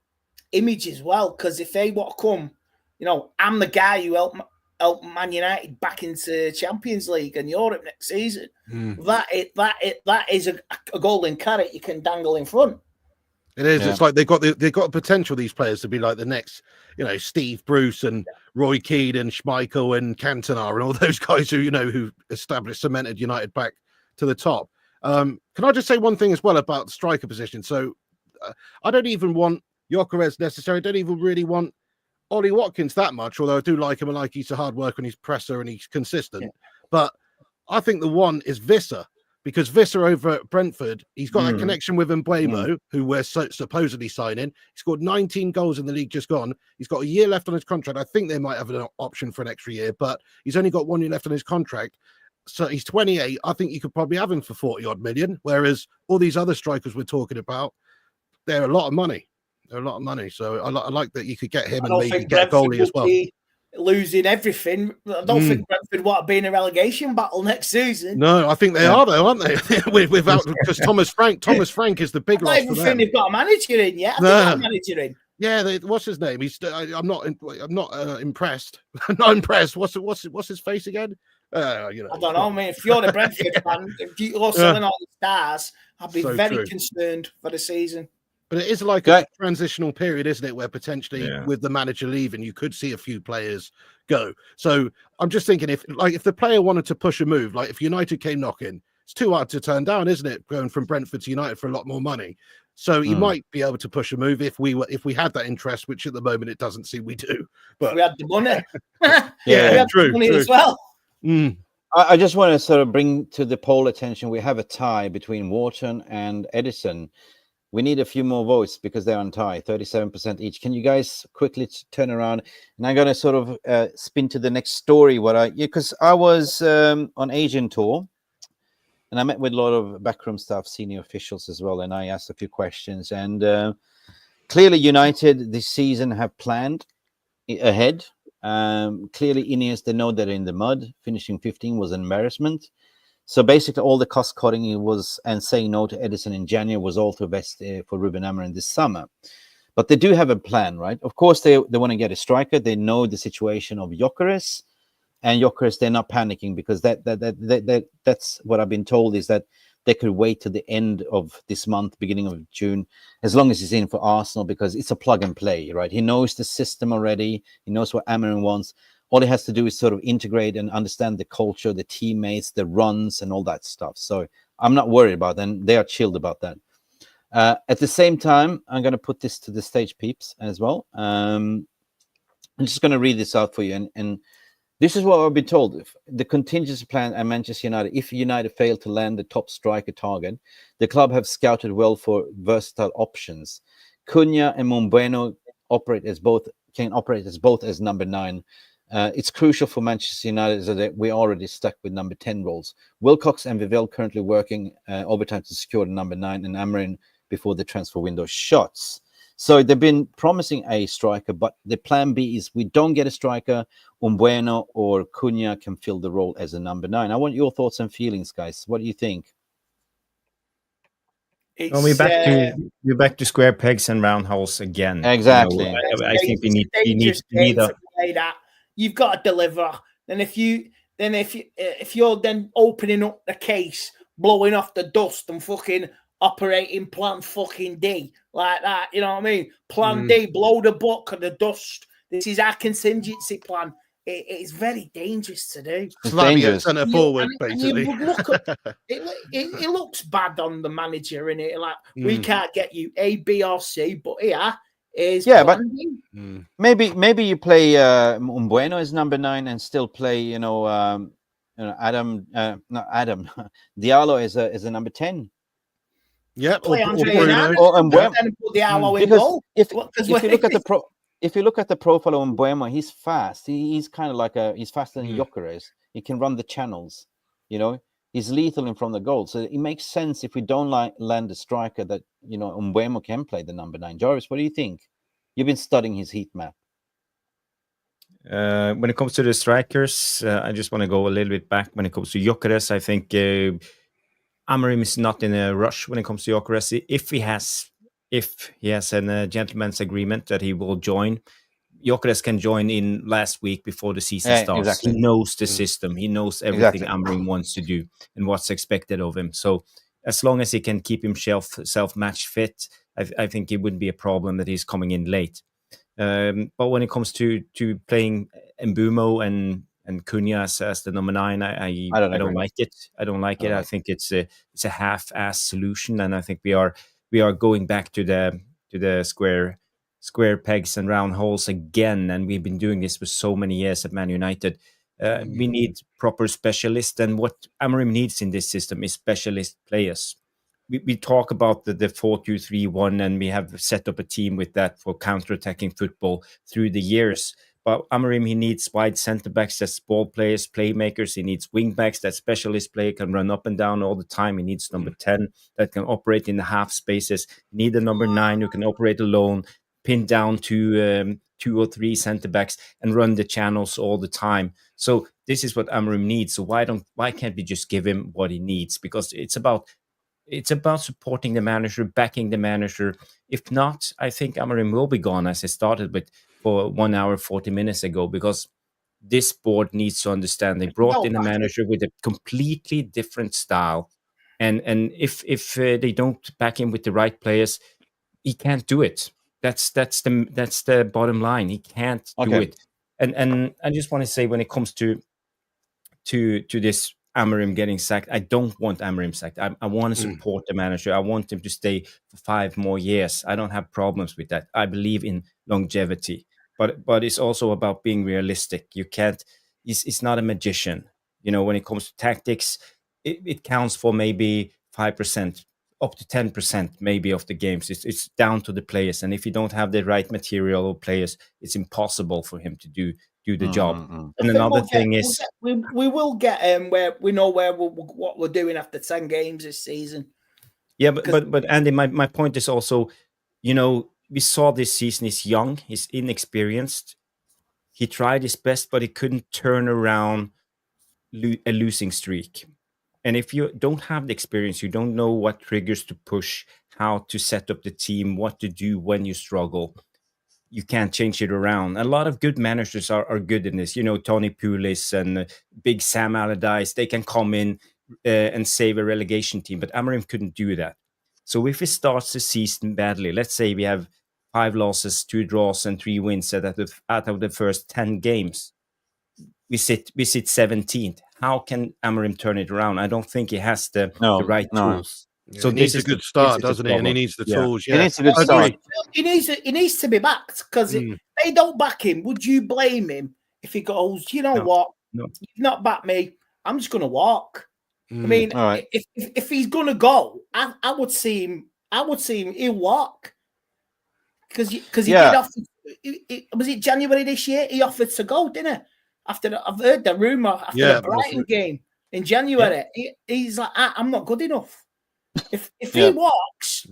[SPEAKER 9] image as well, because if they want to come, I'm the guy who helped Man United back into Champions League and Europe next season. That is a golden carrot you can dangle in front.
[SPEAKER 7] It is. Yeah. It's like they've got potential, these players, to be like the next, Steve Bruce and Roy Keane and Schmeichel and Cantona and all those guys who cemented United back to the top. Can I just say one thing as well about the striker position? So I don't even want Gyökeres necessarily. I don't even really want Ollie Watkins that much, although I do like him and like he's a hard worker and he's presser and he's consistent. Yeah. But I think the one is Visser, because Visser over at Brentford, he's got that connection with Mbeumo, who we're supposedly signing. He scored 19 goals in the league just gone. He's got a year left on his contract. I think they might have an option for an extra year, but he's only got 1 year left on his contract. So he's 28. I think you could probably have him for 40 odd million, whereas all these other strikers we're talking about, they're a lot of money. So I like that you could get him and maybe get a goalie as well.
[SPEAKER 9] Losing everything. I don't think Brentford want to be in a relegation battle next season.
[SPEAKER 7] No, I think they are though, aren't they? Without, because Thomas Frank is the big loss for them.
[SPEAKER 9] They've got a manager in yet. A manager in.
[SPEAKER 7] Yeah, what's his name? I'm not impressed. Not impressed. What's his face again?
[SPEAKER 9] I don't know. I mean, if you're the Brentford fan, if you're selling all the stars, I'd be very concerned for the season.
[SPEAKER 7] But it is like a transitional period, isn't it? Where potentially with the manager leaving, you could see a few players go. So I'm just thinking if the player wanted to push a move, like if United came knocking, it's too hard to turn down, isn't it? Going from Brentford to United for a lot more money. So he might be able to push a move if we had that interest, which at the moment it doesn't seem we do. But
[SPEAKER 9] we had the money.
[SPEAKER 3] We
[SPEAKER 9] had the money as well.
[SPEAKER 3] I just want to sort of bring to the poll attention. We have a tie between Wharton and Edison. We need a few more votes because they're on tie, 37% each. Can you guys quickly turn around? And I'm going to sort of spin to the next story. Because I was on Asian tour, and I met with a lot of backroom staff, senior officials as well, and I asked a few questions. And clearly, United this season have planned ahead. Clearly, Ineos, they know they're in the mud. Finishing 15 was an embarrassment. So basically, all the cost cutting and saying no to Edison in January was all to invest for Ruben Amorim this summer. But they do have a plan, right? Of course, they want to get a striker. They know the situation of Gyökeres, and Gyökeres, they're not panicking because that's what I've been told is that they could wait till the end of this month, beginning of June, as long as he's in for Arsenal, because it's a plug and play, right? He knows the system already. He knows what Amorim wants. All he has to do is sort of integrate and understand the culture, the teammates, the runs, and all that stuff. So I'm not worried about them. They are chilled about that. At the same time, I'm going to put this to the stage peeps as well. I'm just going to read this out for you. And this is what I've been told. If the contingency plan at Manchester United, if United fail to land the top striker target, the club have scouted well for versatile options. Cunha and Mbeumo can operate as both as number 9. It's crucial for Manchester United that we're already stuck with number 10 roles. Wilcox and Vivell currently working overtime to secure the number 9 and Amorim before the transfer window shuts. So they've been promising a striker, but the plan B is we don't get a striker. Mbeumo or Cunha can fill the role as a number 9. I want your thoughts and feelings, guys. What do you think?
[SPEAKER 8] We're back to square pegs and round holes again.
[SPEAKER 3] Exactly.
[SPEAKER 8] I think we need
[SPEAKER 9] that. You've got to deliver. And if you're then opening up the case, blowing off the dust and fucking operating plan fucking D like that, you know what I mean? Plan D, blow the book of the dust. This is our contingency plan. It is very dangerous to do.
[SPEAKER 7] It's dangerous. Centre forward, basically.
[SPEAKER 9] It looks bad on the manager, innit? Like we can't get you A, B, or C, but here is
[SPEAKER 3] Yeah, but
[SPEAKER 9] blinding.
[SPEAKER 3] maybe you play Mbeumo as number 9 and still play, Adam, not Adam, Diallo as a number 10.
[SPEAKER 7] Yeah,
[SPEAKER 9] Play
[SPEAKER 7] or
[SPEAKER 9] Andre
[SPEAKER 7] Bruno.
[SPEAKER 3] or
[SPEAKER 9] and
[SPEAKER 3] Mbeumo.
[SPEAKER 9] put Diallo in
[SPEAKER 3] Because
[SPEAKER 9] goal.
[SPEAKER 3] if
[SPEAKER 9] Because
[SPEAKER 3] you look at the profile of Mbeumo, he's fast. He's kind of like he's faster than Gyökeres. He can run the channels. He's lethal in front of the goal. So it makes sense if we don't land a striker that Mbeumo can play the number 9. Jarvis, what do you think? You've been studying his heat map.
[SPEAKER 8] When it comes to the strikers, I just want to go a little bit back. When it comes to Gyökeres, I think Amorim is not in a rush when it comes to Gyökeres. If he has a gentleman's agreement that he will join, Gyökeres can join in last week before the season starts.
[SPEAKER 3] Exactly.
[SPEAKER 8] He knows the system. He knows everything
[SPEAKER 3] Exactly.
[SPEAKER 8] Amorim wants to do and what's expected of him. So as long as he can keep himself self-match fit, I think it wouldn't be a problem that he's coming in late. But when it comes to playing Mbeumo and Cunha as the number 9, I don't like it. I don't like it. I think it's a half-ass solution, and I think we are going back to the square pegs and round holes again. And we've been doing this for so many years at Man United. We need proper specialists, and what Amorim needs in this system is specialist players. We talk about the 4-2-3-1, and we have set up a team with that for counter-attacking football through the years. But Amorim, he needs wide centre-backs that's ball players, playmakers. He needs wing-backs that specialist player can run up and down all the time. He needs number 10 that can operate in the half spaces. He needs a number 9 who can operate alone, pin down to 2 or 3 centre-backs and run the channels all the time. So this is what Amorim needs. So why can't we just give him what he needs? Because it's about supporting the manager, backing the manager. If not, I think Amorim will be gone, as I started with for 1 hour, 40 minutes ago, because this board needs to understand they brought in a manager with a completely different style. And if they don't back him with the right players, he can't do it. That's the bottom line. He can't do it. And I just want to say, when it comes to this Amorim getting sacked, I don't want Amorim sacked. I want to support the manager. I want him to stay for 5 more years. I don't have problems with that. I believe in longevity, but it's also about being realistic. You can't. He's not a magician. When it comes to tactics, it counts for maybe 5%, up to 10% maybe of the games. It's down to the players, and if you don't have the right material or players, it's impossible for him to do the job. And another thing is
[SPEAKER 9] we will get where we know what we're doing after 10 games this season.
[SPEAKER 8] Yeah, but Andy, my point is also, we saw this season, he's young, he's inexperienced. He tried his best, but he couldn't turn around a losing streak. And if you don't have the experience, you don't know what triggers to push, how to set up the team, what to do when you struggle, you can't change it around. A lot of good managers are good in this. Tony Pulis and Big Sam Allardyce, they can come in and save a relegation team, but Amorim couldn't do that. So if he starts the season badly, let's say we have 5 losses, 2 draws, and 3 wins out of the first 10 games, we sit 17th. How can Amorim turn it around? I don't think he has the right tools.
[SPEAKER 7] Yeah,
[SPEAKER 8] so
[SPEAKER 7] he needs a good start, doesn't he? And he needs the tools. Yeah,
[SPEAKER 3] he needs a good start.
[SPEAKER 9] He needs to be backed, because if they don't back him, would you blame him if he goes, what?
[SPEAKER 8] No.
[SPEAKER 9] You've not backed me. I'm just going to walk. I mean,
[SPEAKER 3] All right.
[SPEAKER 9] if he's going to go, I would see him. He'll walk, because he did offer. Was it January this year? He offered to go, didn't he? I've heard the rumor after the Brighton game in January. He's like, I'm not good enough. If he walks,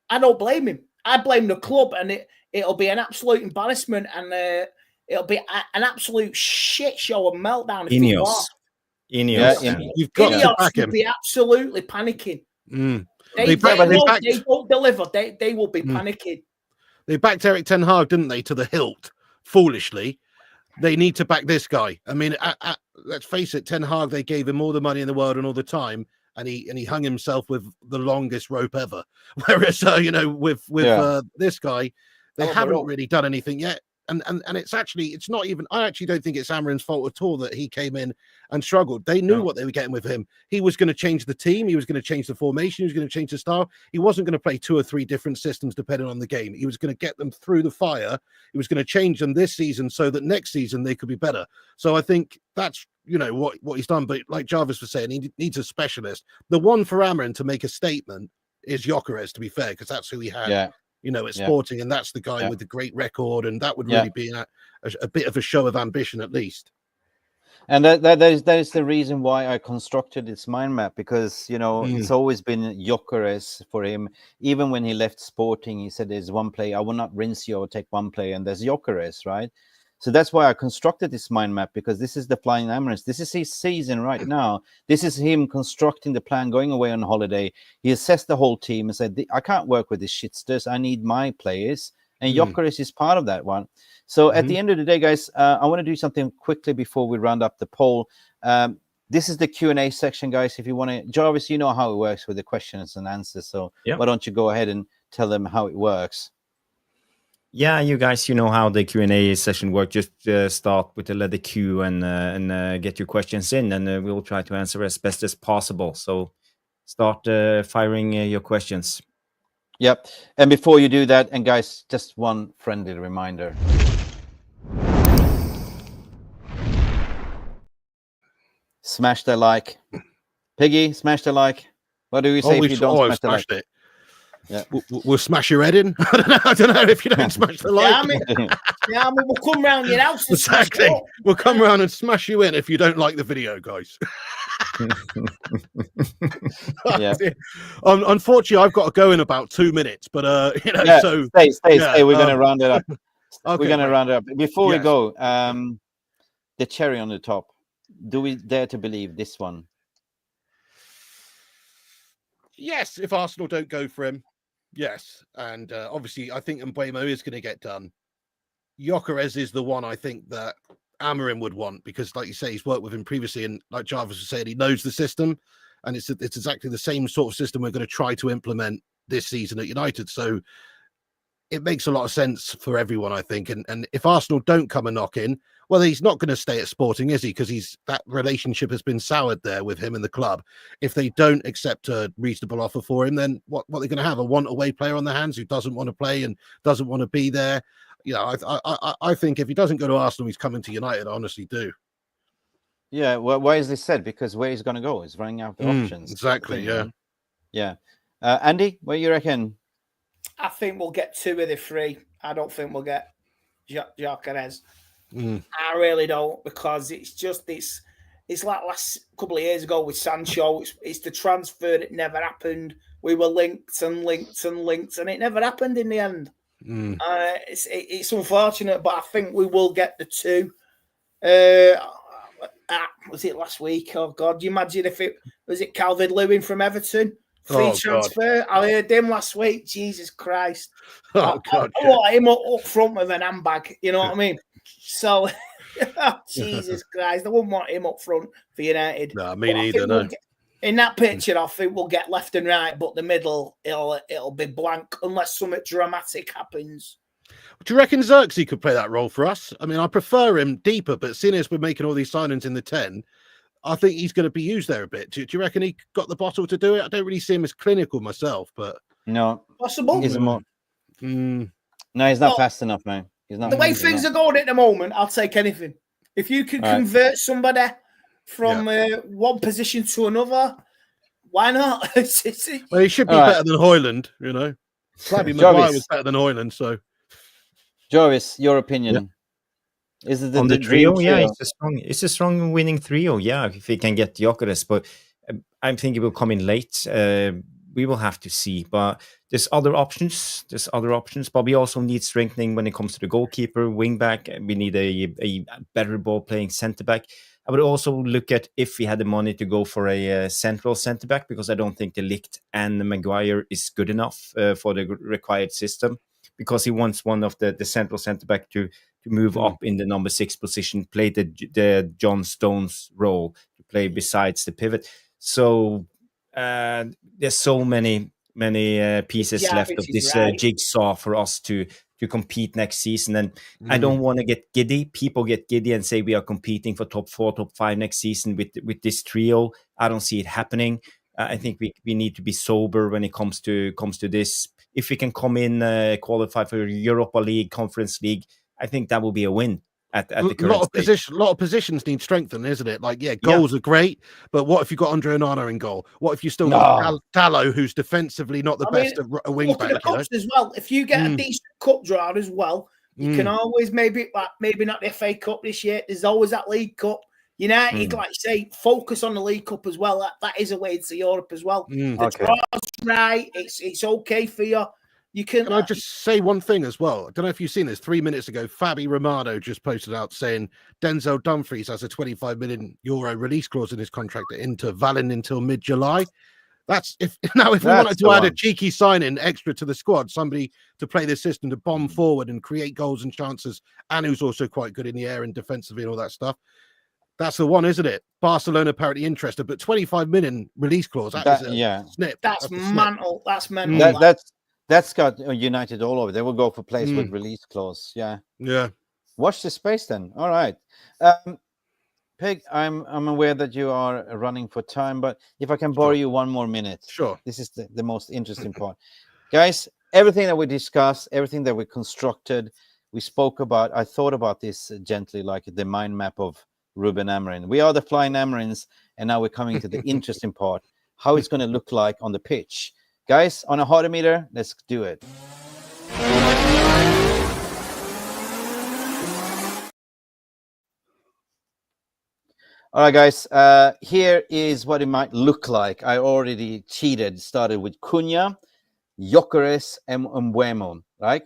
[SPEAKER 9] I don't blame him. I blame the club, and it'll be an absolute embarrassment, and it'll be an absolute shit show and meltdown if he walks.
[SPEAKER 8] Ineos.
[SPEAKER 7] You've got to back him.
[SPEAKER 9] Will be absolutely panicking.
[SPEAKER 7] They
[SPEAKER 9] don't deliver. They will be panicking.
[SPEAKER 7] They backed Eric Ten Hag, didn't they, to the hilt? Foolishly. They need to back this guy. I mean, let's face it, Ten Hag, they gave him all the money in the world and all the time, and he hung himself with the longest rope ever. Whereas, with this guy, they haven't really done anything yet. And it's not even, I actually don't think it's Amorim's fault at all that he came in and struggled. They knew what they were getting with him. He was going to change the team. He was going to change the formation. He was going to change the style. He wasn't going to play 2 or 3 different systems depending on the game. He was going to get them through the fire. He was going to change them this season so that next season they could be better. So I think that's, what he's done. But like Jarvis was saying, he needs a specialist. The one for Amorim to make a statement is Gyökeres, to be fair, because that's who he had.
[SPEAKER 3] Yeah.
[SPEAKER 7] At Sporting, and that's the guy with the great record, and that would really be a bit of a show of ambition, at least.
[SPEAKER 3] And that is the reason why I constructed this mind map, because it's always been Gyökeres for him. Even when he left Sporting, he said, "There's one player I will not rinse you or take one player," and there's Gyökeres, right? So that's why I constructed this mind map, because this is the Flying Amorims. This is his season right now. This is him constructing the plan, going away on holiday. He assessed the whole team and said, I can't work with these shitsters. I need my players. And Gyökeres is part of that one. So at the end of the day, guys, I want to do something quickly before we round up the poll. This is the Q&A section, guys. If you want to, Jarvis, you know how it works with the questions and answers. So why don't you go ahead and tell them how it works?
[SPEAKER 8] Yeah, you guys, you know how the Q&A session works. Just start with the letter Q and get your questions in, and we'll try to answer as best as possible. So start firing your questions.
[SPEAKER 3] Yep. And before you do that, and guys, just one friendly reminder. Smash the like. Piggy, smash the like. What do we say if you don't smash the like?
[SPEAKER 7] It.
[SPEAKER 3] Yeah.
[SPEAKER 7] We'll smash your head in. I don't know if you don't smash the like.
[SPEAKER 9] We'll come round your house.
[SPEAKER 7] Exactly. We'll come round and smash you in if you don't like the video, guys. Unfortunately, I've got to go in about 2 minutes, but so
[SPEAKER 3] stay. We're going to round it up.
[SPEAKER 7] Okay,
[SPEAKER 3] we're going to round it up. Before we go, the cherry on the top. Do we dare to believe this one?
[SPEAKER 7] Yes, if Arsenal don't go for him. Yes, and obviously, I think Mbeumo is going to get done. Gyökeres is the one I think that Amorim would want, because, like you say, he's worked with him previously, and like Jarvis was saying, he knows the system, and it's exactly the same sort of system we're going to try to implement this season at United. So it makes a lot of sense for everyone, I think. And if Arsenal don't come and knock in, well, he's not going to stay at Sporting, is he? Because that relationship has been soured there with him and the club. If they don't accept a reasonable offer for him, then what are they going to have? A one-away player on their hands who doesn't want to play and doesn't want to be there? I think if he doesn't go to Arsenal, he's coming to United. I honestly do.
[SPEAKER 3] Yeah, well, why is this said? Because where he's going to go is running out of options.
[SPEAKER 7] Exactly,
[SPEAKER 3] yeah. Andy, what do you reckon?
[SPEAKER 9] I think we'll get 2 of the 3. I don't think we'll get Gyökeres. I really don't, because it's like last couple of years ago with Sancho. It's the transfer that never happened. We were linked, and it never happened in the end. It's unfortunate, but I think we will get the 2. Was it last week? Oh God! You imagine if it was Calvert-Lewin from Everton, free transfer. God. I heard him last week. Jesus Christ!
[SPEAKER 7] Oh God!
[SPEAKER 9] I want him up front with an handbag. You know what I mean? So, Jesus Christ! I wouldn't want him up front for United.
[SPEAKER 7] No, me neither. No.
[SPEAKER 9] In that picture, I think we'll get left and right, but the middle it'll be blank unless something dramatic happens.
[SPEAKER 7] Do you reckon Xerxes could play that role for us? I mean, I prefer him deeper, but seeing as we're making all these signings in the 10, I think he's going to be used there a bit. Do you reckon he got the bottle to do it? I don't really see him as clinical myself, but
[SPEAKER 3] no,
[SPEAKER 9] possible.
[SPEAKER 3] He's more. No, he's not fast enough, man. He's not.
[SPEAKER 9] The way things are going at the moment, I'll take anything. If you can convert somebody from one position to another, why not?
[SPEAKER 7] Well, he should be better than Højlund, you know. Flabby Maguire was better than Højlund, so.
[SPEAKER 3] Jarvis, your opinion? Is it
[SPEAKER 8] on the trio? Yeah, it's a strong winning trio. Yeah, if we can get Gyökeres, but I think it will come in late. We will have to see, but there's other options. But we also need strengthening when it comes to the goalkeeper, wing back. We need a better ball playing centre back. I would also look at if we had the money to go for a central centre back, because I don't think the Ligt and Maguire is good enough for the required system. Because he wants one of the central centre back to move up in the number 6 position, play the John Stones role, to play besides the pivot. So there's so many pieces left of this jigsaw for us to compete next season. And I don't want to get giddy. People get giddy and say we are competing for top 4, top 5 next season with this trio. I don't see it happening. I think we need to be sober when it comes to this. If we can come in, qualify for Europa League, Conference League, I think that will be a win. At the current stage.
[SPEAKER 7] A lot of positions need strengthening, isn't it? Like, goals are great, but what if you got Andre Onana in goal? What if you still got Dallo, who's defensively not the best at a wing back?
[SPEAKER 9] The cups as well. If you get a decent cup draw as well, you can always maybe not the FA Cup this year. There's always that League Cup. United, like you say, focus on the League Cup as well. That is a way to Europe as well. The draw's right. It's okay for you. Can
[SPEAKER 7] I just say one thing as well? I don't know if you've seen this. 3 minutes ago, Fabi Romano just posted out saying Denzel Dumfries has a €25 million release clause in his contract at Inter, valid until mid-July. That's if we wanted to add a cheeky sign-in extra to the squad, somebody to play this system to bomb forward and create goals and chances, and who's also quite good in the air and defensively and all that stuff. That's the one, isn't it? Barcelona apparently interested, but 25 million release clause. Snip.
[SPEAKER 9] That's mental. That's mental.
[SPEAKER 3] That's got United all over. They will go for players with release clause. Yeah. Watch the space then. All right. Pig, I'm aware that you are running for time, but if I can borrow you 1 more minute.
[SPEAKER 7] Sure.
[SPEAKER 3] This is the most interesting part. Guys, everything that we discussed, everything that we constructed, we spoke about, I thought about this gently, like the mind map of Ruben Amorim. We are the flying Amorims, and now we're coming to the interesting part, how it's going to look like on the pitch. Guys, on a hardometer, let's do it. All right, guys, here is what it might look like. I already cheated, started with Cunha, Gyökeres, and Mbeumo, right?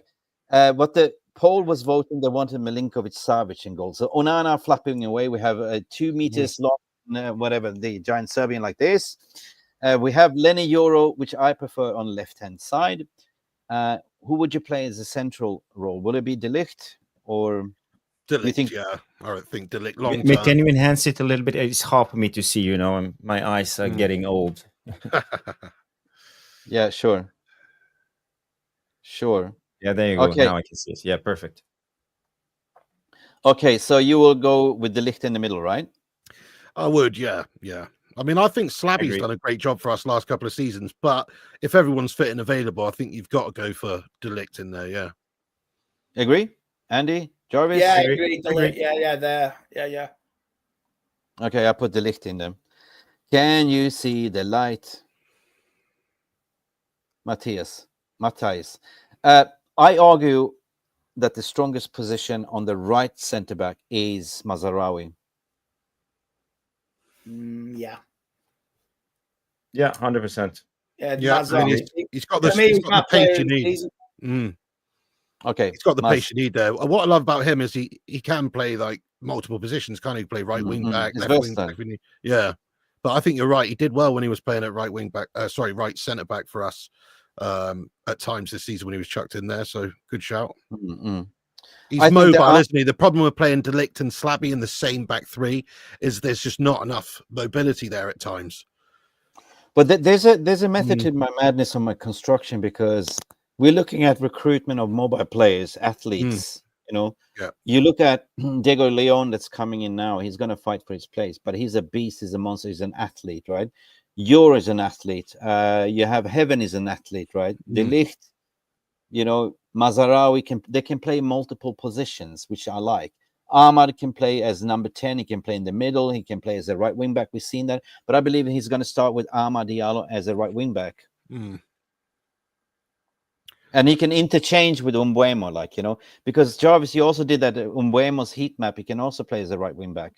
[SPEAKER 3] What the poll was voting, they wanted Milinkovic-Savic in goal. So Onana flapping away. We have 2 meters long, whatever, the giant Serbian like this. We have Lenny Euro, which I prefer on left-hand side. Who would you play as a central role? Will it be De Ligt or...
[SPEAKER 7] De Ligt, I think De Ligt long
[SPEAKER 8] term. Can you enhance it a little bit? It's hard for me to see, and my eyes are getting old.
[SPEAKER 3] Yeah, sure.
[SPEAKER 8] Yeah, there you go. Now I can see it. Yeah, perfect. Okay, so you will go with De Ligt in the middle, right?
[SPEAKER 7] I would, yeah. I mean, I think Slabby's done a great job for us last couple of seasons, but if everyone's fit and available, I think you've got to go for De Ligt in there, yeah.
[SPEAKER 3] Agree? Andy? Jarvis?
[SPEAKER 9] Yeah, I agree. De Ligt, there. Yeah.
[SPEAKER 3] Okay, I put De Ligt in them. Can you see the light? Matthias. I argue that the strongest position on the right centre-back is Mazraoui.
[SPEAKER 9] Yeah.
[SPEAKER 8] Yeah, 100%.
[SPEAKER 7] Yeah, I mean, he's got the pace you need.
[SPEAKER 3] Okay,
[SPEAKER 7] he's got the pace you need there. What I love about him is he can play like multiple positions. Can't he play right wing back, left wing back? Yeah, but I think you're right. He did well when he was playing at right wing back. Right centre back for us at times this season when he was chucked in there. So good shout. He's mobile, isn't he? The problem with playing De Ligt and Slabby in the same back three is there's just not enough mobility there at times.
[SPEAKER 3] But there's a method to my madness on my construction, because we're looking at recruitment of mobile players, athletes. You look at Diego Leon that's coming in now. He's going to fight for his place, but he's a beast. He's a monster. He's an athlete, right? Euro is an athlete. You have Heaven is an athlete, right? De Ligt, Mazraoui they can play multiple positions, which I like. Ahmad can play as number 10. He can play in the middle. He can play as a right wing back. We've seen that, but I believe he's going to start with Ahmad Diallo as a right wing back. And he can interchange with Mbeumo, because Jarvis, you also did that Mbeumo's heat map. He can also play as a right wing back.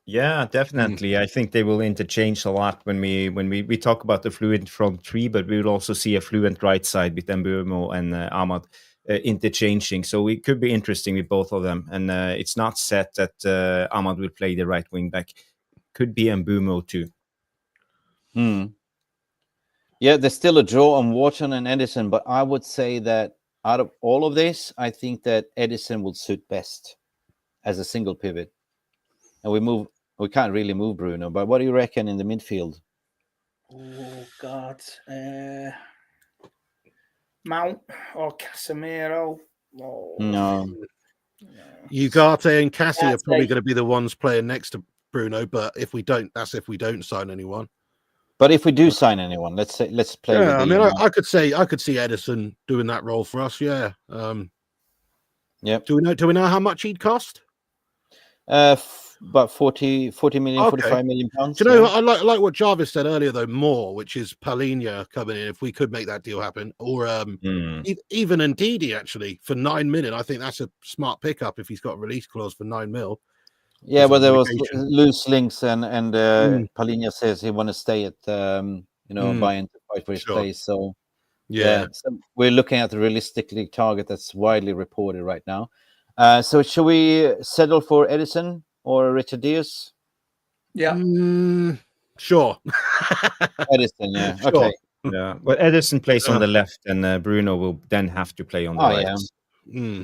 [SPEAKER 8] Yeah, definitely. I think they will interchange a lot when we talk about the fluent front three, but we will also see a fluent right side with Mbeumo and Ahmad interchanging. So it could be interesting with both of them. And it's not set that Ahmad will play the right wing back. Could be Mbeumo too.
[SPEAKER 3] Yeah, there's still a draw on Wharton and Edison, but I would say that out of all of this, I think that Edison will suit best as a single pivot. And we can't really move Bruno, but what do you reckon in the midfield?
[SPEAKER 9] Oh, God. Mount or Casemiro.
[SPEAKER 3] No.
[SPEAKER 7] Ugarte and Cassie are
[SPEAKER 9] That's
[SPEAKER 7] probably
[SPEAKER 9] like-
[SPEAKER 7] going to be the ones playing next to Bruno, but if we don't sign anyone.
[SPEAKER 3] But if we do sign anyone, let's play.
[SPEAKER 7] Yeah,
[SPEAKER 3] with
[SPEAKER 7] I mean,
[SPEAKER 3] the,
[SPEAKER 7] I could see Edison doing that role for us. Yeah.
[SPEAKER 3] Yep.
[SPEAKER 7] Do we know how much he'd cost?
[SPEAKER 3] About 40 million,
[SPEAKER 7] Okay.
[SPEAKER 3] 45 million pounds.
[SPEAKER 7] Do you know?
[SPEAKER 3] yeah.
[SPEAKER 7] I like what Jarvis said earlier, though. More, which is Palhinha coming in. If we could make that deal happen, or even Ndidi actually for 9 million, I think that's a smart pickup if he's got a release clause for 9 mil.
[SPEAKER 3] Yeah,
[SPEAKER 7] With
[SPEAKER 3] but there was
[SPEAKER 7] relegation.
[SPEAKER 3] loose links, and Palhinha says he want to stay at Bayern to fight for his
[SPEAKER 7] Sure.
[SPEAKER 3] place. So
[SPEAKER 7] Yeah.
[SPEAKER 3] so we're looking at the realistically target that's widely reported right now. So should we settle for Edison or Richard Diaz?
[SPEAKER 9] Yeah.
[SPEAKER 7] Sure.
[SPEAKER 3] Edison, yeah.
[SPEAKER 7] Sure.
[SPEAKER 3] Okay.
[SPEAKER 8] Yeah, but Edison plays on the left, and Bruno will then have to play on the right.
[SPEAKER 3] Yeah.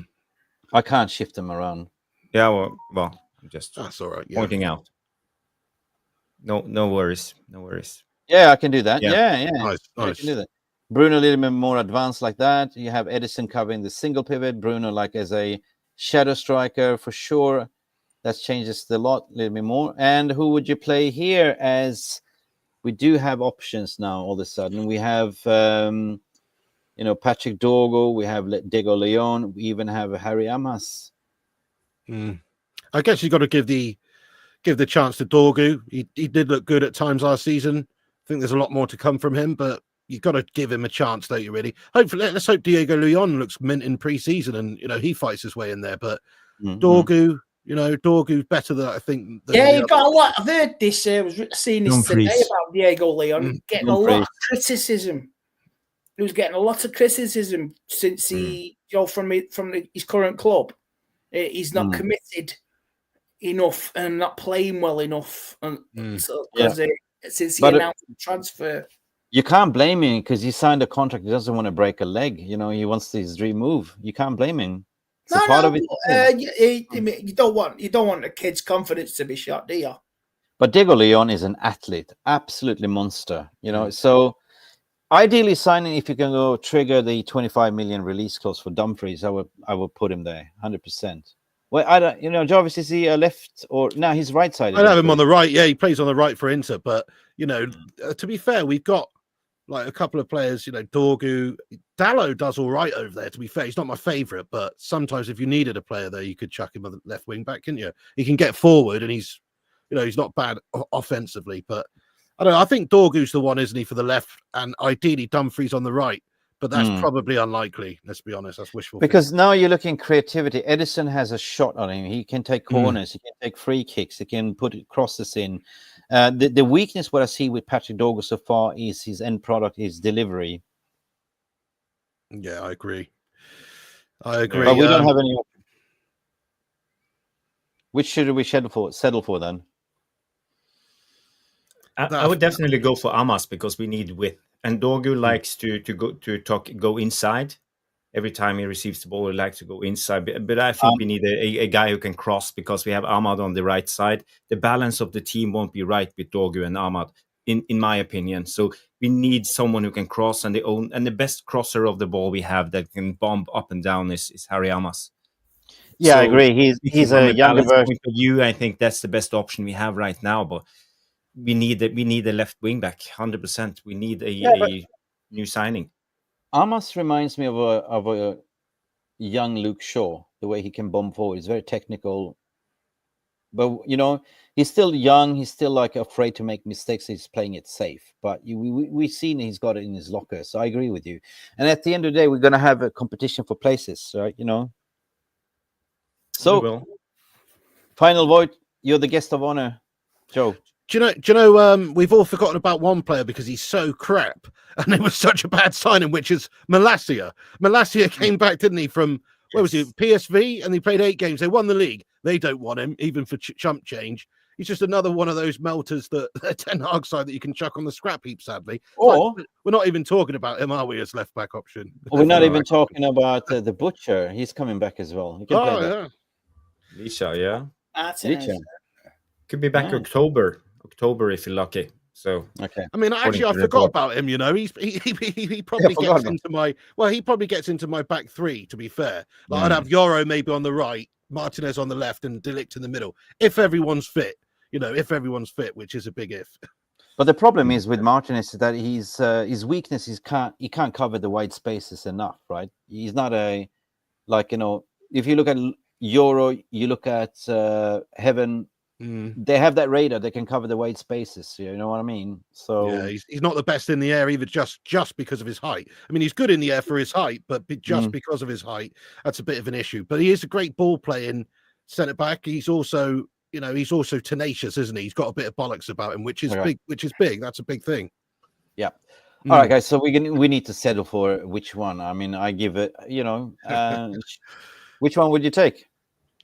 [SPEAKER 3] I can't shift them around.
[SPEAKER 8] Yeah, well, just
[SPEAKER 7] That's all right. Yeah.
[SPEAKER 8] pointing out. No worries.
[SPEAKER 3] Yeah, I can do that.
[SPEAKER 8] Yeah.
[SPEAKER 3] Yeah.
[SPEAKER 7] Nice.
[SPEAKER 3] I can do that. Bruno a little bit more advanced like that. You have Edison covering the single pivot. Bruno like as a shadow striker for sure. That changes the lot a little bit more. And who would you play here? As we do have options now. All of a sudden, we have Patrick Dorgo. We have Diego Leon. We even have Harry Amas.
[SPEAKER 7] I guess you've got to give the chance to Dorgu. He did look good at times last season. I think there's a lot more to come from him, but you've got to give him a chance, don't you? Really. Hopefully, let's hope Diego Leon looks mint in pre-season and he fights his way in there. But Dorgu, Dorgu's better than I think.
[SPEAKER 9] You've got a lot. I've heard this. I was seeing this today about Diego Leon getting a lot of criticism. He was getting a lot of criticism since he from his current club. He's not committed enough and not playing well enough, and since he announced the transfer.
[SPEAKER 3] You can't blame him because he signed a contract. He doesn't want to break a leg. He wants his dream move. You can't blame him. It's a part of it.
[SPEAKER 9] You don't want the kid's confidence to be shot, do you?
[SPEAKER 3] But Diego Leon is an athlete, absolutely monster. So ideally signing, if you can go trigger the 25 million release clause for Dumfries, I would put him there 100%. Well, I don't, Jarvis, is he a left or no? He's right side.
[SPEAKER 7] I have him on the right. Yeah, he plays on the right for Inter. But to be fair, we've got like a couple of players. Dorgu, Dallo does all right over there. To be fair, he's not my favourite, but sometimes if you needed a player there, you could chuck him on the left wing back, couldn't you? He can get forward, and he's not bad offensively. But I don't know. I think Dorgu's the one, isn't he, for the left, and ideally Dumfries on the right. But that's probably unlikely. Let's be honest. That's wishful.
[SPEAKER 3] Because now you're looking creativity. Edison has a shot on him. He can take corners. He can take free kicks. He can put crosses in. The weakness what I see with Patrick Dorgo so far is his end product, his delivery.
[SPEAKER 7] Yeah, I agree. But
[SPEAKER 3] we don't have any. Which should we settle for then?
[SPEAKER 8] I would definitely go for Amas because we need width. And Dorgu likes to go inside every time he receives the ball. He likes to go inside, but I think we need a guy who can cross because we have Ahmad on the right side. The balance of the team won't be right with Dorgu and Ahmad, in my opinion. So we need someone who can cross, and the best crosser of the ball we have that can bomb up and down is Harry Amas.
[SPEAKER 3] Yeah,
[SPEAKER 8] so
[SPEAKER 3] I agree. He's a younger version.
[SPEAKER 8] Point of view, I think that's the best option we have right now, but. We need a left wing back, 100%. We need a new signing.
[SPEAKER 3] Amos reminds me of a young Luke Shaw. The way he can bomb forward, he's very technical. But he's still young. He's still like afraid to make mistakes. He's playing it safe. But we've seen he's got it in his locker. So I agree with you. And at the end of the day, we're going to have a competition for places, right? So, final vote. You're the guest of honor, Joe.
[SPEAKER 7] Do you know? We've all forgotten about one player because he's so crap, and it was such a bad signing, which is Malacia. Malacia came back, didn't he, from where was he? PSV, and he played 8 games. They won the league. They don't want him, even for chump change. He's just another one of those melters that Ten Hag side that you can chuck on the scrap heap. Sadly, we're not even talking about him, are we, as left back option?
[SPEAKER 3] We're not even talking about the butcher. He's coming back as well. He can play
[SPEAKER 7] yeah.
[SPEAKER 8] Lisha, yeah.
[SPEAKER 3] Lisha.
[SPEAKER 8] Could be back October if you're lucky. So
[SPEAKER 3] Okay.
[SPEAKER 7] I mean, actually, I
[SPEAKER 8] to the
[SPEAKER 7] forgot
[SPEAKER 8] report.
[SPEAKER 7] about him. You know, he probably
[SPEAKER 3] forgot
[SPEAKER 7] gets
[SPEAKER 3] about
[SPEAKER 7] into my he probably gets into my back three. To be fair, like I'd
[SPEAKER 8] Mm.
[SPEAKER 7] have Euro maybe on the right, Martinez on the left, and De Ligt in the middle. If everyone's fit, you know, if everyone's fit, which is a big if.
[SPEAKER 3] But the problem is with Martinez is that his weakness is he can't cover the wide spaces enough, right? He's not a like, you know, if you look at Euro, you look at Heaven, they have that radar that can cover the wide spaces. You know what I mean? So
[SPEAKER 7] Yeah, he's not the best in the air either, just because of his height. I mean, he's good in the air for his height, but just because of his height, that's a bit of an issue. But he is a great ball playing centre back. He's also, you know, he's also tenacious, isn't he? He's got a bit of bollocks about him, which is big. Which is big. That's a big thing.
[SPEAKER 3] yeah. All right, guys. So we need to settle for which one. I mean, I give it. You know, which one would you take?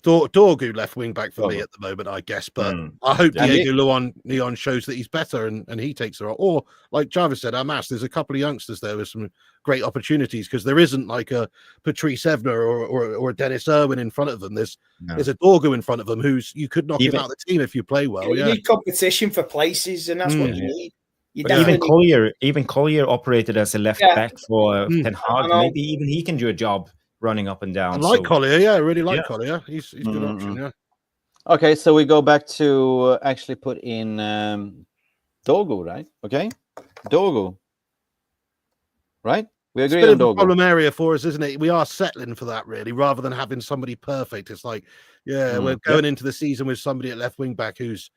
[SPEAKER 7] Dorgu left wing back for me
[SPEAKER 3] Dorgu.
[SPEAKER 7] at the moment, I guess. But I hope Diego Leon shows that he's better and he takes the role. Or like Jarvis said, there's a couple of youngsters there with some great opportunities because there isn't like a Patrice Evner or a Dennis Irwin in front of them. There's a Dorgu in front of them who's you could knock him out of the team if you play well.
[SPEAKER 9] You need competition for places, and that's what you need.
[SPEAKER 8] Even Collier operated as a left back for Ten Hag. Maybe even he can do a job running up and down.
[SPEAKER 7] I like Collier, I really like Collier. He's a good option, yeah.
[SPEAKER 3] Okay, so we go back to actually put in Dorgu, right? Okay, Dorgu, right? We agree on Dorgu.
[SPEAKER 7] Problem area for us, isn't it? We are settling for that really, rather than having somebody perfect. It's like, we're going into the season with somebody at left wing back who's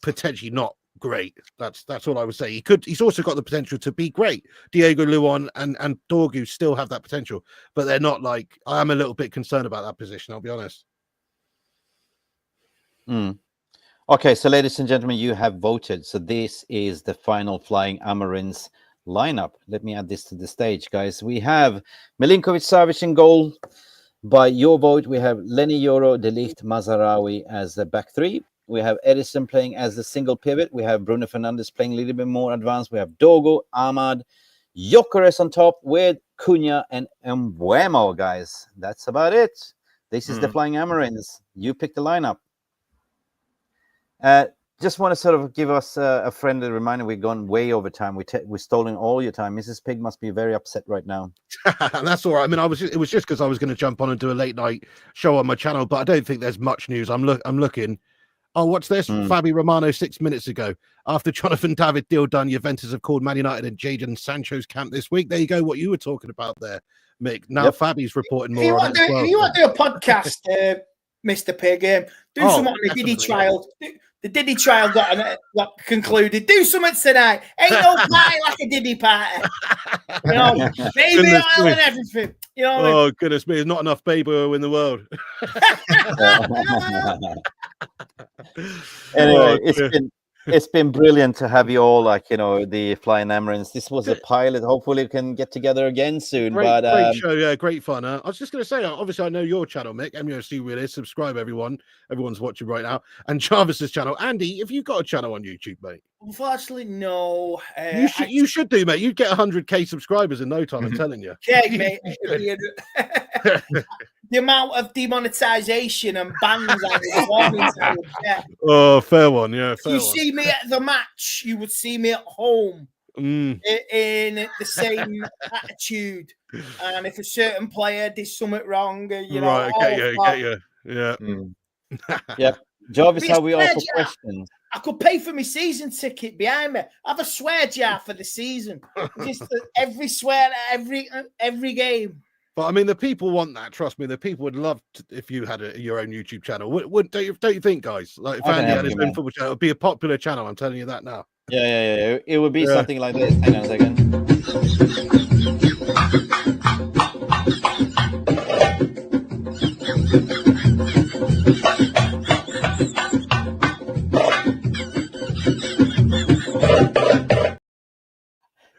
[SPEAKER 7] potentially not great. That's all I would say. He's also got the potential to be great. Diego Leon and Dorgu still have that potential, but they're not like I'm a little bit concerned about that position, I'll be honest.
[SPEAKER 3] Okay, so ladies and gentlemen, you have voted. So this is the final Flying Amorims lineup. Let me add this to the stage, guys. We have Milinkovic-Savic in goal. By your vote, we have Lenny Euro, De Ligt, Mazarawi as the back three. We have Edison playing as the single pivot. We have Bruno Fernandes playing a little bit more advanced. We have Dogo, Ahmad, Gyökeres on top with Cunha and Mbeumo, guys. That's about it. This is the Flying Amorims. You pick the lineup. Just want to sort of give us a friendly reminder. We've gone way over time. We're stolen all your time. Mrs. Pig must be very upset right now.
[SPEAKER 7] That's all right. I mean, it was just because I was going to jump on and do a late night show on my channel, but I don't think there's much news. I'm looking. Oh, what's this? Fabi Romano 6 minutes ago. After Jonathan David deal done, Juventus have called Man United and Jadon Sancho's camp this week. There you go. What you were talking about there, Mick. Now Fabi's reporting more on it as well.
[SPEAKER 9] If you want to do a podcast, Mr. Pig, do something on the Diddy trial. The Diddy trial got concluded. Do something tonight. Ain't no party like a Diddy party. You know, baby oil and everything. You know what I mean?
[SPEAKER 7] Goodness me, there's not enough baby oil in the world.
[SPEAKER 3] Anyway, it's been brilliant to have you all, like, you know, the Flying Amorims. This was a pilot. Hopefully we can get together again soon.
[SPEAKER 7] Great show, yeah, great fun. I was just going to say, obviously I know your channel, Mick, MUFC Really. Subscribe, everyone. Everyone's watching right now. And Jarvis's channel. Andy, have you got a channel on YouTube, mate?
[SPEAKER 9] Unfortunately, no.
[SPEAKER 7] You should do, mate. You'd get 100k subscribers in no time, I'm telling you.
[SPEAKER 9] Yeah, mate. The amount of demonetization and bans I would get.
[SPEAKER 7] Oh, fair one, yeah.
[SPEAKER 9] If you see me at the match, you would see me at home in the same attitude. And if a certain player did something wrong, you know,
[SPEAKER 7] right, I get you. Yeah.
[SPEAKER 3] Yeah. Jarvis, how we all for questions?
[SPEAKER 9] I could pay for my season ticket behind me. I have a swear jar for the season. Just every swear, every game.
[SPEAKER 7] But I mean, the people want that. Trust me, the people would love if you had your own YouTube channel. Don't you think, guys? Like if Andy had his own football channel, it would be a popular channel. I'm telling you that now.
[SPEAKER 3] Yeah. It would be something like this. Hang on a second.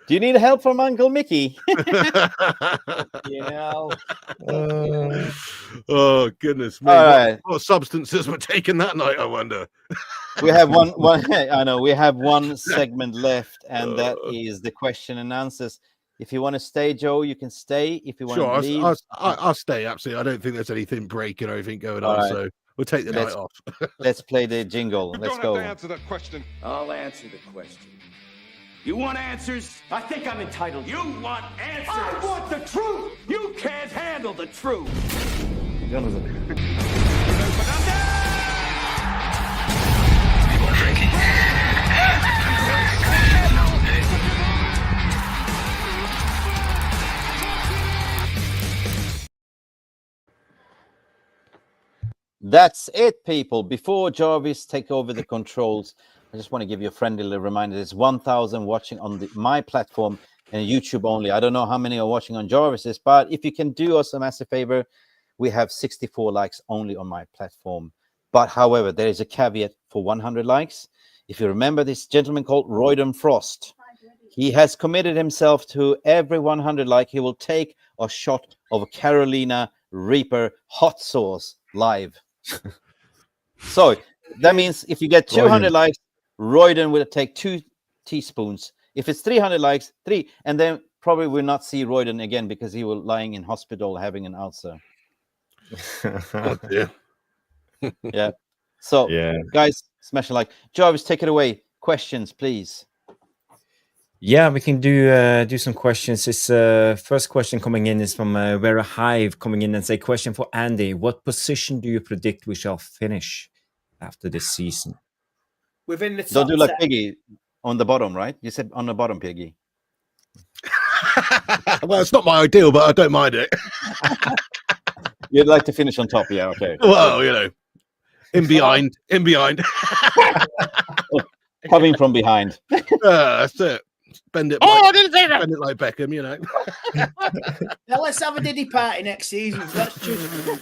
[SPEAKER 3] Do you need help from Uncle Mickey? You know.
[SPEAKER 7] Oh goodness me!
[SPEAKER 3] All right.
[SPEAKER 7] What substances were taken that night? I wonder.
[SPEAKER 3] We have one. I know we have one segment left, and that is the question and answers. If you want to stay, Joe, you can stay. If you want to leave,
[SPEAKER 7] I'll stay. Absolutely, I don't think there's anything breaking or anything going on.
[SPEAKER 3] Right.
[SPEAKER 7] So We'll take the
[SPEAKER 3] Let's-
[SPEAKER 7] night off.
[SPEAKER 3] Let's play the jingle.
[SPEAKER 4] You
[SPEAKER 3] Let's
[SPEAKER 4] don't have to
[SPEAKER 3] go.
[SPEAKER 4] answer that question.
[SPEAKER 10] I'll answer the question. You want answers? I think I'm entitled. You want answers? I want the truth. You can't handle the truth.
[SPEAKER 3] That's it, people. Before Jarvis take over the controls, I just want to give you a friendly little reminder. There's 1,000 watching on my platform and YouTube only. I don't know how many are watching on Jarvis's, but if you can do us a massive favor, we have 64 likes only on my platform. But however, there is a caveat for 100 likes. If you remember this gentleman called Royden Frost, he has committed himself to every 100 like, he will take a shot of Carolina Reaper hot sauce live. So that means if you get 200 likes, Royden will take 2 teaspoons. If it's 300 likes, 3, and then probably will not see Royden again because he will lying in hospital having an ulcer.
[SPEAKER 7] Oh, dear.
[SPEAKER 3] Yeah. So,
[SPEAKER 8] Yeah.
[SPEAKER 3] guys, smash a like. Jarvis, take it away. Questions, please.
[SPEAKER 8] Yeah, we can do some questions. This first question coming in is from Vera Hive coming in and say, question for Andy. What position do you predict we shall finish after this season?
[SPEAKER 9] Within the top
[SPEAKER 3] Don't do like
[SPEAKER 9] 10.
[SPEAKER 3] Piggy on the bottom, right? You said on the bottom, Piggy.
[SPEAKER 7] Well, it's not my ideal, but I don't mind it.
[SPEAKER 3] You'd like to finish on top, yeah, okay.
[SPEAKER 7] Well, you know, in behind.
[SPEAKER 3] Coming from behind.
[SPEAKER 7] That's it. Bend it.
[SPEAKER 9] I didn't say that.
[SPEAKER 7] Bend it like Beckham, you know.
[SPEAKER 9] Now let's have a Diddy party next season.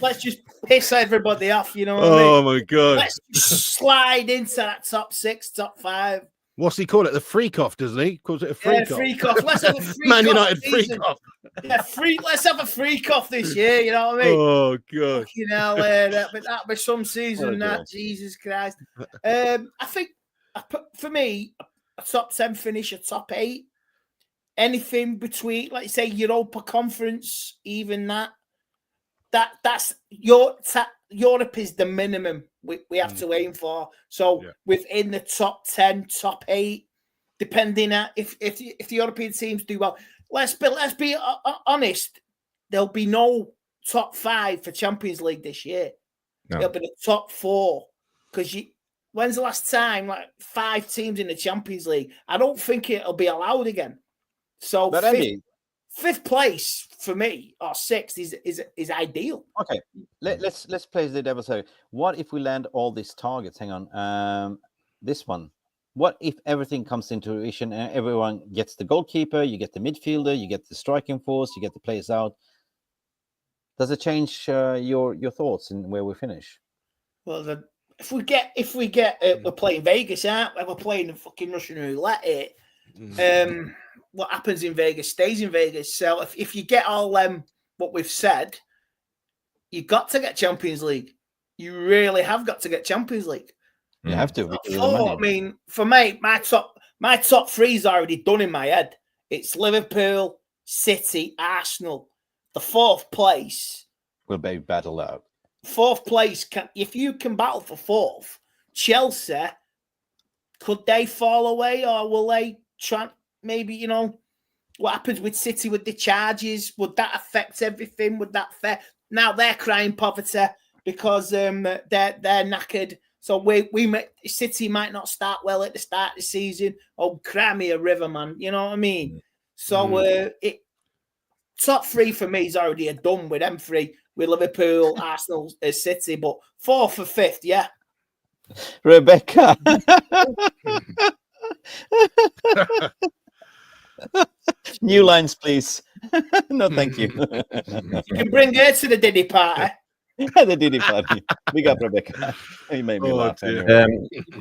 [SPEAKER 9] Let's just piss everybody off. You know what I mean?
[SPEAKER 7] Oh my god.
[SPEAKER 9] Let's just slide into that top 6, top 5.
[SPEAKER 7] What's he call it? The freak off, doesn't he? Calls it a freak off.
[SPEAKER 9] Freak off. Let's have a freak
[SPEAKER 7] Man
[SPEAKER 9] off
[SPEAKER 7] United
[SPEAKER 9] season.
[SPEAKER 7] freak off.
[SPEAKER 9] Yeah, let's have a freak off this year. You know what I mean?
[SPEAKER 7] Oh god.
[SPEAKER 9] You know, that'd be some season.
[SPEAKER 3] Oh,
[SPEAKER 9] That
[SPEAKER 3] God.
[SPEAKER 9] Jesus Christ. I think for me, a top 10 finish, a top 8, anything between, like you say, Europa Conference, even that's Europe is the minimum we have to aim for. So within the top 10, top 8, depending on if the European teams do well, let's be honest, there'll be no top 5 for Champions League this year.
[SPEAKER 8] No.
[SPEAKER 9] It'll be the top 4 because when's the last time like 5 teams in the Champions League? I don't think it'll be allowed again. So
[SPEAKER 3] But Andy,
[SPEAKER 9] fifth place for me or 6th is ideal.
[SPEAKER 3] okay, let's play the devil's advocate. What if we land all these targets? Hang on, this one. What if everything comes into fruition and everyone gets the goalkeeper, you get the midfielder, you get the striking force, you get the players out? Does it change your thoughts in where we finish?
[SPEAKER 9] Well, if we get we're playing Vegas, aren't we? We're playing the fucking Russian roulette here. What happens in Vegas stays in Vegas. So if you get all what we've said, you've got to get Champions League. You really have got to get Champions League.
[SPEAKER 3] You have to.
[SPEAKER 9] I mean, for me, my top 3 is already done in my head. It's Liverpool, City, Arsenal. The 4th place
[SPEAKER 3] will be battled out.
[SPEAKER 9] 4th place, if you can battle for 4th, Chelsea, could they fall away or will they try? Maybe, you know, what happens with City with the charges? Would that affect everything? Would that affect? Now they're crying poverty because they're knackered. So City might not start well at the start of the season. Oh, cry me a river, man. You know what I mean? So top 3 for me is already done with them 3. With Liverpool, Arsenal, City, but 4th or 5th, yeah.
[SPEAKER 3] Rebecca. New lines, please. No, thank you.
[SPEAKER 9] You can bring her to the Diddy party.
[SPEAKER 3] The Diddy party. We got Rebecca. He made me laugh. Anyway.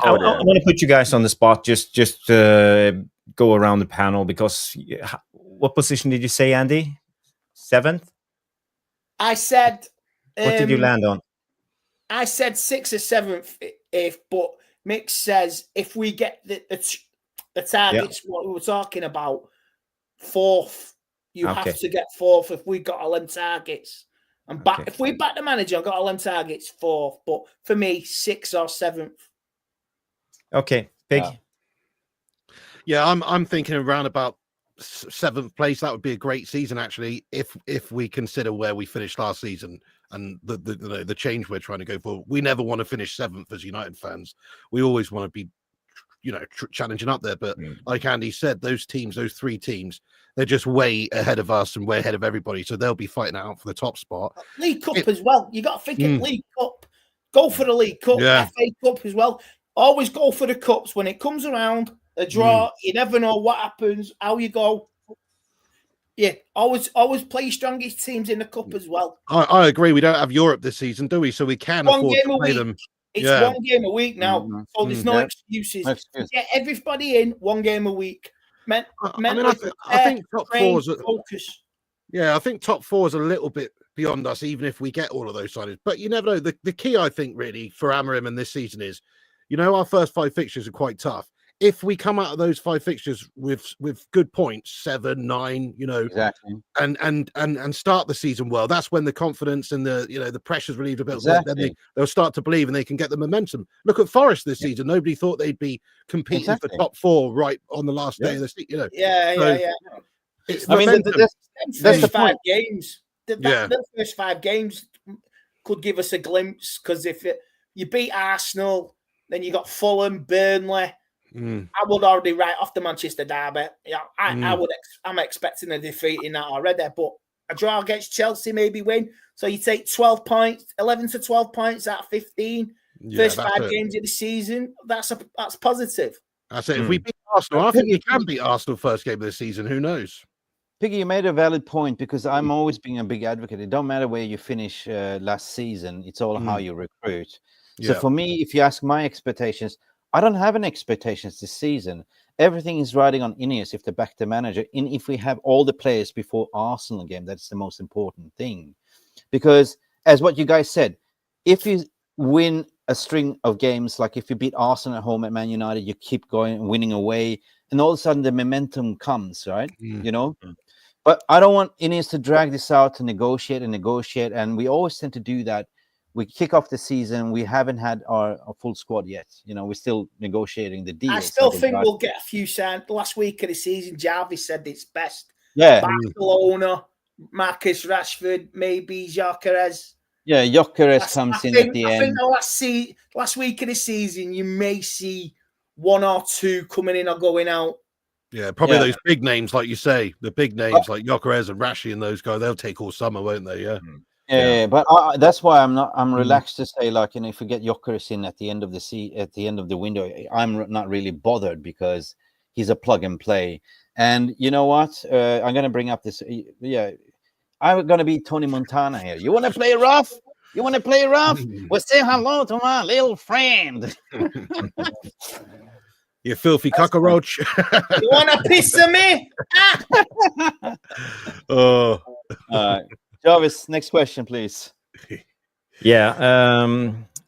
[SPEAKER 8] I want to put you guys on the spot. Just go around the panel because what position did you say, Andy? 7th?
[SPEAKER 9] I said.
[SPEAKER 8] What did you land on?
[SPEAKER 9] I said 6th or 7th. But Mick says if we get the targets, what we were talking about, 4th. You have to get 4th if we got all them targets. And back if we back the manager, I've got all them targets 4th, but for me, 6th or 7th.
[SPEAKER 8] Okay, Big.
[SPEAKER 7] Yeah, I'm thinking around about 7th place. That would be a great season, actually, if we consider where we finished last season and the change we're trying to go for. We never want to finish 7th as United fans. We always want to be, challenging up there. But like Andy said, those 3 teams, they're just way ahead of us and way ahead of everybody. So they'll be fighting out for the top spot.
[SPEAKER 9] League Cup as well. You got to think of League Cup. Go for the League Cup, FA Cup as well. Always go for the cups when it comes around. A draw, you never know what happens, how you go. Yeah, always play your strongest teams in the cup as well.
[SPEAKER 7] I agree. We don't have Europe this season, do we? So we can afford to play them.
[SPEAKER 9] It's 1 game a week now, so there's no excuses. Get everybody in 1 game a week. I
[SPEAKER 7] think top 4's
[SPEAKER 9] focus.
[SPEAKER 7] Yeah, I think top 4 is a little bit beyond us, even if we get all of those signings. But you never know. The key, I think, really for Amorim in this season is, our first 5 fixtures are quite tough. If we come out of those 5 fixtures with good points, 7, 9,
[SPEAKER 3] exactly,
[SPEAKER 7] and start the season well, that's when the confidence and the pressure's relieved a bit.
[SPEAKER 3] Exactly.
[SPEAKER 7] Then they'll start to believe and they can get the momentum. Look at Forest this season. Nobody thought they'd be competing for top 4 right on the last day of the season.
[SPEAKER 9] It's
[SPEAKER 3] that's the
[SPEAKER 9] 5 games. The first 5 games could give us a glimpse, because if you beat Arsenal, then you got Fulham, Burnley. I would already write off the Manchester derby. Yeah, I'm expecting a defeat in that already, but a draw against Chelsea, maybe win. So you take 12 points, 11 to 12 points out of 15. First 5 games of the season. That's positive.
[SPEAKER 7] That's it. If we beat Arsenal, I think we can beat Arsenal first game of the season. Who knows?
[SPEAKER 3] Piggy, you made a valid point, because I'm always being a big advocate. It don't matter where you finish last season. It's all how you recruit. So for me, if you ask my expectations, I don't have any expectations this season. Everything is riding on Ineos if they back the manager. And if we have all the players before Arsenal game, that's the most important thing. Because as what you guys said, if you win a string of games, like if you beat Arsenal at home at Man United, you keep going, winning away, and all of a sudden the momentum comes, right? But I don't want Ineos to drag this out to negotiate. And we always tend to do that. We kick off the season. We haven't had our full squad yet. We're still negotiating the deal.
[SPEAKER 9] I still think we'll get a few signed. Last week of the season, Jarvis said it's best.
[SPEAKER 3] Yeah.
[SPEAKER 9] Barcelona, Marcus Rashford, maybe Gyökeres.
[SPEAKER 3] Yeah, Gyökeres comes in at the end.
[SPEAKER 9] I think last week of the season, you may see 1 or 2 coming in or going out.
[SPEAKER 7] Yeah, probably those big names, like you say, the big names like Gyökeres and Rashi and those guys. They'll take all summer, won't they? Yeah.
[SPEAKER 3] Yeah, but that's why I'm relaxed to say, like, if you get Gyökeres in at the end of the window, I'm not really bothered, because he's a plug and play. And you know what? I'm going to bring up this. I'm going to be Tony Montana here. You want to play rough? Well, say hello to my little friend.
[SPEAKER 7] You filthy cockroach.
[SPEAKER 9] You want a piece of me?
[SPEAKER 3] All right. Jarvis, next question, please.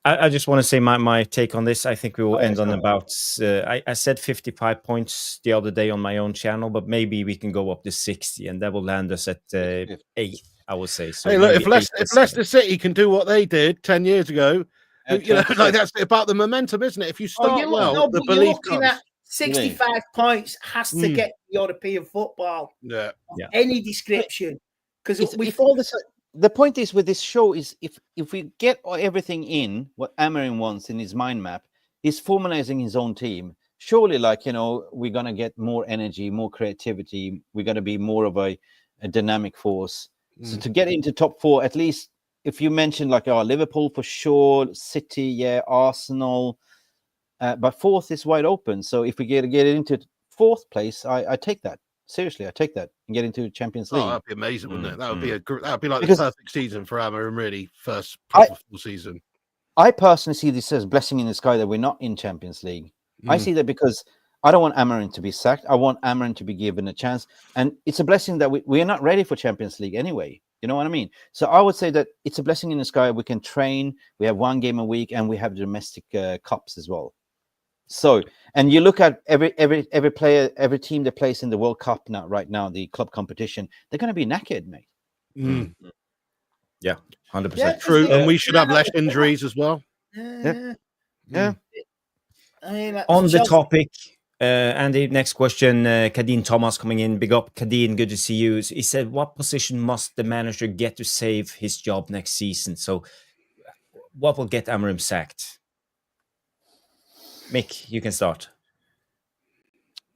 [SPEAKER 8] I just want to say my take on this. I think we will end on about. I said 55 points the other day on my own channel, but maybe we can go up to 60, and that will land us at 8th. I would say. So
[SPEAKER 7] hey, look, if Leicester City can do what they did 10 years ago, that's about the momentum, isn't it? If you start the belief comes.
[SPEAKER 9] At 65 points has to get European football.
[SPEAKER 7] Yeah.
[SPEAKER 9] Any description. Because
[SPEAKER 3] the point is with this show is if we get everything in what Amorim wants in his mind map, he's formalizing his own team. Surely, we're gonna get more energy, more creativity. We're gonna be more of a dynamic force. So to get into top 4, at least if you mentioned Liverpool for sure, City, Arsenal, but 4th is wide open. So if we get into 4th place, I take that. Seriously, I take that and get into Champions League.
[SPEAKER 7] Oh, that'd be amazing, wouldn't it? That would be like the perfect season for Amorim, really. First proper full season.
[SPEAKER 3] I personally see this as blessing in the sky that we're not in Champions League. I see that because I don't want Amorim to be sacked. I want Amorim to be given a chance. And it's a blessing that we are not ready for Champions League anyway. You know what I mean? So I would say that it's a blessing in the sky. We can train. We have 1 game a week, and we have domestic cups as well. So, and you look at every player, every team that plays in the World Cup right now, the club competition, they're going to be knackered, mate.
[SPEAKER 8] Yeah, 100%.
[SPEAKER 9] Yeah,
[SPEAKER 7] True, and we
[SPEAKER 9] Yeah.
[SPEAKER 7] should have less injuries as well.
[SPEAKER 9] Yeah.
[SPEAKER 3] Yeah.
[SPEAKER 9] I mean,
[SPEAKER 8] On the
[SPEAKER 9] Chelsea-
[SPEAKER 8] topic, and the next question, Kadeen Thomas coming in. Big up, Kadeen. Good to see you. He said, what position must the manager get to save his job next season? So what will get Amorim sacked? Mick, you can start.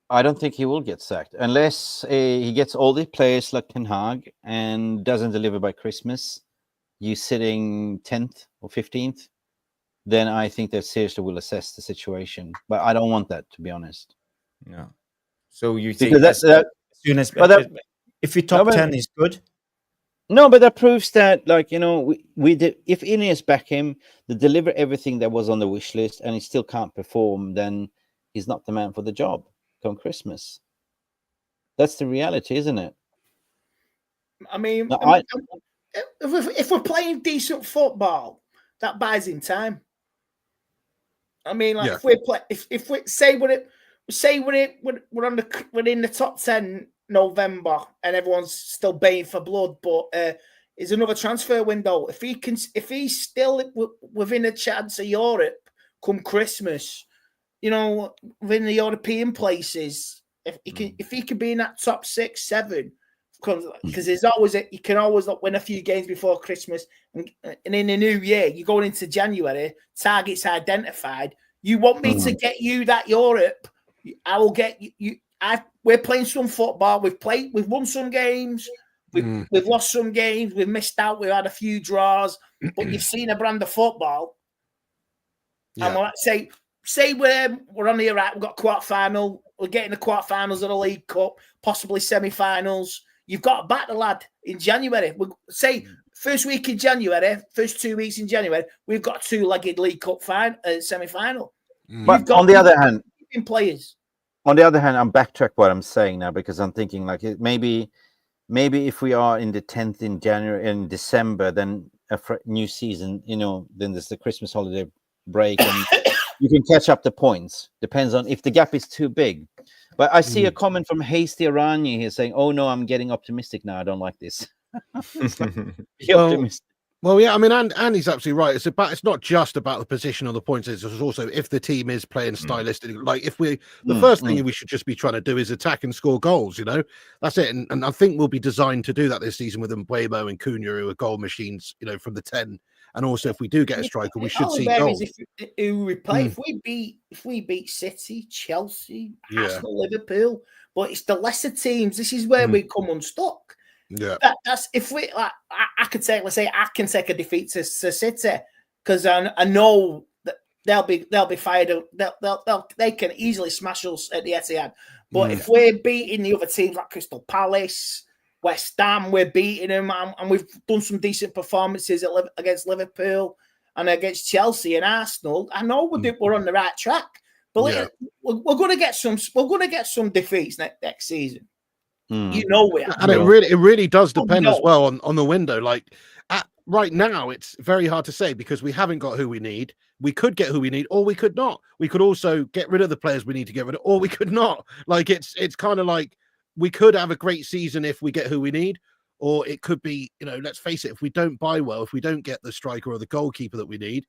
[SPEAKER 3] I don't think he will get sacked unless he gets all the players like Ten Hag and doesn't deliver by Christmas. You sitting 10th or 15th, then I think they seriously will assess the situation. But I don't want that, to be honest.
[SPEAKER 8] Yeah. So you think
[SPEAKER 3] Because
[SPEAKER 8] as soon as if we top 10 is good?
[SPEAKER 3] No, but that proves that, like, you know, we did. If Ineos back him, to deliver everything that was on the wish list, and he still can't perform, then he's not the man for the job come Christmas. That's the reality, isn't it?
[SPEAKER 9] I mean,
[SPEAKER 3] No,
[SPEAKER 9] if we're playing decent football, that buys him time. I mean, like
[SPEAKER 7] Yeah.
[SPEAKER 9] if we play, if we say we're in the top 10 November and everyone's still baying for blood, but is another transfer window. If he's still within a chance of Europe come Christmas, you know, within the European places, if he can be in that top 6, 7, because there's always you can always win a few games before Christmas, and in the new year you're going into January, targets identified. You want me to get you that Europe? I will get you. We're playing some football. We've won some games. We've lost some games. We've missed out. We've had a few draws, but you've seen a brand of football.
[SPEAKER 7] Yeah.
[SPEAKER 9] And we'll say we're on the right. We've got quarterfinal. We're getting the quarterfinals of the League Cup, possibly semi-finals. You've got to back the lad in January. Say first week in January, first 2 weeks in January, we've got a 2-legged League Cup semi-final.
[SPEAKER 3] But on the other hand,
[SPEAKER 9] players.
[SPEAKER 3] On the other hand, I'm backtrack what I'm saying now because I'm thinking like maybe if we are in the 10th in January and December, then a new season, you know, then there's the Christmas holiday break and you can catch up the points. Depends on if the gap is too big. But I see a comment from Hasty Arani here saying, "Oh no, I'm getting optimistic now. I don't like this." Be optimistic.
[SPEAKER 7] Well, yeah, I mean, and he's absolutely right. It's not just about the position on the points. It's also if the team is playing stylistic. Like if the first thing we should just be trying to do is attack and score goals. You know, that's it. And I think we'll be designed to do that this season with Mbeumo and Cunha, who are goal machines. You know, from the 10. And also, if we do get a striker, we should see goals.
[SPEAKER 9] Who we play? If we beat City, Chelsea, Arsenal, Liverpool, but it's the lesser teams. This is where we come unstuck.
[SPEAKER 7] Yeah,
[SPEAKER 9] that's if we. Like, I could take. Let's say I can take a defeat to City because I know that they'll be fired. They can easily smash us at the Etihad. But if we're beating the other teams like Crystal Palace, West Ham, we're beating them, and we've done some decent performances against Liverpool and against Chelsea and Arsenal. I know we're on the right track, but we're going to get some. We're going to get some defeats next season. You know we are.
[SPEAKER 7] And it really does depend as well on the window. Like right now, it's very hard to say because we haven't got who we need. We could get who we need, or we could not. We could also get rid of the players we need to get rid of, or we could not. Like it's kind of like. We could have a great season if we get who we need, or it could be, you know, let's face it, if we don't buy well, if we don't get the striker or the goalkeeper that we need,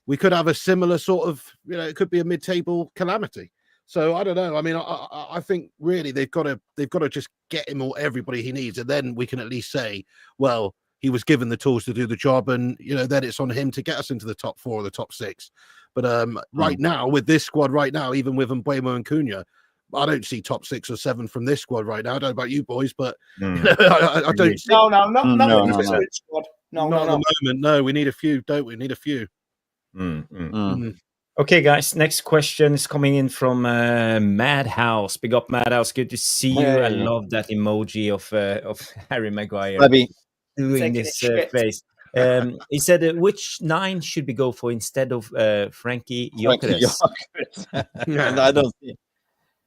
[SPEAKER 7] we could have a similar sort of, you know, it could be a mid-table calamity. So I don't know. I mean, I think really they've got to just get him or everybody he needs, and then we can at least say, well, he was given the tools to do the job, and you know, then it's on him to get us into the top 4 or the top 6. But right now, with this squad right now, even with Mbeumo and Cunha, I don't see top 6 or 7 from this squad right now. I don't know about you boys, but you know, I don't. See...
[SPEAKER 9] No, not
[SPEAKER 7] squad. No, at the moment. No, we need a few, don't we? Need a few.
[SPEAKER 8] Okay, guys. Next question is coming in from Madhouse. Big up, Madhouse. Good to see you. I love that emoji of Harry Maguire doing this face. He said, "Which 9 should we go for instead of Frankie Gyökeres?"
[SPEAKER 3] I don't see.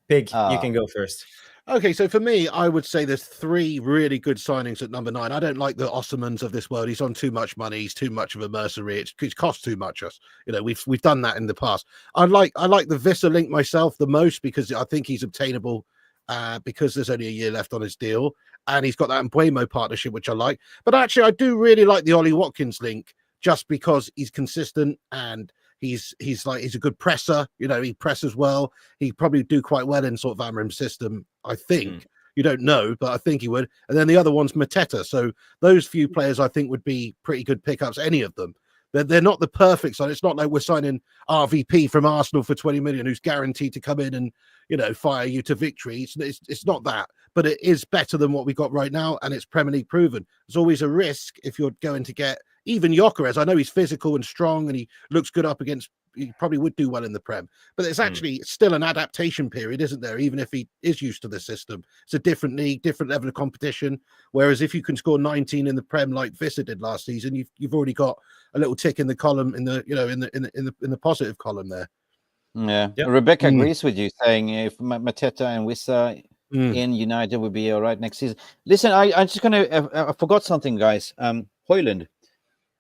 [SPEAKER 8] Pig, you can go first.
[SPEAKER 7] Okay, so for me, I would say there's 3 really good signings at number 9. I don't like the Ossermans of this world. He's on too much money. He's too much of a mercenary. It costs too much us. You know, we've done that in the past. I like the Visser link myself the most because I think he's obtainable because there's only a year left on his deal, and he's got that Mbeumo partnership, which I like. But actually, I do really like the Ollie Watkins link, just because he's consistent and he's a good presser. You know, he presses well. He probably do quite well in sort of Amorim's system, I think. You don't know, but I think he would. And then the other one's Mateta. So those few players I think would be pretty good pickups, any of them. They're not the perfect side. It's not like we're signing RVP from Arsenal for 20 million, who's guaranteed to come in and, you know, fire you to victory. It's not that, but it is better than what we got right now, and it's Premier League proven. There's always a risk if you're going to get even Gyökeres. I know he's physical and strong, and he looks good up against. He probably would do well in the Prem, but it's actually still an adaptation period, isn't there? Even if he is used to the system, it's a different league, different level of competition. Whereas if you can score 19 in the Prem like Vissa did last season, you've already got a little tick in the column in the positive column there.
[SPEAKER 3] Yeah, Rebecca agrees with you, saying if Mateta and Wissa in United would be all right next season. Listen, I'm just gonna. I forgot something, guys. Højlund,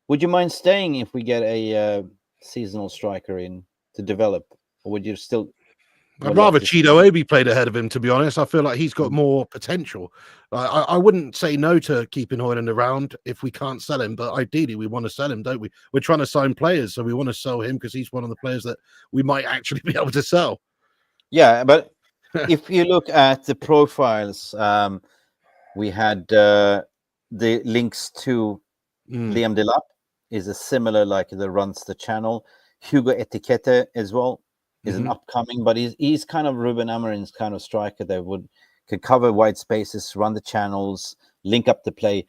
[SPEAKER 3] would you mind staying if we get a seasonal striker in to develop, or would you still?
[SPEAKER 7] I'd rather Chido Obi played ahead of him, to be honest. I feel like he's got more potential. I wouldn't say no to keeping Højlund around if we can't sell him, but ideally we want to sell him, don't we? We're trying to sign players, so we want to sell him because he's one of the players that we might actually be able to sell.
[SPEAKER 3] Yeah, but if you look at the profiles, we had the links to Liam Delap is a similar, like that runs the channel. Hugo Etiquette as well is an upcoming, but he's kind of Ruben Amorim's kind of striker that could cover wide spaces, run the channels, link up the play.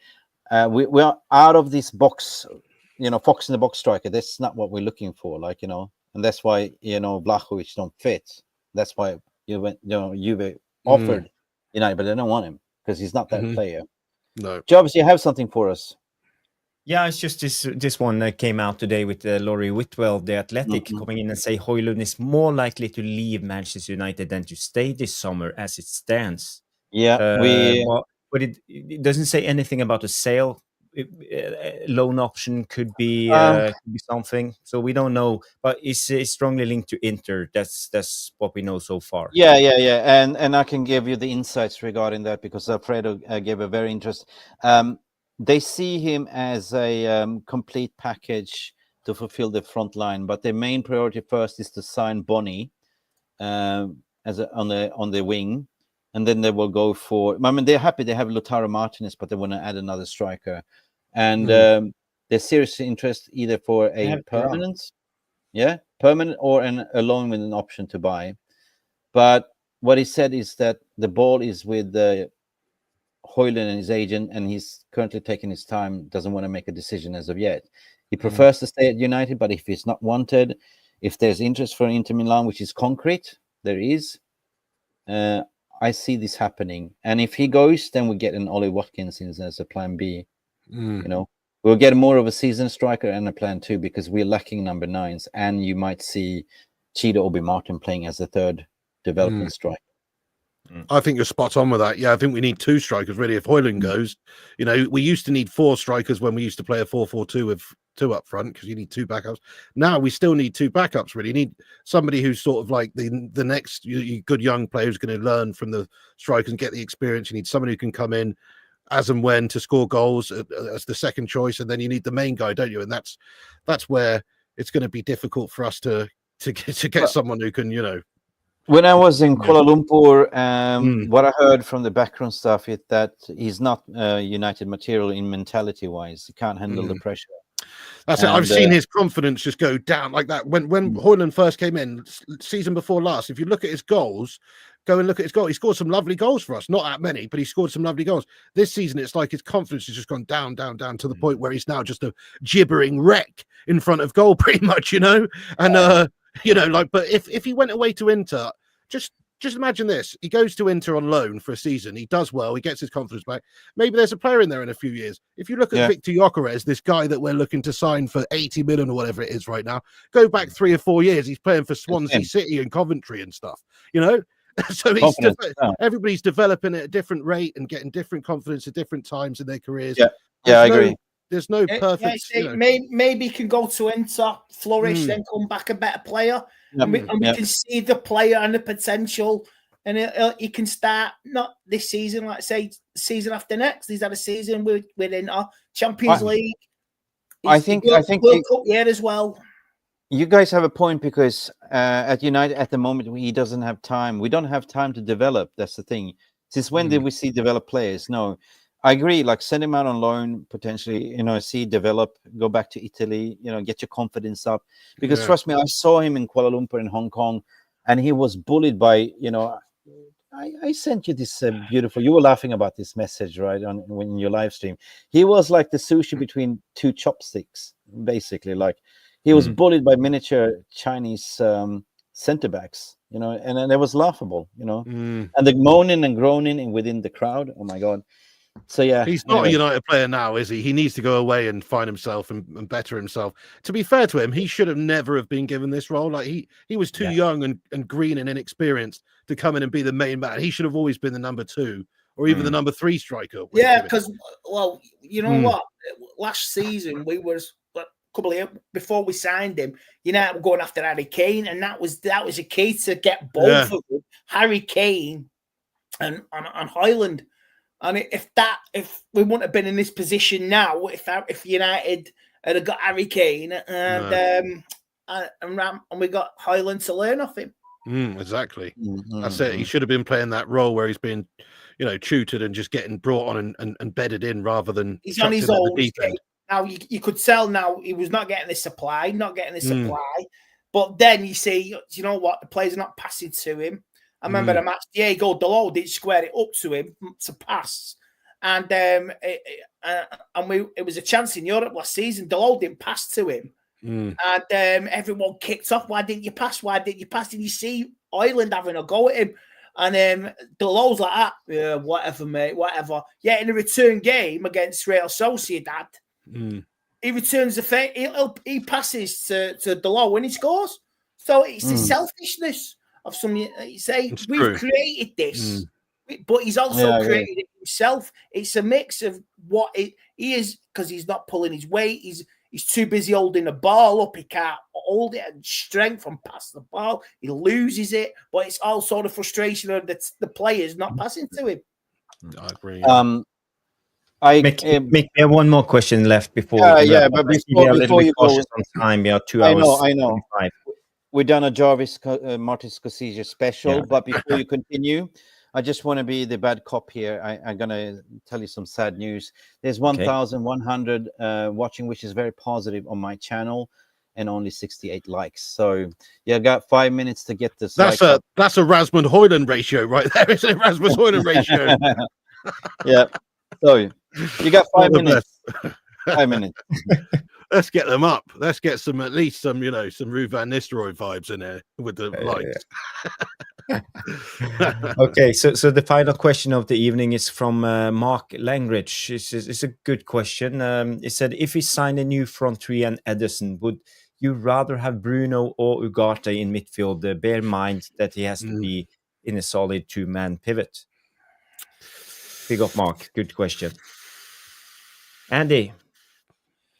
[SPEAKER 3] We are out of this box, you know, fox in the box striker. That's not what we're looking for, like, you know, and that's why, you know, Blachowicz don't fit. That's why Juve offered United, but they don't want him because he's not that player.
[SPEAKER 7] No.
[SPEAKER 3] Jarvis, you have something for us?
[SPEAKER 8] Yeah, it's just this one that came out today with Laurie Whitwell, the Athletic, coming in and say Højlund is more likely to leave Manchester United than to stay this summer as it stands.
[SPEAKER 3] Yeah,
[SPEAKER 8] but it doesn't say anything about a sale. Loan option could be something, so we don't know. But it's strongly linked to Inter. That's what we know so far.
[SPEAKER 3] Yeah. And I can give you the insights regarding that because Alfredo gave a very interesting. They see him as a complete package to fulfill the front line, but their main priority first is to sign Bonnie on the wing, and then they will go for. I mean, they're happy they have Lautaro Martinez, but they want to add another striker, and they're seriously interested either for a permanent or a loan with an option to buy. But what he said is that the ball is with the Højlund and his agent, and he's currently taking his time, doesn't want to make a decision as of yet. He prefers to stay at United, but if he's not wanted, if there's interest for Inter Milan, which is concrete, there is, I see this happening. And if he goes, then we get an Ollie Watkins as a plan B. You know, we'll get more of a season striker and a plan 2 because we're lacking number 9s, and you might see Chido Obi Martin playing as the third development striker.
[SPEAKER 7] I think you're spot on with that. Yeah, I think we need 2 strikers, really. If Højlund goes, you know, we used to need 4 strikers when we used to play a 4-4-2 with 2 up front because you need 2 backups. Now we still need 2 backups, really. You need somebody who's sort of like the next good young player who's going to learn from the strikers and get the experience. You need somebody who can come in as and when to score goals as the second choice, and then you need the main guy, don't you? And that's where it's going to be difficult for us to get someone who can, you know.
[SPEAKER 3] When I was in Kuala Lumpur, what I heard from the background stuff is that he's not United material in mentality-wise. He can't handle the pressure.
[SPEAKER 7] That's it. I've seen his confidence just go down like that. When Højlund first came in, season before last, if you look at his goals, go and look at his goal. He scored some lovely goals for us. Not that many, but he scored some lovely goals. This season, it's like his confidence has just gone down to the point where he's now just a gibbering wreck in front of goal, pretty much, you know? And, you know, like, but if he went away to Inter, just imagine this. He goes to Inter on loan for a season. He does well. He gets his confidence back. Maybe there's a player in there in a few years. If you look at Victor Gyökeres, this guy that we're looking to sign for 80 million or whatever it is right now, go back 3 or 4 years. He's playing for Swansea City and Coventry and stuff, you know? So everybody's developing at a different rate and getting different confidence at different times in their careers.
[SPEAKER 3] I agree.
[SPEAKER 7] There's no perfect.
[SPEAKER 9] Maybe he can go to Inter, flourish, then come back a better player. And we can see the player and the potential and he can start not this season, like say season after next. He's had a season within our Champions League.
[SPEAKER 3] I think
[SPEAKER 9] World Cup year as well.
[SPEAKER 3] You guys have a point, because at United at the moment he doesn't have time. We don't have time to develop. That's the thing. Since when did we see develop players? No, I agree. Like, send him out on loan potentially. See develop. Go back to Italy. Get your confidence up. Because trust me, I saw him in Kuala Lumpur and Hong Kong, and he was bullied by. I sent you this beautiful. You were laughing about this message, right? When your live stream, he was like the sushi between two chopsticks, basically. Like, he was bullied by miniature Chinese center backs, and it was laughable, and the moaning and groaning within the crowd. Oh my God! So yeah,
[SPEAKER 7] he's not a United player now, is he? He needs to go away and find himself and better himself. To be fair to him, he should have never have been given this role. Like, he was too young and green and inexperienced to come in and be the main man. He should have always been the number 2 or even the number 3 striker.
[SPEAKER 9] Yeah, because you know what? Last season we was. Couple of years before we signed him, United were going after Harry Kane, and that was a key to get both of them, Harry Kane and Højlund. And if we wouldn't have been in this position now, if United had got Harry Kane and we got Højlund to learn off him.
[SPEAKER 7] Exactly. That's it. He should have been playing that role where he's been, tutored and just getting brought on and bedded in rather than
[SPEAKER 9] he's on his own. Now you could tell now he was not getting the supply. But then you see, you know what? The players are not passing to him. I remember the match, Diego Dalot didn't square it up to him to pass. And it was a chance in Europe last season. Dalot didn't pass to him. And everyone kicked off. Why didn't you pass? Why didn't you pass? Did you see Højlund having a go at him? And Dalot's like that. Yeah, whatever, mate, whatever. Yeah, in a return game against Real Sociedad, he returns the favor. He passes to Dalot when he scores. So it's the selfishness of some. You say we've created this, but he's also created it himself. It's a mix of what he is, because he's not pulling his weight. He's too busy holding the ball up. He can't hold it and strength and pass the ball. He loses it, but it's also the frustration of the players not passing to him.
[SPEAKER 7] I agree.
[SPEAKER 8] Mick, we have one more question left before.
[SPEAKER 3] But before you go,
[SPEAKER 8] on time, 2 hours.
[SPEAKER 3] I know. We've done a Jarvis Martin Scorsese special, but before you continue, I just want to be the bad cop here. I'm gonna tell you some sad news. There's 1,100 watching, which is very positive on my channel, and only 68 likes. So I got 5 minutes to get this.
[SPEAKER 7] That's a Rasmus Højlund ratio right there. It's a Rasmus Højlund ratio.
[SPEAKER 3] Yeah. So you got 5 minutes. 5 minutes.
[SPEAKER 7] Let's get them up. Let's get some some Ruud van Nistelrooy vibes in there with the likes.
[SPEAKER 8] Okay, so the final question of the evening is from Mark Langridge. It's a good question. It said, if we sign a new front three and Ederson, would you rather have Bruno or Ugarte in midfield? Bear in mind that he has to be in a solid 2-man pivot. Big up, Mark. Good question. Andy,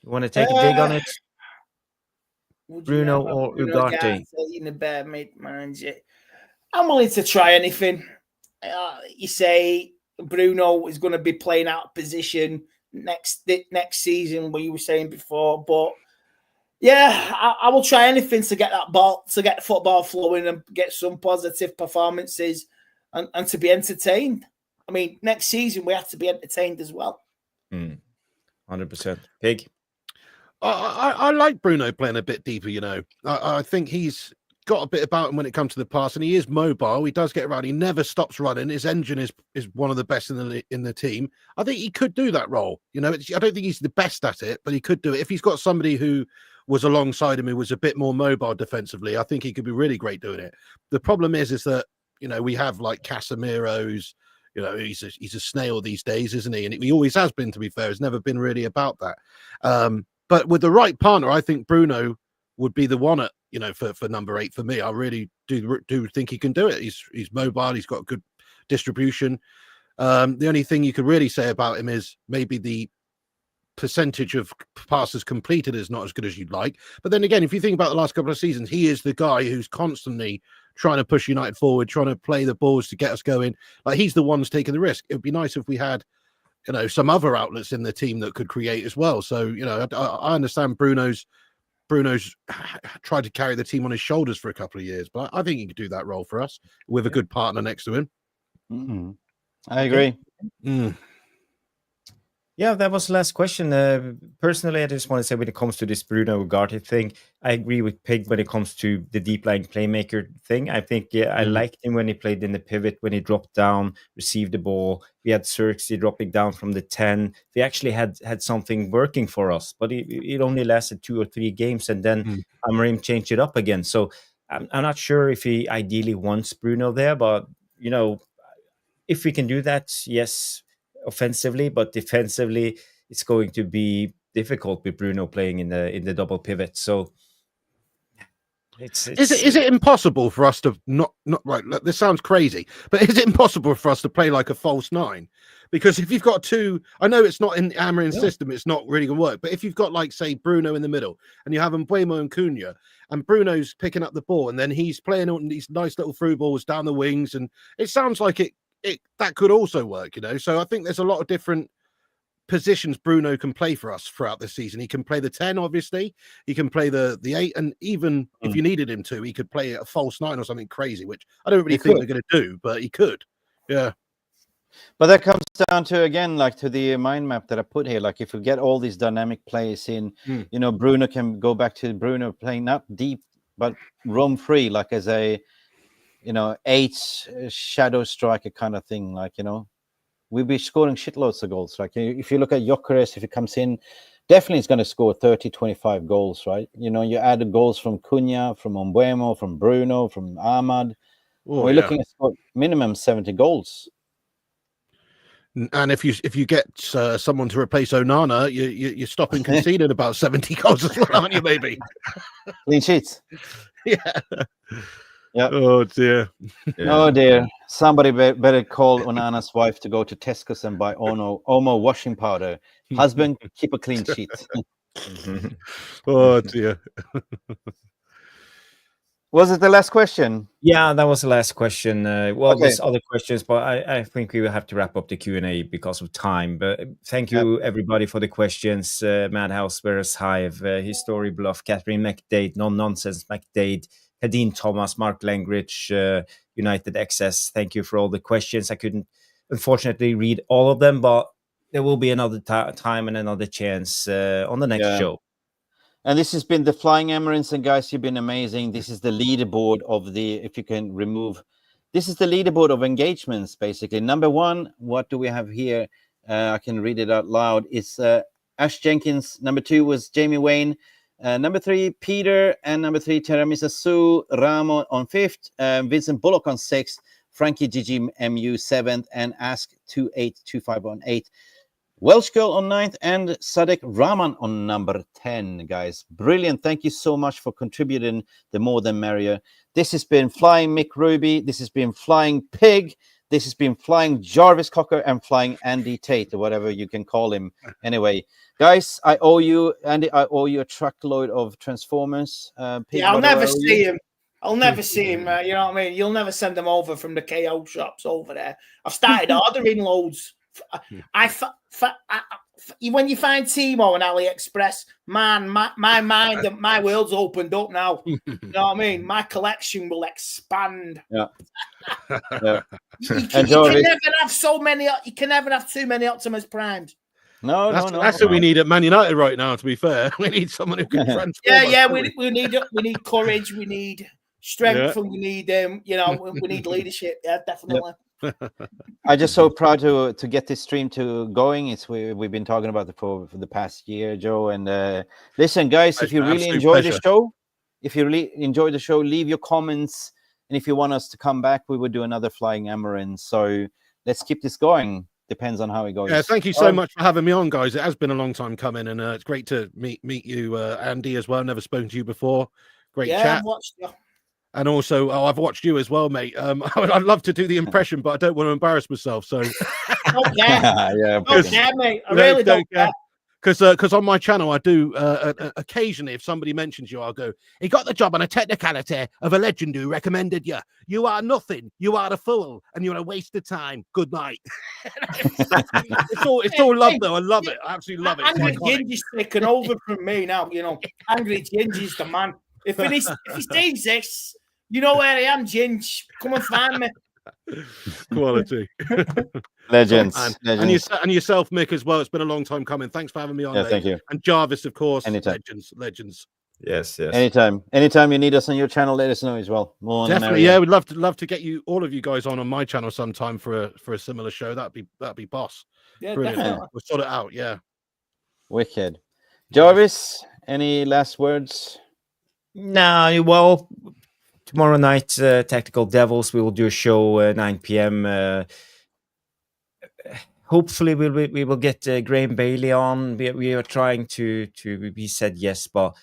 [SPEAKER 8] you want to take a dig on it? Bruno or Ugarte?
[SPEAKER 9] I'm willing to try anything. You say Bruno is going to be playing out of position next season, what you were saying before, but I will try anything to get that ball, to get football flowing and get some positive performances and to be entertained. I mean, next season we have to be entertained as well.
[SPEAKER 8] 100%. Pig.
[SPEAKER 7] I like Bruno playing a bit deeper, I think he's got a bit about him when it comes to the pass, and he is mobile. He does get around. He never stops running. His engine is one of the best in the team. I think he could do that role. I don't think he's the best at it, but he could do it. If he's got somebody who was alongside him who was a bit more mobile defensively, I think he could be really great doing it. The problem is that, we have like Casemiro's, he's a snail these days, isn't he? And he always has been, to be fair. It's never been really about that. But with the right partner, I think Bruno would be the one at, for number 8 for me. I really do think he can do it. He's mobile. He's got good distribution. The only thing you could really say about him is maybe the percentage of passes completed is not as good as you'd like. But then again, if you think about the last couple of seasons, he is the guy who's constantly trying to push United forward, trying to play the balls to get us going. Like, he's the one's taking the risk. It would be nice if we had, some other outlets in the team that could create as well. So, I understand Bruno's tried to carry the team on his shoulders for a couple of years, but I think he could do that role for us with a good partner next to him.
[SPEAKER 3] Mm-hmm. I agree.
[SPEAKER 8] Yeah, that was the last question. Personally, I just want to say when it comes to this Bruno Ugarte thing, I agree with Pig when it comes to the deep line playmaker thing. I think I liked him when he played in the pivot, when he dropped down, received the ball. We had Xerxes dropping down from the 10. We actually had something working for us, but it only lasted 2 or 3 games, and then Amorim changed it up again. So I'm not sure if he ideally wants Bruno there, but, if we can do that, yes, offensively, but defensively it's going to be difficult with Bruno playing in the double pivot. So is
[SPEAKER 7] it impossible for us to not right? Look, this sounds crazy, but is it impossible for us to play like a false 9? Because if you've got 2, I know it's not in the Amorim system, it's not really gonna work. But if you've got, like, say, Bruno in the middle, and you have Mbeumo and Cunha, and Bruno's picking up the ball, and then he's playing on these nice little through balls down the wings, and it sounds like it that could also work, So I think there's a lot of different positions Bruno can play for us throughout the season. He can play the 10, obviously. He can play the 8, and even if you needed him to, he could play a false 9 or something crazy, which I don't really think they're going to do, but he could. Yeah.
[SPEAKER 3] But that comes down to, again, like, to the mind map that I put here. Like, if we get all these dynamic players in, Bruno can go back to Bruno playing not deep, but roam free, like as a 8 shadow striker kind of thing. Like, we'll be scoring shitloads of goals. Like, if you look at Gyökeres, if he comes in, definitely is going to score 30, 25 goals, right? You add the goals from Cunha, from Mbeumo, from Bruno, from Ahmad. We're looking at minimum 70 goals.
[SPEAKER 7] And if you get someone to replace Onana, you're stopping conceding about 70 goals as well, aren't you? Maybe
[SPEAKER 3] clean sheets.
[SPEAKER 7] Yeah.
[SPEAKER 3] Yeah.
[SPEAKER 7] Oh dear.
[SPEAKER 3] Yeah. Oh dear. Somebody better call Onana's wife to go to Tesco's and buy Omo washing powder. Husband, keep a clean sheet.
[SPEAKER 7] Oh dear.
[SPEAKER 3] Was it the last question?
[SPEAKER 8] Yeah, that was the last question. There's other questions, but I think we will have to wrap up the Q&A because of time. But thank you, everybody, for the questions. Madhouse, Whereas Hive, History Bluff, Catherine McDade, Non-Nonsense McDade, Hadeen Thomas, Mark Langridge, United XS. Thank you for all the questions. I couldn't, unfortunately, read all of them, but there will be another time and another chance on the next show.
[SPEAKER 3] And this has been the Flying Amorims, and guys, you've been amazing. This is the leaderboard of this is the leaderboard of engagements, basically. Number 1, what do we have here? I can read it out loud. It's Ash Jenkins. Number 2 was Jamie Wayne. Number 3, Peter. And number 3, Teramisa Sue Ramo on 5th. Vincent Bullock on 6th. Frankie GGMU 7th. And Ask2825 on 8th. Welsh Girl on 9th, and Sadek Rahman on number 10, guys. Brilliant. Thank you so much for contributing. The more the merrier. This has been Flying Mick Ruby. This has been Flying Pig. This has been Flying Jarvis Cocker and Flying Andy Tate, or whatever you can call him. Anyway, guys, I owe you, Andy, a truckload of Transformers.
[SPEAKER 9] Pig, I'll never see him. I'll never see him. You know what I mean? You'll never send them over from the KO shops over there. I've started ordering loads. When you find Timo and AliExpress, man, my mind and my world's opened up now. You know what I mean? My collection will expand.
[SPEAKER 3] Yeah.
[SPEAKER 9] You can never have so many. You can never have too many Optimus Primes.
[SPEAKER 3] No,
[SPEAKER 7] that's what we need at Man United right now. To be fair, we need someone who can transform.
[SPEAKER 9] Yeah. We need courage. We need strength, and we need we need leadership. Yeah, definitely.
[SPEAKER 3] I'm just so proud to get this stream going. We've been talking about it for the past year, Joe. And listen, guys, if you really enjoy the show, leave your comments. And if you want us to come back, we would do another Flying Amorim. So let's keep this going. Depends on how it goes.
[SPEAKER 7] Yeah, thank you so much for having me on, guys. It has been a long time coming, and it's great to meet you, Andy, as well. Never spoken to you before. Great chat.
[SPEAKER 9] I've watched you.
[SPEAKER 7] And also, I've watched you as well, mate. I'd love to do the impression, but I don't want to embarrass myself. So,
[SPEAKER 9] don't care, mate. I really don't care.
[SPEAKER 7] Because on my channel I do occasionally, if somebody mentions you, I'll go, he got the job on a technicality of a legend who recommended you. You are nothing. You are a fool, and you're a waste of time. Good night. it's all love though. I love it. I absolutely love it.
[SPEAKER 9] Angry Ginger's taken over from me now. You know, Angry Ginger's the man. If he sees this, you know where I am, Ginge. Come and find me.
[SPEAKER 7] Quality.
[SPEAKER 3] Legends.
[SPEAKER 7] And yourself, Mick, as well. It's been a long time coming. Thanks for having me on.
[SPEAKER 3] Yeah, thank you.
[SPEAKER 7] And Jarvis, of course.
[SPEAKER 3] Anytime.
[SPEAKER 7] Legends.
[SPEAKER 11] Yes.
[SPEAKER 3] Anytime you need us on your channel, let us know as well. More
[SPEAKER 7] definitely, yeah. We'd love to get all of you guys on my channel sometime for a similar show. That'd be boss.
[SPEAKER 9] Yeah,
[SPEAKER 7] brilliant.
[SPEAKER 9] definitely.
[SPEAKER 7] We'll sort it out. Yeah.
[SPEAKER 3] Wicked. Jarvis, any last words?
[SPEAKER 8] No, well, tomorrow night, Tactical Devils, we will do a show 9 p.m. Hopefully, we will get Graham Bailey on. We are trying to. He said yes, but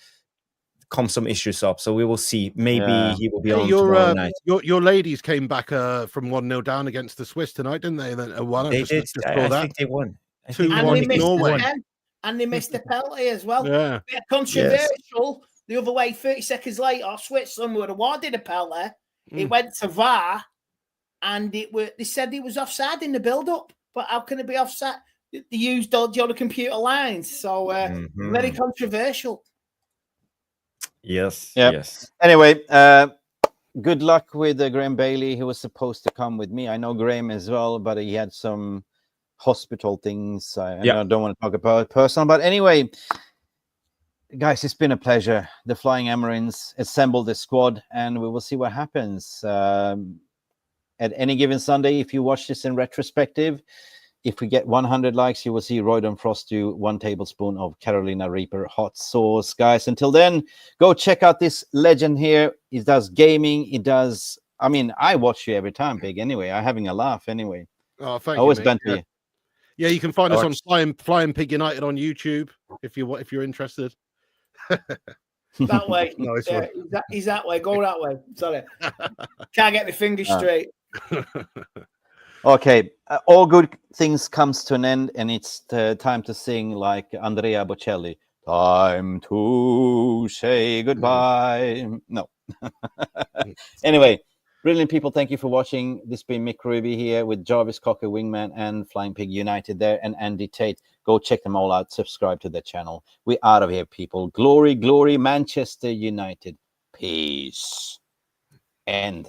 [SPEAKER 8] come some issues up, so we will see. Maybe he will be on tomorrow night.
[SPEAKER 7] Your ladies came back from 1-0 down against the Swiss tonight, didn't they? Then
[SPEAKER 8] they did. I think they won.
[SPEAKER 7] 2-1 Norway.
[SPEAKER 9] And they missed the penalty as well.
[SPEAKER 7] Yeah.
[SPEAKER 9] Bit controversial. The other way, 30 seconds later, Switzerland were awarded a penalty. It went to VAR, and they said it was offside in the build-up. But how can it be offside? They used all the computer lines, so very controversial.
[SPEAKER 8] Yes.
[SPEAKER 3] Yep.
[SPEAKER 8] Yes.
[SPEAKER 3] Anyway, good luck with Graham Bailey. He was supposed to come with me. I know Graham as well, but he had some hospital things. I don't want to talk about it personal, but anyway, guys, it's been a pleasure. The Flying Amorims assembled the squad, and we will see what happens. At any given Sunday, if you watch this in retrospective, if we get 100 likes, you will see Roydon Frost do 1 tablespoon of Carolina Reaper hot sauce. Guys, until then, go check out this legend here. He does gaming. He does... I mean, I watch you every time, Big, anyway. I'm having a laugh anyway.
[SPEAKER 7] Oh, thank
[SPEAKER 3] you, always
[SPEAKER 7] banter
[SPEAKER 3] you.
[SPEAKER 7] Yeah, you can find us on Flying Pig United on YouTube if you're interested.
[SPEAKER 9] That way.
[SPEAKER 7] Nice
[SPEAKER 9] he's that way. Go that way. Sorry. Can't get my fingers straight.
[SPEAKER 3] Okay, all good things comes to an end, and it's time to sing like Andrea Bocelli. Time to say goodbye. No. Anyway, brilliant people, thank you for watching. This has been Mick Ruby here with Jarvis Cocker, Wingman, and Flying Pig United there, and Andy Tate. Go check them all out. Subscribe to their channel. We're out of here, people. Glory, glory, Manchester United. Peace. End.